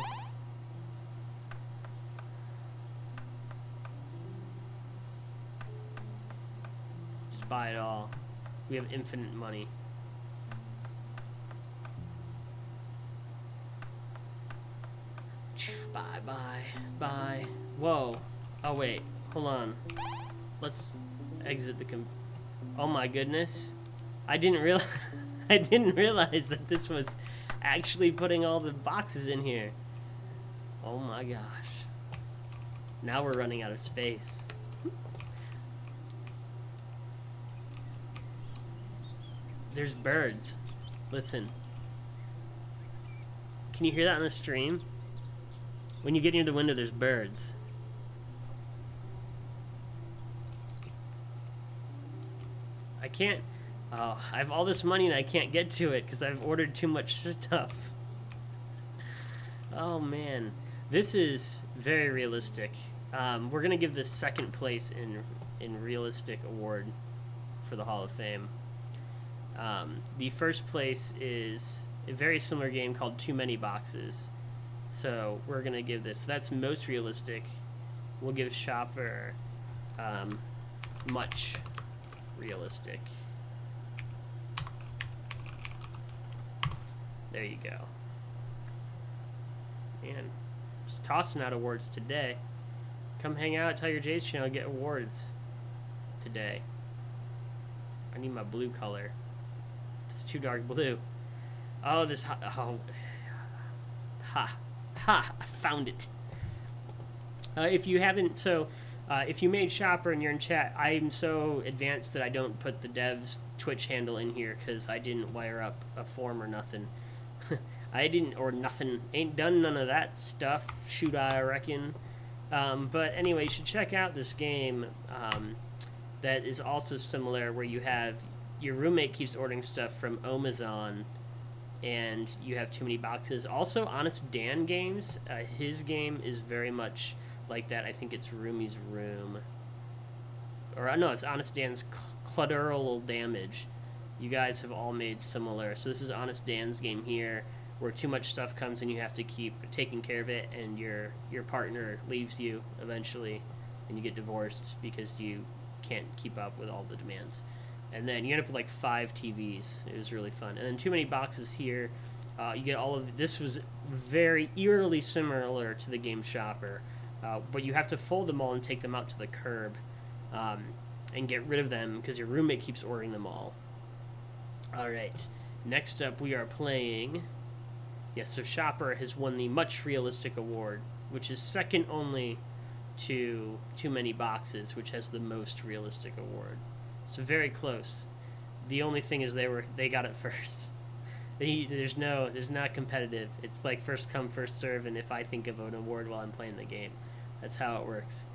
Just buy it all. We have infinite money. Bye. Whoa. Oh wait. Hold on. Let's exit the Oh my goodness. I didn't realize I didn't realize that this was actually putting all the boxes in here. Oh my gosh. Now we're running out of space. There's birds. Listen. Can you hear that on the stream? When you get near the window, there's birds. I can't... Oh, I have all this money and I can't get to it because I've ordered too much stuff. Oh, man. This is very realistic. We're going to give this second place in realistic award for the Hall of Fame. The first place is a very similar game called Too Many Boxes. So we're going to give this... That's most realistic. We'll give Shopper much realistic. There you go. Man, just tossing out awards today. Come hang out at TigerJ's channel and get awards today. I need my blue color. It's too dark blue. Oh, this... Oh. Ha. Ha! I found it. If you haven't... So, if you made Shopper and you're in chat, I'm so advanced that I don't put the dev's Twitch handle in here because I didn't wire up a form or nothing. I didn't, or nothing, ain't done none of that stuff, shoot I reckon. But anyway, you should check out this game that is also similar, where you have, your roommate keeps ordering stuff from Amazon, and you have too many boxes. Also, Honest Dan Games, his game is very much like that. I think it's Roomy's Room. Or, no, it's Honest Dan's Collateral Damage. You guys have all made similar. So this is Honest Dan's game here, where too much stuff comes and you have to keep taking care of it, and your partner leaves you eventually, and you get divorced because you can't keep up with all the demands. And then you end up with like 5 TVs. It was really fun. And then Too Many Boxes here. You get all of... This was very eerily similar to the game Shopper, but you have to fold them all and take them out to the curb and get rid of them because your roommate keeps ordering them all. Alright, next up we are playing... Yes, so Shopper has won the Much Realistic Award, which is second only to Too Many Boxes, which has the Most Realistic Award. So very close. The only thing is they got it first. There's not competitive. It's like first come, first serve, and if I think of an award while I'm playing the game. That's how it works.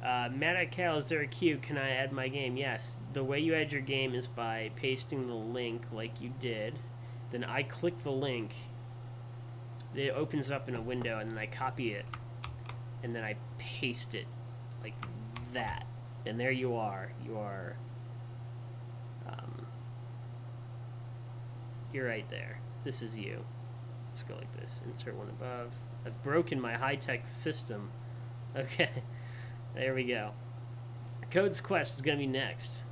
Matt at Cal, is there a queue? Can I add my game? Yes. The way you add your game is by pasting the link like you did. Then I click the link. It opens up in a window, and then I copy it. And then I paste it like that. And there you are. You're right there. This is you. Let's go like this. Insert one above. I've broken my high-tech system. Okay. There we go. Code's Quest is going to be next.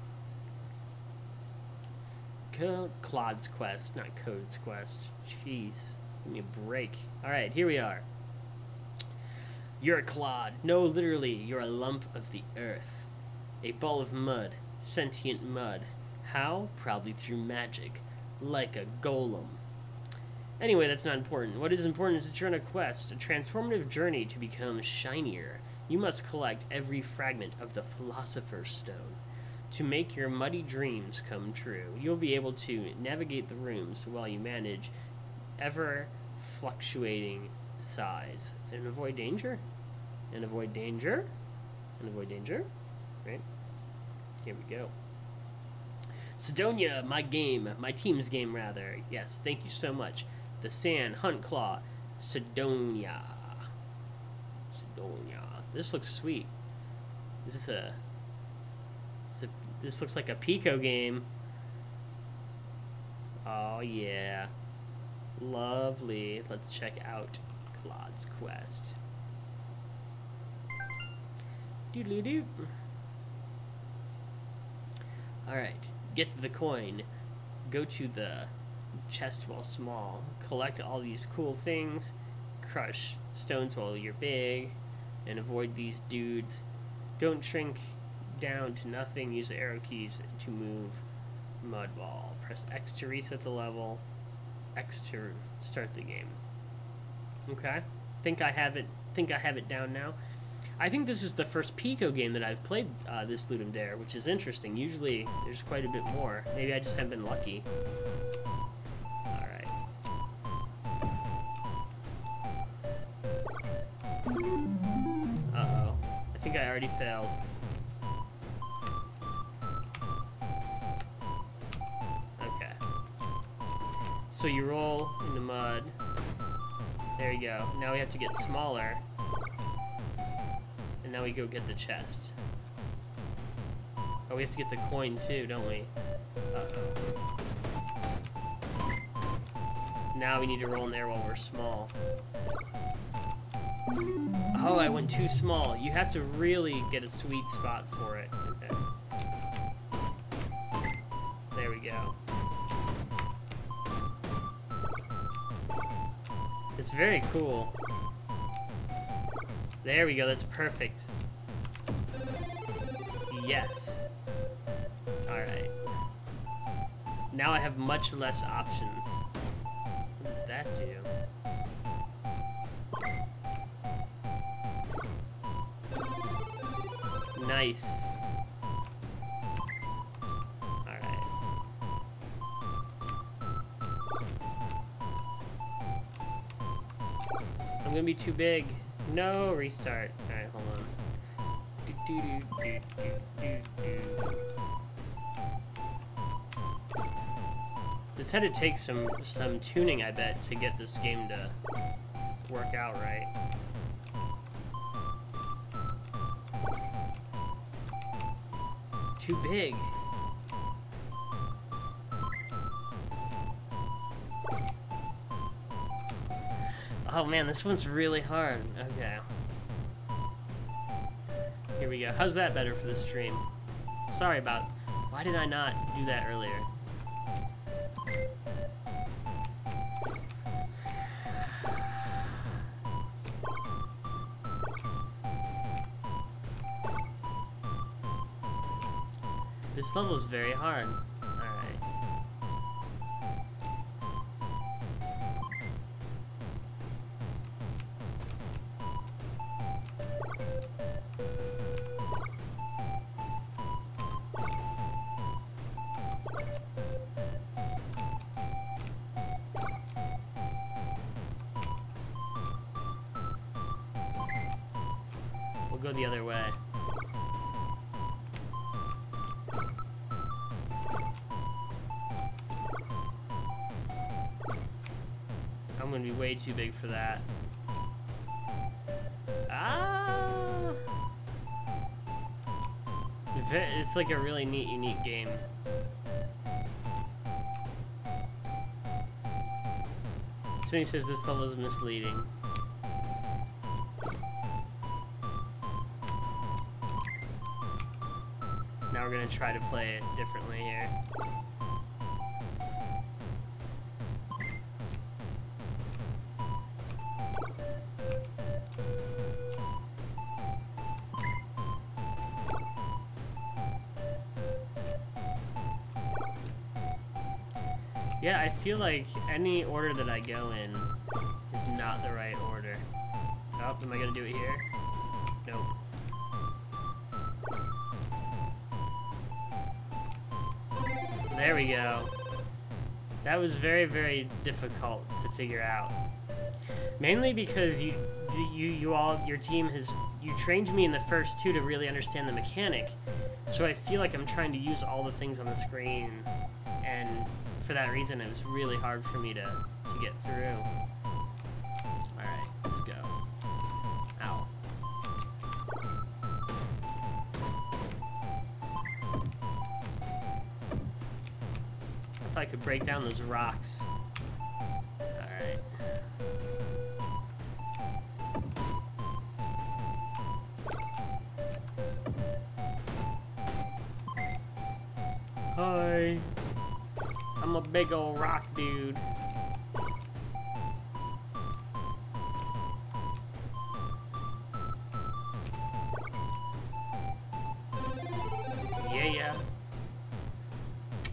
Claude's Quest, not Code's Quest. Jeez. Give me a break. Alright, here we are. You're a Claude. No, literally, you're a lump of the earth. A ball of mud. Sentient mud. How? Probably through magic. Like a golem. Anyway, that's not important. What is important is that you're on a quest, a transformative journey to become shinier. You must collect every fragment of the Philosopher's Stone to make your muddy dreams come true. You'll be able to navigate the rooms while you manage ever-fluctuating size. And avoid danger? And avoid danger? And avoid danger? Right? Here we go. Sidonia, my game. My team's game, rather. Yes, thank you so much. The Sand, Hunt Claw, Sidonia. Sidonia. This looks sweet. This looks like a Pico game. Oh yeah. Lovely. Let's check out Claude's Quest. Doodly-doo. Alright. Get the coin. Go to the chest while small. Collect all these cool things. Crush stones while you're big. And avoid these dudes. Don't shrink down to nothing. Use the arrow keys to move mud ball. Press X to reset the level. X to start the game. Okay. Think I have it down now. I think this is the first Pico game that I've played this LUDUM Dare, which is interesting. Usually there's quite a bit more. Maybe I just haven't been lucky. Alright. Uh-oh. I think I already failed. Okay. So you roll in the mud. There you go. Now we have to get smaller. And now we go get the chest. Oh, we have to get the coin too, don't we? Uh-oh. Now we need to roll in there while we're small. Oh, I went too small. You have to really get a sweet spot for it. Okay. There we go. It's very cool. There we go, that's perfect. Yes. Alright. Now I have much less options. What did that do? Nice. I'm gonna be too big. No, restart. Alright, hold on. This had to take some tuning, I bet, to get this game to work out right. Too big. Oh man, this one's really hard. Okay. Here we go. How's that better for the stream? Sorry about... Why did I not do that earlier? This level is very hard. Go the other way. I'm gonna be way too big for that. Ah! It's like a really neat, unique game. So he says this level is misleading. Now we're gonna try to play it differently here. Yeah, I feel like any order that I go in is not the right order. Oh, am I gonna do it here? Nope. There we go. That was very, very difficult to figure out. Mainly because you your team has, you trained me in the first two to really understand the mechanic. So I feel like I'm trying to use all the things on the screen, and for that reason it was really hard for me to get through. Alright, let's go. Ow. If I could break down those rocks. Alright. Hi. I'm a big old rock dude.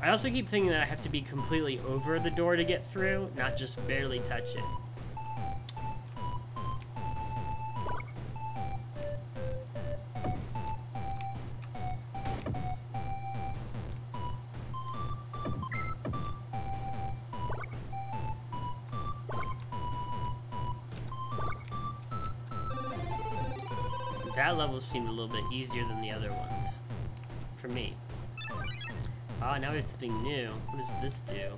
I also keep thinking that I have to be completely over the door to get through, not just barely touch it. That level seemed a little bit easier than the other ones. For me. Ah, now there's something new. What does this do?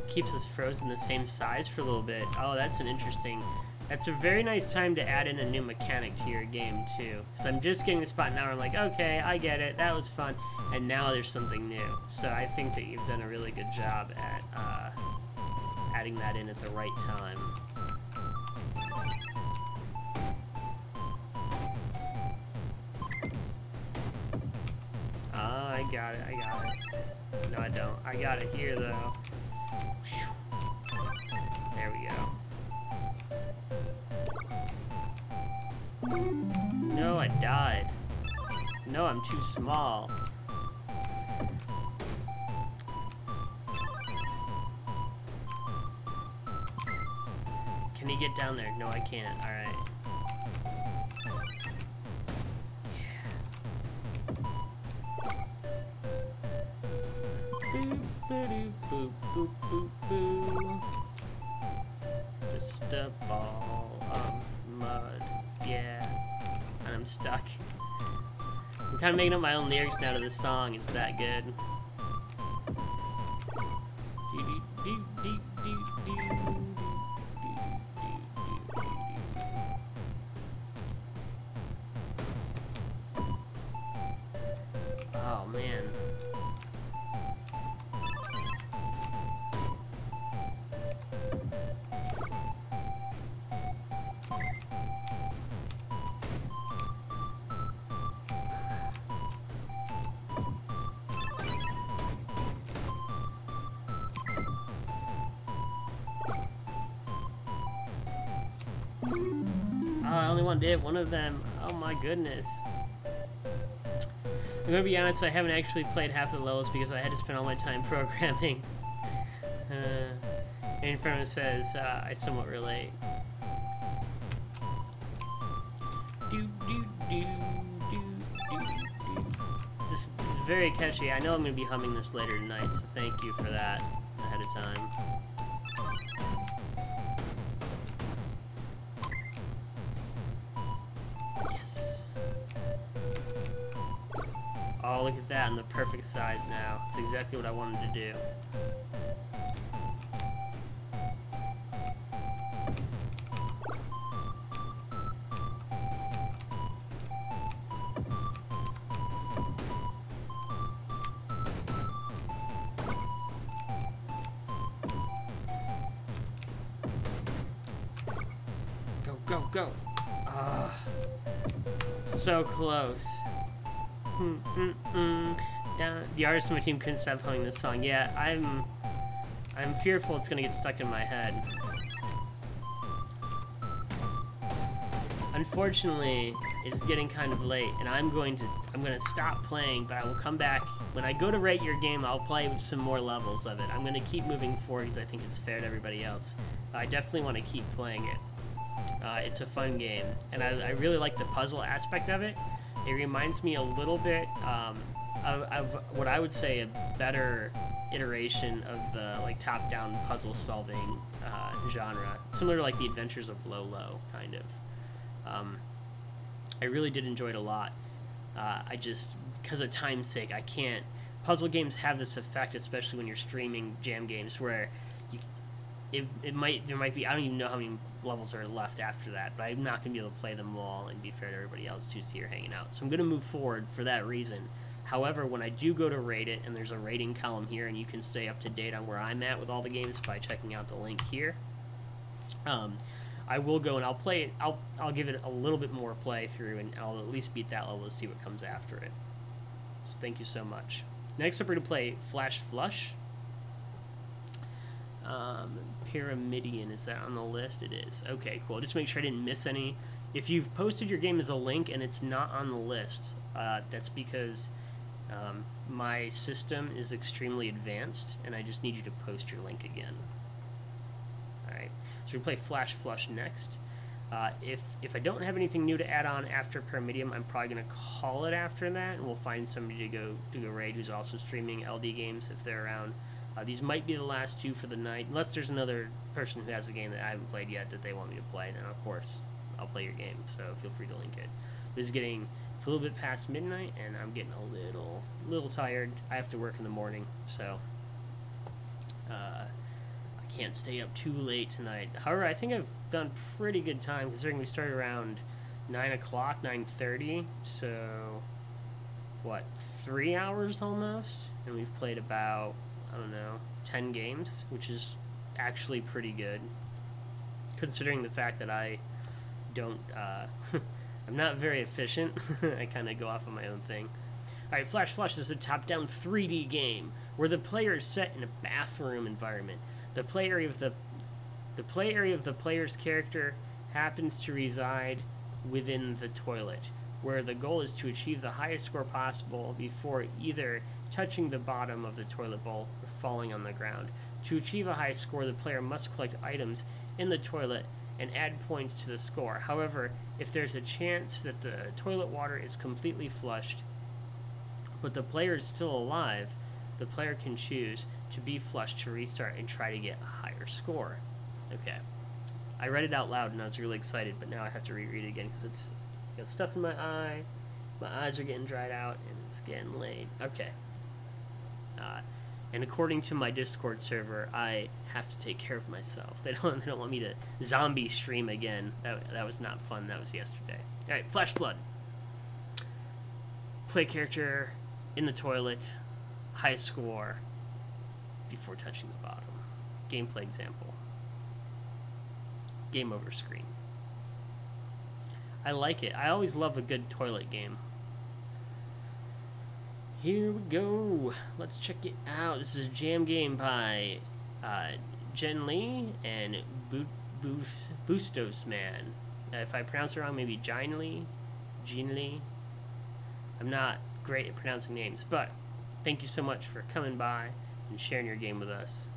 Keeps us frozen the same size for a little bit. Oh, that's an interesting... That's a very nice time to add in a new mechanic to your game, too. Because I'm just getting the spot now where I'm like, okay, I get it, that was fun. And now there's something new. So I think that you've done a really good job at adding that in at the right time. I got it, I got it. No, I don't. I got it here, though. There we go. No, I died. No, I'm too small. Can he get down there? No, I can't. Alright. Boop, boop, boop, boop. Just a ball of mud. Yeah. And I'm stuck. I'm kind of making up my own lyrics now to this song. It's that good. Oh, man. Oh, I only wanted to hit one of them. Oh my goodness. I'm gonna be honest, I haven't actually played half of the levels because I had to spend all my time programming. In front of it says, I somewhat relate. This is very catchy. I know I'm gonna be humming this later tonight, so thank you for that ahead of time. Oh, look at that, in the perfect size now. It's exactly what I wanted to do. Go, go, go! Ah, so close. The artist on my team couldn't stop humming this song. Yeah, I'm fearful it's gonna get stuck in my head. Unfortunately, it's getting kind of late, and I'm gonna stop playing, but I will come back. When I go to rate your game, I'll play with some more levels of it. I'm gonna keep moving forward because I think it's fair to everybody else. I definitely want to keep playing it. It's a fun game, and I really like the puzzle aspect of it. It reminds me a little bit of what I would say a better iteration of the like top-down puzzle solving genre, similar to like the Adventures of Lolo kind of. I really did enjoy it a lot. I just, because of time's sake, I can't. Puzzle games have this effect, especially when you're streaming jam games, where there might be, I don't even know how many levels are left after that, but I'm not going to be able to play them all and be fair to everybody else who's here hanging out. So I'm going to move forward for that reason. However, when I do go to rate it, and there's a rating column here, and you can stay up to date on where I'm at with all the games by checking out the link here, I will go and I'll play it. I'll give it a little bit more playthrough, and I'll at least beat that level to see what comes after it. So thank you so much. Next up, we're going to play Flash Flush. Pyramidion, is that on the list? It is. Okay, cool. Just make sure I didn't miss any. If you've posted your game as a link and it's not on the list, that's because My system is extremely advanced, and I just need you to post your link again. Alright, so we play Flash Flush next. If I don't have anything new to add on after Pyramidium, I'm probably going to call it after that, and we'll find somebody to go raid who's also streaming LD games if they're around. These might be the last two for the night, unless there's another person who has a game that I haven't played yet that they want me to play, then of course I'll play your game, so feel free to link it. It's a little bit past midnight, and I'm getting a little tired. I have to work in the morning, so I can't stay up too late tonight. However, I think I've done pretty good time, considering we started around 9 o'clock, 9:30, so what, 3 hours almost? And we've played about, I don't know, 10 games, which is actually pretty good, considering the fact that I don't, I'm not very efficient. I kind of go off on my own thing. Alright, Flash Flush is a top-down 3D game where the player is set in a bathroom environment. The play area of the player's character happens to reside within the toilet, where the goal is to achieve the highest score possible before either touching the bottom of the toilet bowl or falling on the ground. To achieve a high score, the player must collect items in the toilet and add points to the score. However, if there's a chance that the toilet water is completely flushed, but the player is still alive, the player can choose to be flushed to restart and try to get a higher score. Okay. I read it out loud and I was really excited, but now I have to reread it again because it's got stuff in my eye. My eyes are getting dried out and it's getting late. Okay. And according to my Discord server, I have to take care of myself. They don't want me to zombie stream again. That was not fun. That was yesterday. All right, Flash Flood. Play character in the toilet, high score before touching the bottom. Gameplay example. Game over screen. I like it. I always love a good toilet game. Here we go. Let's check it out. This is a jam game by Jen Lee and Bustos Man. If I pronounce it wrong, maybe Jean Lee. I'm not great at pronouncing names, but thank you so much for coming by and sharing your game with us.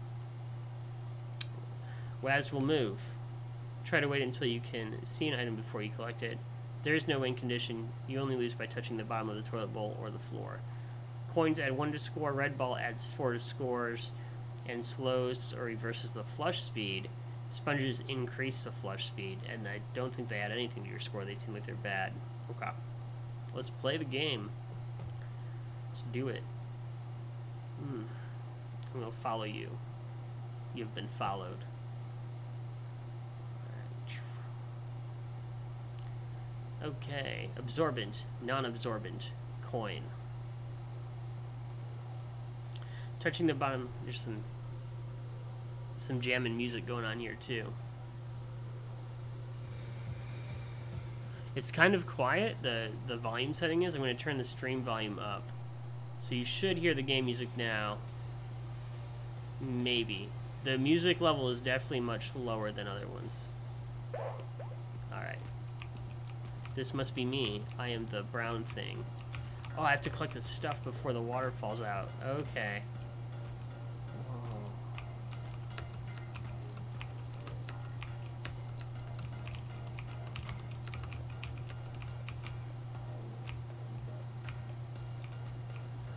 Waz will move. Try to wait until you can see an item before you collect it. There is no win condition. You only lose by touching the bottom of the toilet bowl or the floor. Coins add 1 to score, red ball adds 4 to scores, and slows or reverses the flush speed. Sponges increase the flush speed, and I don't think they add anything to your score. They seem like they're bad. Okay. Let's play the game. Let's do it. I'm going to follow you. You've been followed. Okay. Absorbent, non-absorbent, coin. Touching the bottom, there's some jamming music going on here too. It's kind of quiet, the volume setting is. I'm going to turn the stream volume up. So you should hear the game music now. Maybe. The music level is definitely much lower than other ones. Alright. This must be me. I am the brown thing. Oh, I have to collect the stuff before the water falls out. Okay.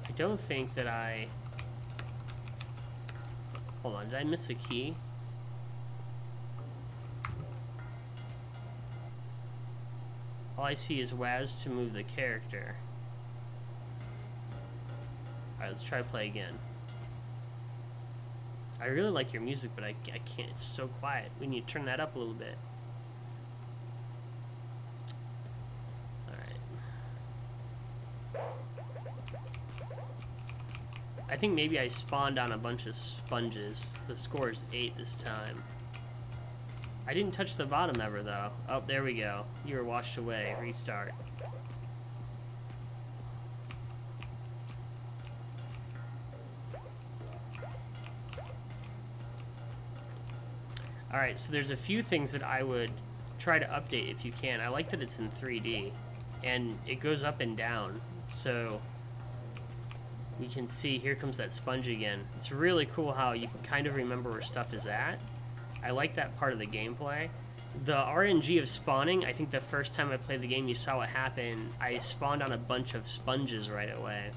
I don't think that I... Hold on, did I miss a key? All I see is Waz to move the character. Alright, let's try to play again. I really like your music, but I can't. It's so quiet. We need to turn that up a little bit. I think maybe I spawned on a bunch of sponges. The score is 8 this time. I didn't touch the bottom ever, though. Oh, there we go. You were washed away. Restart. Alright, so there's a few things that I would try to update if you can. I like that it's in 3D, and it goes up and down. So You can see, here comes that sponge again. It's really cool how you can kind of remember where stuff is at. I like that part of the gameplay. The RNG of spawning, I think the first time I played the game, you saw what happened. I spawned on a bunch of sponges right away,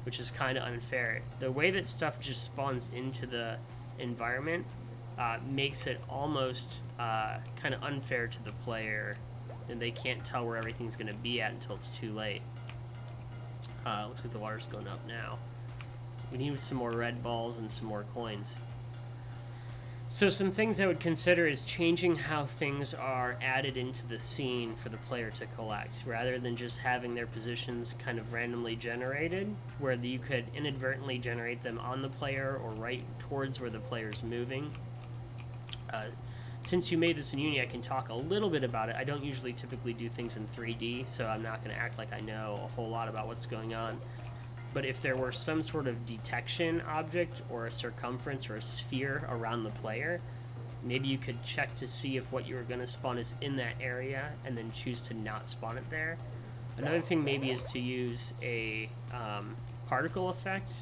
which is kind of unfair. The way that stuff just spawns into the environment makes it almost kind of unfair to the player, and they can't tell where everything's going to be at until it's too late. Looks like the water's going up now. We need some more red balls and some more coins. So some things I would consider is changing how things are added into the scene for the player to collect, rather than just having their positions kind of randomly generated, where you could inadvertently generate them on the player or right towards where the player's moving. Since you made this in Unity, I can talk a little bit about it. I don't usually typically do things in 3D, so I'm not going to act like I know a whole lot about what's going on. But if there were some sort of detection object or a circumference or a sphere around the player, maybe you could check to see if what you were going to spawn is in that area and then choose to not spawn it there. Another thing maybe is to use a particle effect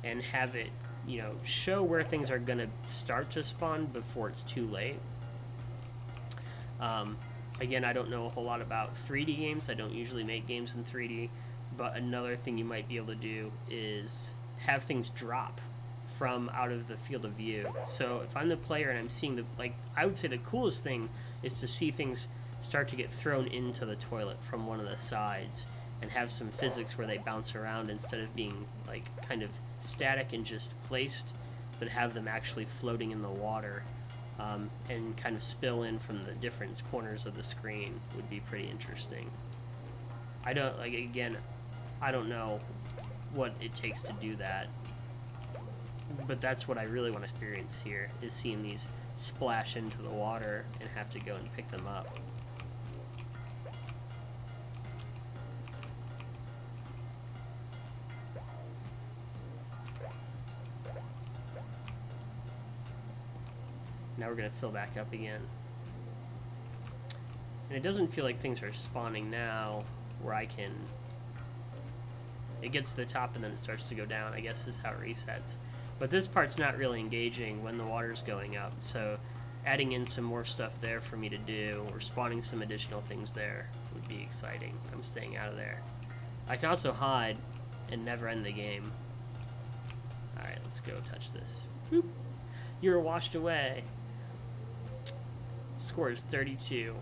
and have it, you know, show where things are going to start to spawn before it's too late. Again, I don't know a whole lot about 3D games. I don't usually make games in 3D, but another thing you might be able to do is have things drop from out of the field of view. So if I'm the player and I'm seeing the, like, I would say the coolest thing is to see things start to get thrown into the toilet from one of the sides and have some physics where they bounce around instead of being like kind of static and just placed, but have them actually floating in the water, and kind of spill in from the different corners of the screen would be pretty interesting. I don't, like, again, I don't know what it takes to do that, but that's what I really want to experience here, is seeing these splash into the water and have to go and pick them up. Now we're going to fill back up again. And it doesn't feel like things are spawning now where I can... It gets to the top and then it starts to go down, I guess is how it resets. But this part's not really engaging when the water's going up, so adding in some more stuff there for me to do, or spawning some additional things there, would be exciting. I'm staying out of there. I can also hide and never end the game. Alright, let's go touch this. Boop. You're washed away. Score is 32.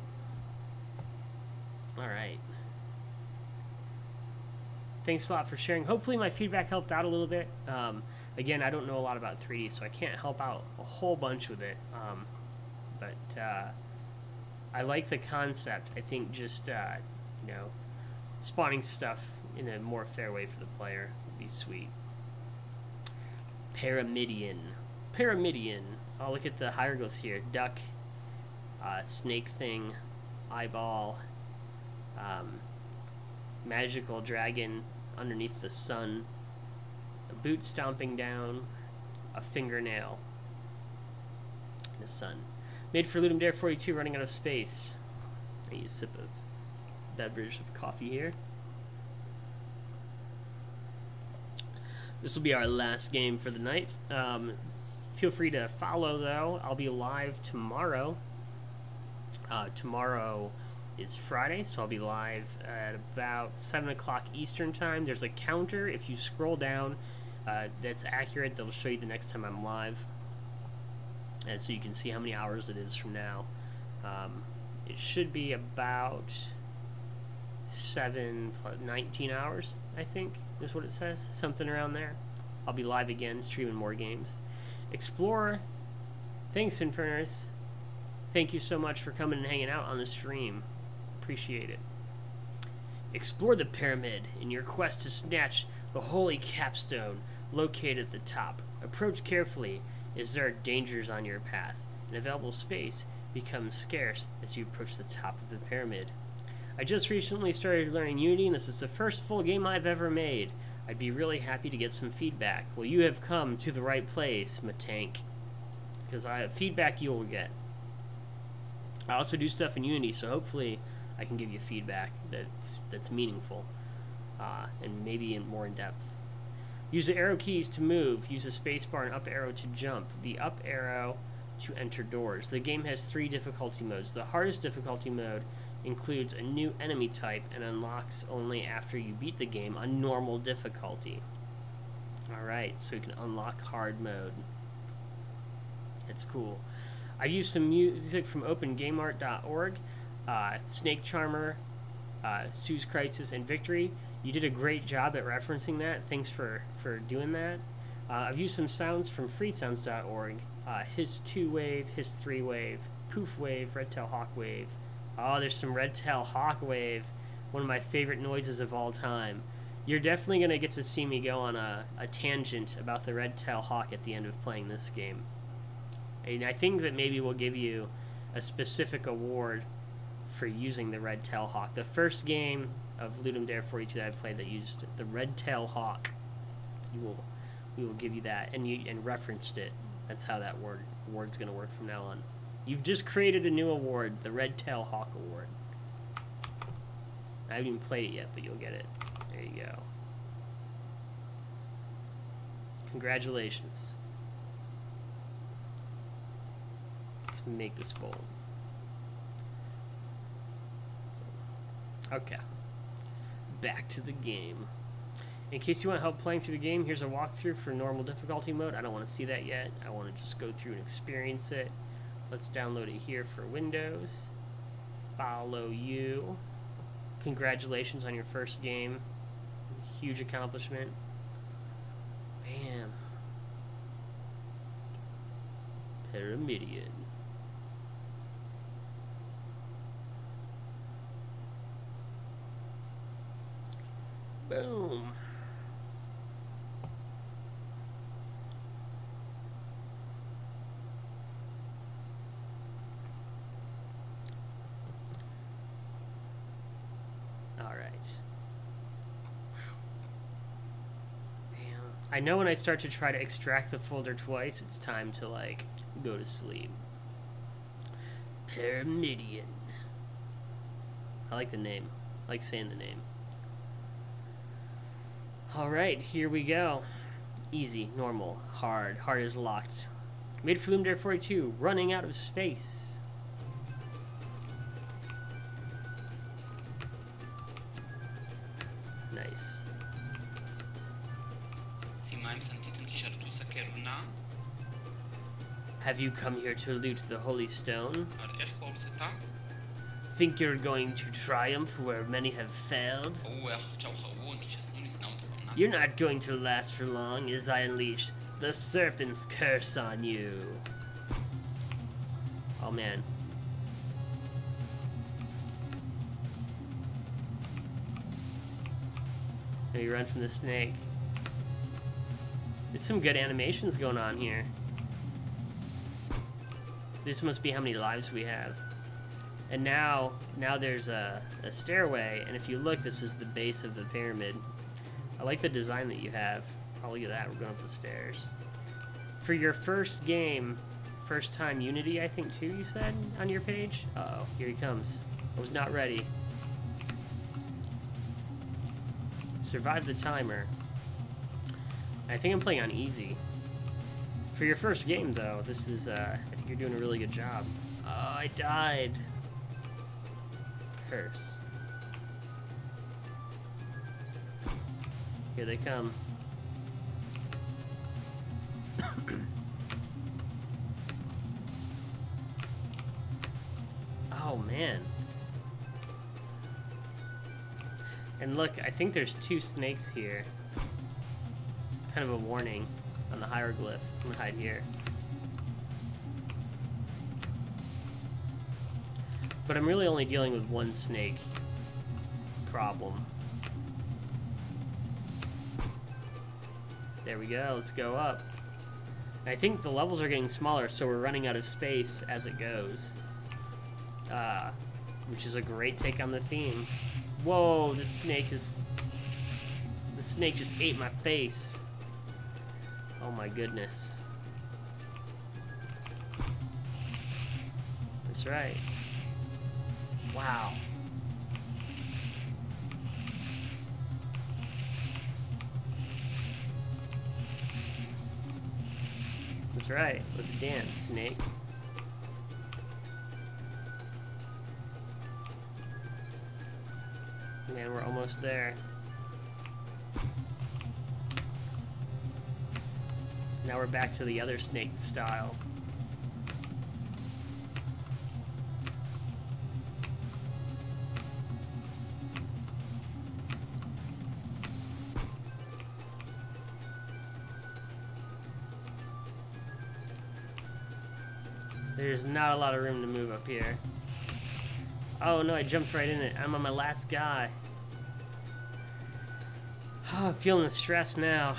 Alright. Thanks a lot for sharing. Hopefully my feedback helped out a little bit. Again, I don't know a lot about 3D, so I can't help out a whole bunch with it. But I like the concept. I think just, you know, spawning stuff in a more fair way for the player would be sweet. Pyramidion. Pyramidion. Oh, look at the hieroglyphs here. Duck, snake thing, eyeball, magical dragon underneath the sun, a boot stomping down, a fingernail, and the sun. Made for LUDUM DARE 42, running out of space. I need a sip of beverage of coffee here. This will be our last game for the night. Feel free to follow, though. I'll be live tomorrow. Tomorrow is Friday, so I'll be live at about 7 o'clock Eastern time. There's a counter. If you scroll down, that's accurate. That'll show you the next time I'm live. And so you can see how many hours it is from now. It should be about 7 plus 19 hours, I think, is what it says. Something around there. I'll be live again, streaming more games. Explore. Thanks, Infernus. Thank you so much for coming and hanging out on the stream. Appreciate it. Explore the pyramid in your quest to snatch the holy capstone located at the top. Approach carefully, as there are dangers on your path, and available space becomes scarce as you approach the top of the pyramid. I just recently started learning Unity, and this is the first full game I've ever made. I'd be really happy to get some feedback. Well, you have come to the right place, Matank, because I have feedback you will get. I also do stuff in Unity, so hopefully I can give you feedback that's meaningful, and maybe more in depth. Use the arrow keys to move. Use the spacebar and up arrow to jump. The up arrow to enter doors. The game has 3 difficulty modes. The hardest difficulty mode includes a new enemy type and unlocks only after you beat the game on normal difficulty. Alright, so you can unlock hard mode. That's cool. I used some music from opengameart.org, Snake Charmer, Sue's Crisis, and Victory. You did a great job at referencing that. Thanks for doing that. I've used some sounds from freesounds.org. His 2-wave, his 3-wave, poof wave, red tail hawk wave. Oh, there's some red tail hawk wave. One of my favorite noises of all time. You're definitely going to get to see me go on a tangent about the red tail hawk at the end of playing this game. And I think that maybe we'll give you a specific award for using the red tail hawk. The first game of LUDUM DARE 42 that I played that used the red tail hawk, we will give you that, and referenced it. That's how that award's going to work from now on. You've just created a new award, the Red Tail Hawk Award. I haven't even played it yet, but you'll get it. There you go. Congratulations. Let's make this bold. Okay. Back to the game. In case you want help playing through the game, here's a walkthrough for normal difficulty mode. I don't want to see that yet. I want to just go through and experience it. Let's download it here for Windows. Follow you. Congratulations on your first game. Huge accomplishment. Bam. Pyramidion. Boom. I know when I start to try to extract the folder twice, it's time to, like, go to sleep. Pyramidion. I like the name. I like saying the name. Alright, here we go. Easy, normal, hard. Hard is locked. Made for LUDUM DARE 42, running out of space. Nice. Have you come here to loot the Holy Stone? Think you're going to triumph where many have failed? You're not going to last for long as I unleash the Serpent's Curse on you. Oh man. Now you run from the snake. There's some good animations going on here. This must be how many lives we have. And now there's a stairway, and if you look, this is the base of the pyramid. I like the design that you have. Oh, look at that, we're going up the stairs. For your first game, first time Unity, I think too, you said on your page? Uh-oh, here he comes. I was not ready. Survive the timer. I think I'm playing on easy. For your first game, though, this is, I think you're doing a really good job. Oh, I died. Curse. Here they come. Oh, man. And look, I think there's 2 snakes here. Kind of a warning on the hieroglyph. I'm gonna hide here. But I'm really only dealing with 1 snake problem. There we go, let's go up. I think the levels are getting smaller, so we're running out of space as it goes. Which is a great take on the theme. Whoa, the snake just ate my face. Oh my goodness. That's right. Wow. That's right. Let's dance, Snake. Man, we're almost there. Now we're back to the other snake style. There's not a lot of room to move up here. Oh no, I jumped right in it. I'm on my last guy. Oh, I'm feeling the stress now.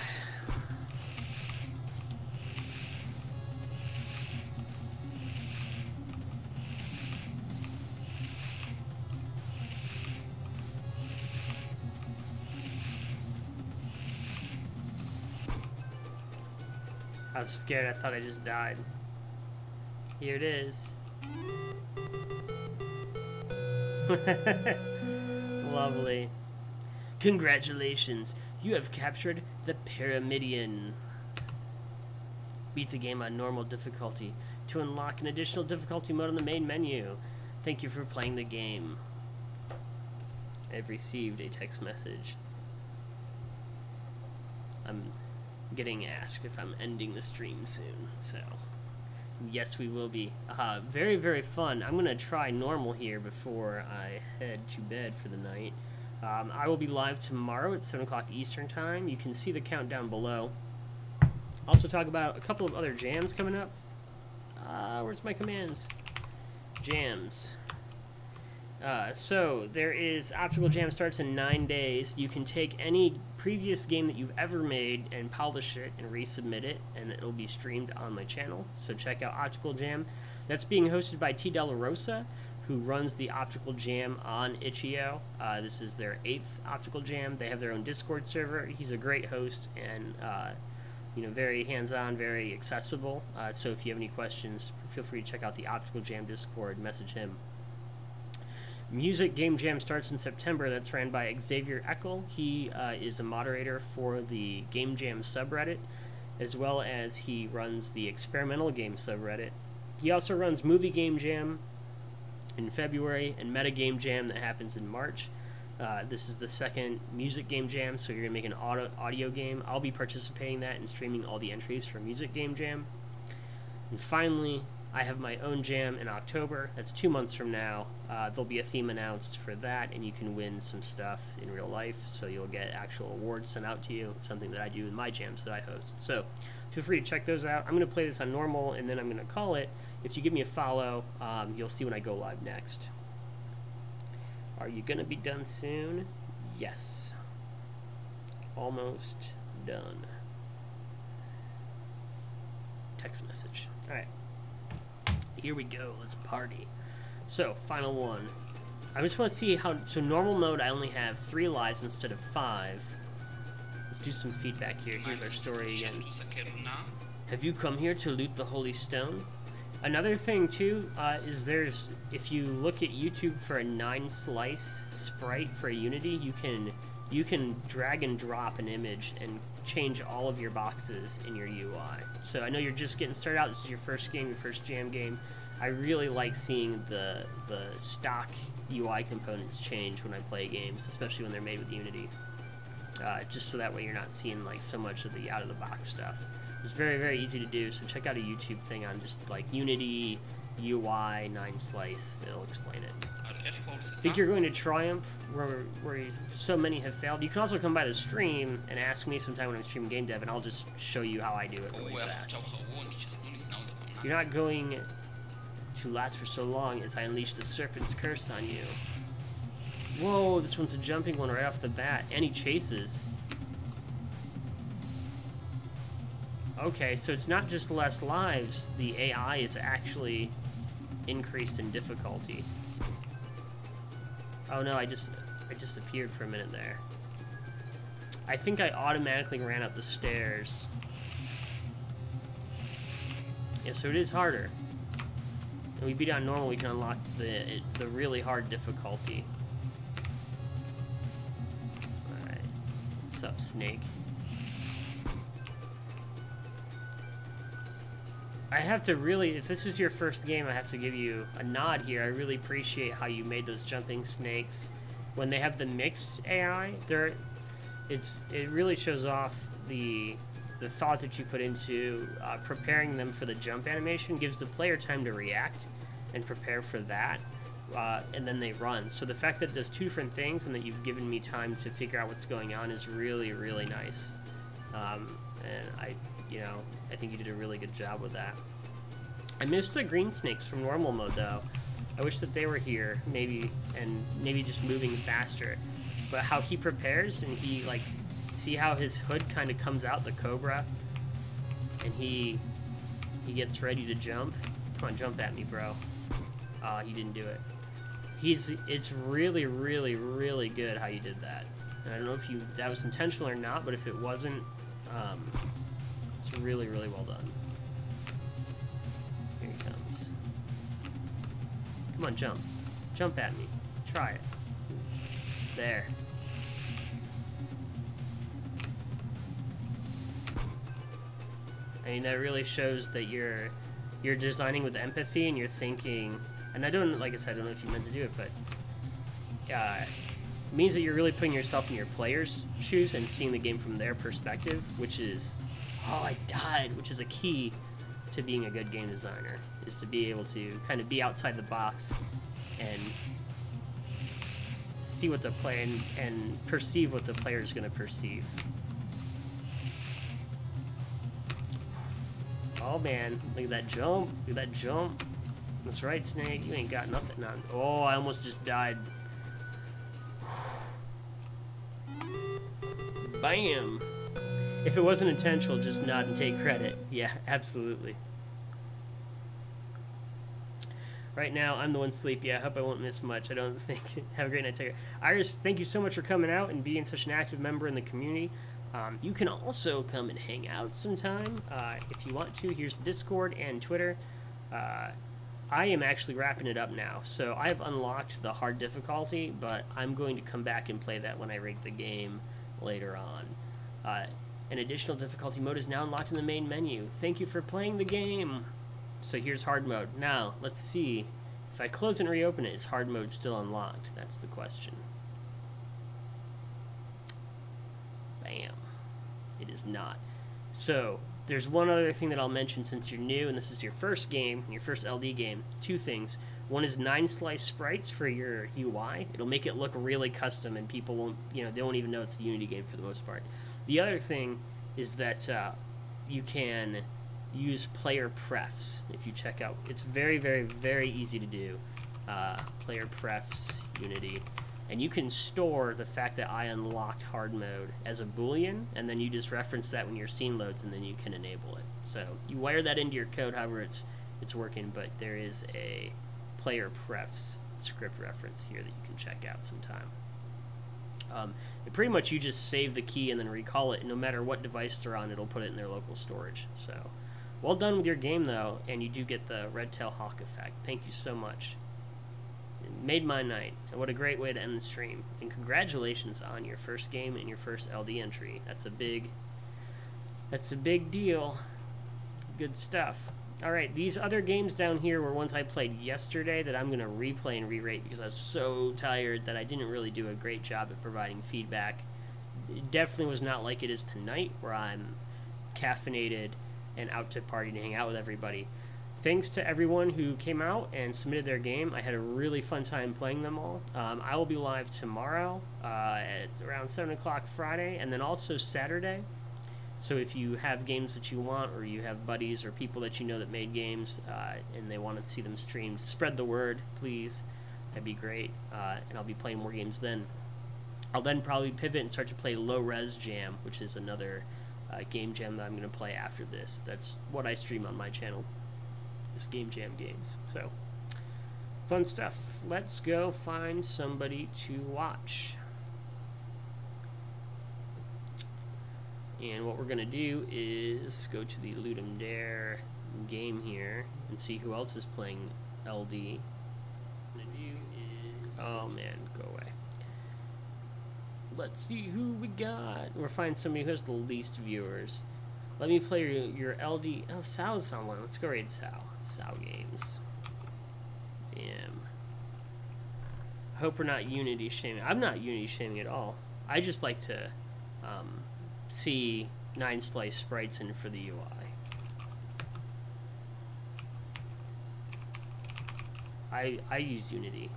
I was scared. I thought I just died. Here it is. Lovely. Congratulations. You have captured the Pyramidion. Beat the game on normal difficulty to unlock an additional difficulty mode on the main menu. Thank you for playing the game. I've received a text message. I'm getting asked if I'm ending the stream soon, so yes, we will be. Very, very fun. I'm going to try normal here before I head to bed for the night. I will be live tomorrow at 7 o'clock Eastern Time. You can see the countdown below. Also talk about a couple of other jams coming up. Where's my commands? Jams. So there is Optical Jam starts in 9 days. You can take any previous game that you've ever made and polish it and resubmit it, and it'll be streamed on my channel. So check out Optical Jam. That's being hosted by T. Della Rosa, who runs the Optical Jam on Itch.io. This is their 8th Optical Jam. They have their own Discord server. He's a great host and you know, very hands-on, very accessible. So if you have any questions, feel free to check out the Optical Jam Discord. Message him. Music Game Jam starts in September. That's ran by Xavier Eckel. He is a moderator for the Game Jam subreddit, as well as he runs the Experimental Game subreddit. He also runs Movie Game Jam in February and Meta Game Jam that happens in March. This is the second Music Game Jam, so you're going to make an audio game. I'll be participating in that and streaming all the entries for Music Game Jam. And finally, I have my own jam in October. That's 2 months from now. There'll be a theme announced for that, and you can win some stuff in real life, so you'll get actual awards sent out to you. It's something that I do in my jams that I host. So feel free to check those out. I'm going to play this on normal, and then I'm going to call it. If you give me a follow, you'll see when I go live next. Are you going to be done soon? Yes. Almost done. Text message. All right. Here we go. Let's party. So, final one. I just want to see how... So, normal mode, I only have 3 lives instead of 5. Let's do some feedback here. Here's our story again. Have you come here to loot the Holy Stone? Another thing, too, is there's... If you look at YouTube for a 9-slice sprite for a Unity, you can drag and drop an image and change all of your boxes in your UI. So I know you're just getting started out. This is your first game, your first jam game. I really like seeing the stock UI components change when I play games, especially when they're made with Unity. Just so that way you're not seeing like so much of the out-of-the-box stuff. It's very, very easy to do, so check out a YouTube thing on just like Unity, UI, 9-slice. It'll explain it. Think you're going to triumph where so many have failed? You can also come by the stream and ask me sometime when I'm streaming game dev, and I'll just show you how I do it really fast. You're not going to last for so long as I unleash the serpent's curse on you. Whoa, this one's a jumping one right off the bat, and he chases. Okay, so it's not just less lives, the AI is actually increased in difficulty. Oh no, I disappeared for a minute there. I think I automatically ran up the stairs. Yeah, so it is harder. When we beat on normal, we can unlock the really hard difficulty. Alright. What's up, Snake? I have to really, if this is your first game, I have to give you a nod here. I really appreciate how you made those jumping snakes. When they have the mixed AI, it really shows off the thought that you put into preparing them for the jump animation. Gives the player time to react and prepare for that, and then they run. So the fact that it does two different things and that you've given me time to figure out what's going on is really, really nice. And I think you did a really good job with that. I missed the green snakes from normal mode though. I wish that they were here, maybe just moving faster. But how he prepares and he like, see how his hood kind of comes out, the cobra, and he gets ready to jump. Come on, jump at me, bro. He didn't do it. It's really, really, really good how you did that. And I don't know if that was intentional or not, but if it wasn't, it's really, really well done. Here he comes. Come on, jump. Jump at me. Try it. There. I mean, that really shows that you're designing with empathy and you're thinking, and I don't, like I said, I don't know if you meant to do it, but it means that you're really putting yourself in your player's shoes and seeing the game from their perspective, which is, oh, I died, which is a key to being a good game designer, is to be able to kind of be outside the box and see what the player and perceive what the player is going to perceive. Oh man, look at that jump, look at that jump. That's right, Snake, you ain't got nothing on. Oh, I almost just died. Bam! If it wasn't intentional, just nod and take credit. Yeah, absolutely. Right now, I'm the one sleepy. I hope I won't miss much. I don't think. Have a great night, Tiger. Iris, thank you so much for coming out and being such an active member in the community. You can also come and hang out sometime if you want to. Here's the Discord and Twitter. I am actually wrapping it up now, so I have unlocked the hard difficulty, but I'm going to come back and play that when I rig the game later on. An additional difficulty mode is now unlocked in the main menu. Thank you for playing the game. So here's hard mode. Now, let's see. If I close and reopen it, is hard mode still unlocked? That's the question. Bam. It is not. So, there's one other thing that I'll mention since you're new, and this is your first game, your first LD game. Two things. One is 9-slice sprites for your UI. It'll make it look really custom, and people won't, they won't even know it's a Unity game for the most part. The other thing is that you can use player prefs if you check out. It's very, very, very easy to do. Player prefs Unity. And you can store the fact that I unlocked hard mode as a boolean, and then you just reference that when your scene loads, and then you can enable it. So you wire that into your code however it's working, but there is a player prefs script reference here that you can check out sometime. Pretty much you just save the key and then recall it, and no matter what device they're on, it'll put it in their local storage. So well done with your game though, and you do get the red-tail hawk effect. Thank you so much. It made my night, and what a great way to end the stream. And congratulations on your first game and your first LD entry. That's a big deal. Good stuff. Alright, these other games down here were ones I played yesterday that I'm going to replay and re-rate because I was so tired that I didn't really do a great job at providing feedback. It definitely was not like it is tonight, where I'm caffeinated and out to party to hang out with everybody. Thanks to everyone who came out and submitted their game. I had a really fun time playing them all. I will be live tomorrow at around 7 o'clock Friday, and then also Saturday. So if you have games that you want, or you have buddies or people that you know that made games and they want to see them streamed, spread the word, please. That'd be great. And I'll be playing more games then. I'll then probably pivot and start to play Low Res Jam, which is another game jam that I'm going to play after this. That's what I stream on my channel, is game jam games. So, fun stuff. Let's go find somebody to watch. And what we're going to do is go to the LUDUM DARE game here and see who else is playing LD. Oh man, go away. Let's see who we got. We'll find somebody who has the least viewers. Let me play your LD. Oh, Sal's online. Let's go raid Sal. Sal Games. Damn. I hope we're not Unity shaming. I'm not Unity shaming at all. I just like to see 9-slice sprites in for the UI. I use Unity.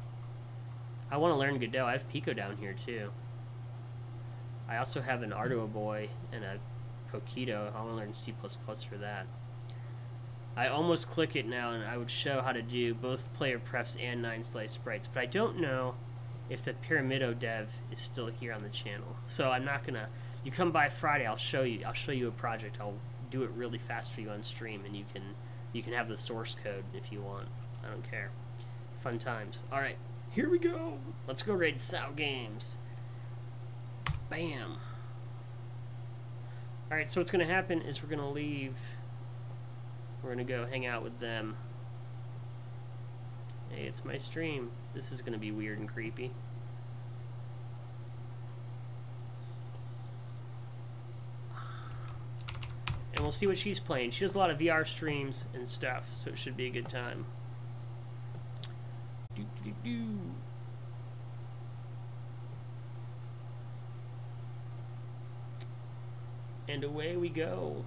I want to learn Godot. I have Pico down here too. I also have an Arduino boy and a Poquito. I want to learn C++ for that. I almost click it now, and I would show how to do both player prefs and 9-slice sprites, but I don't know if the Pyramido dev is still here on the channel. So I'm not gonna. You come by Friday, I'll show you. I'll show you a project. I'll do it really fast for you on stream, and you can have the source code if you want. I don't care. Fun times. All right, here we go. Let's go raid Sal Games. Bam. All right, so what's gonna happen is we're gonna leave. We're gonna go hang out with them. Hey, it's my stream. This is gonna be weird and creepy. And we'll see what she's playing. She does a lot of VR streams and stuff, so it should be a good time. And away we go.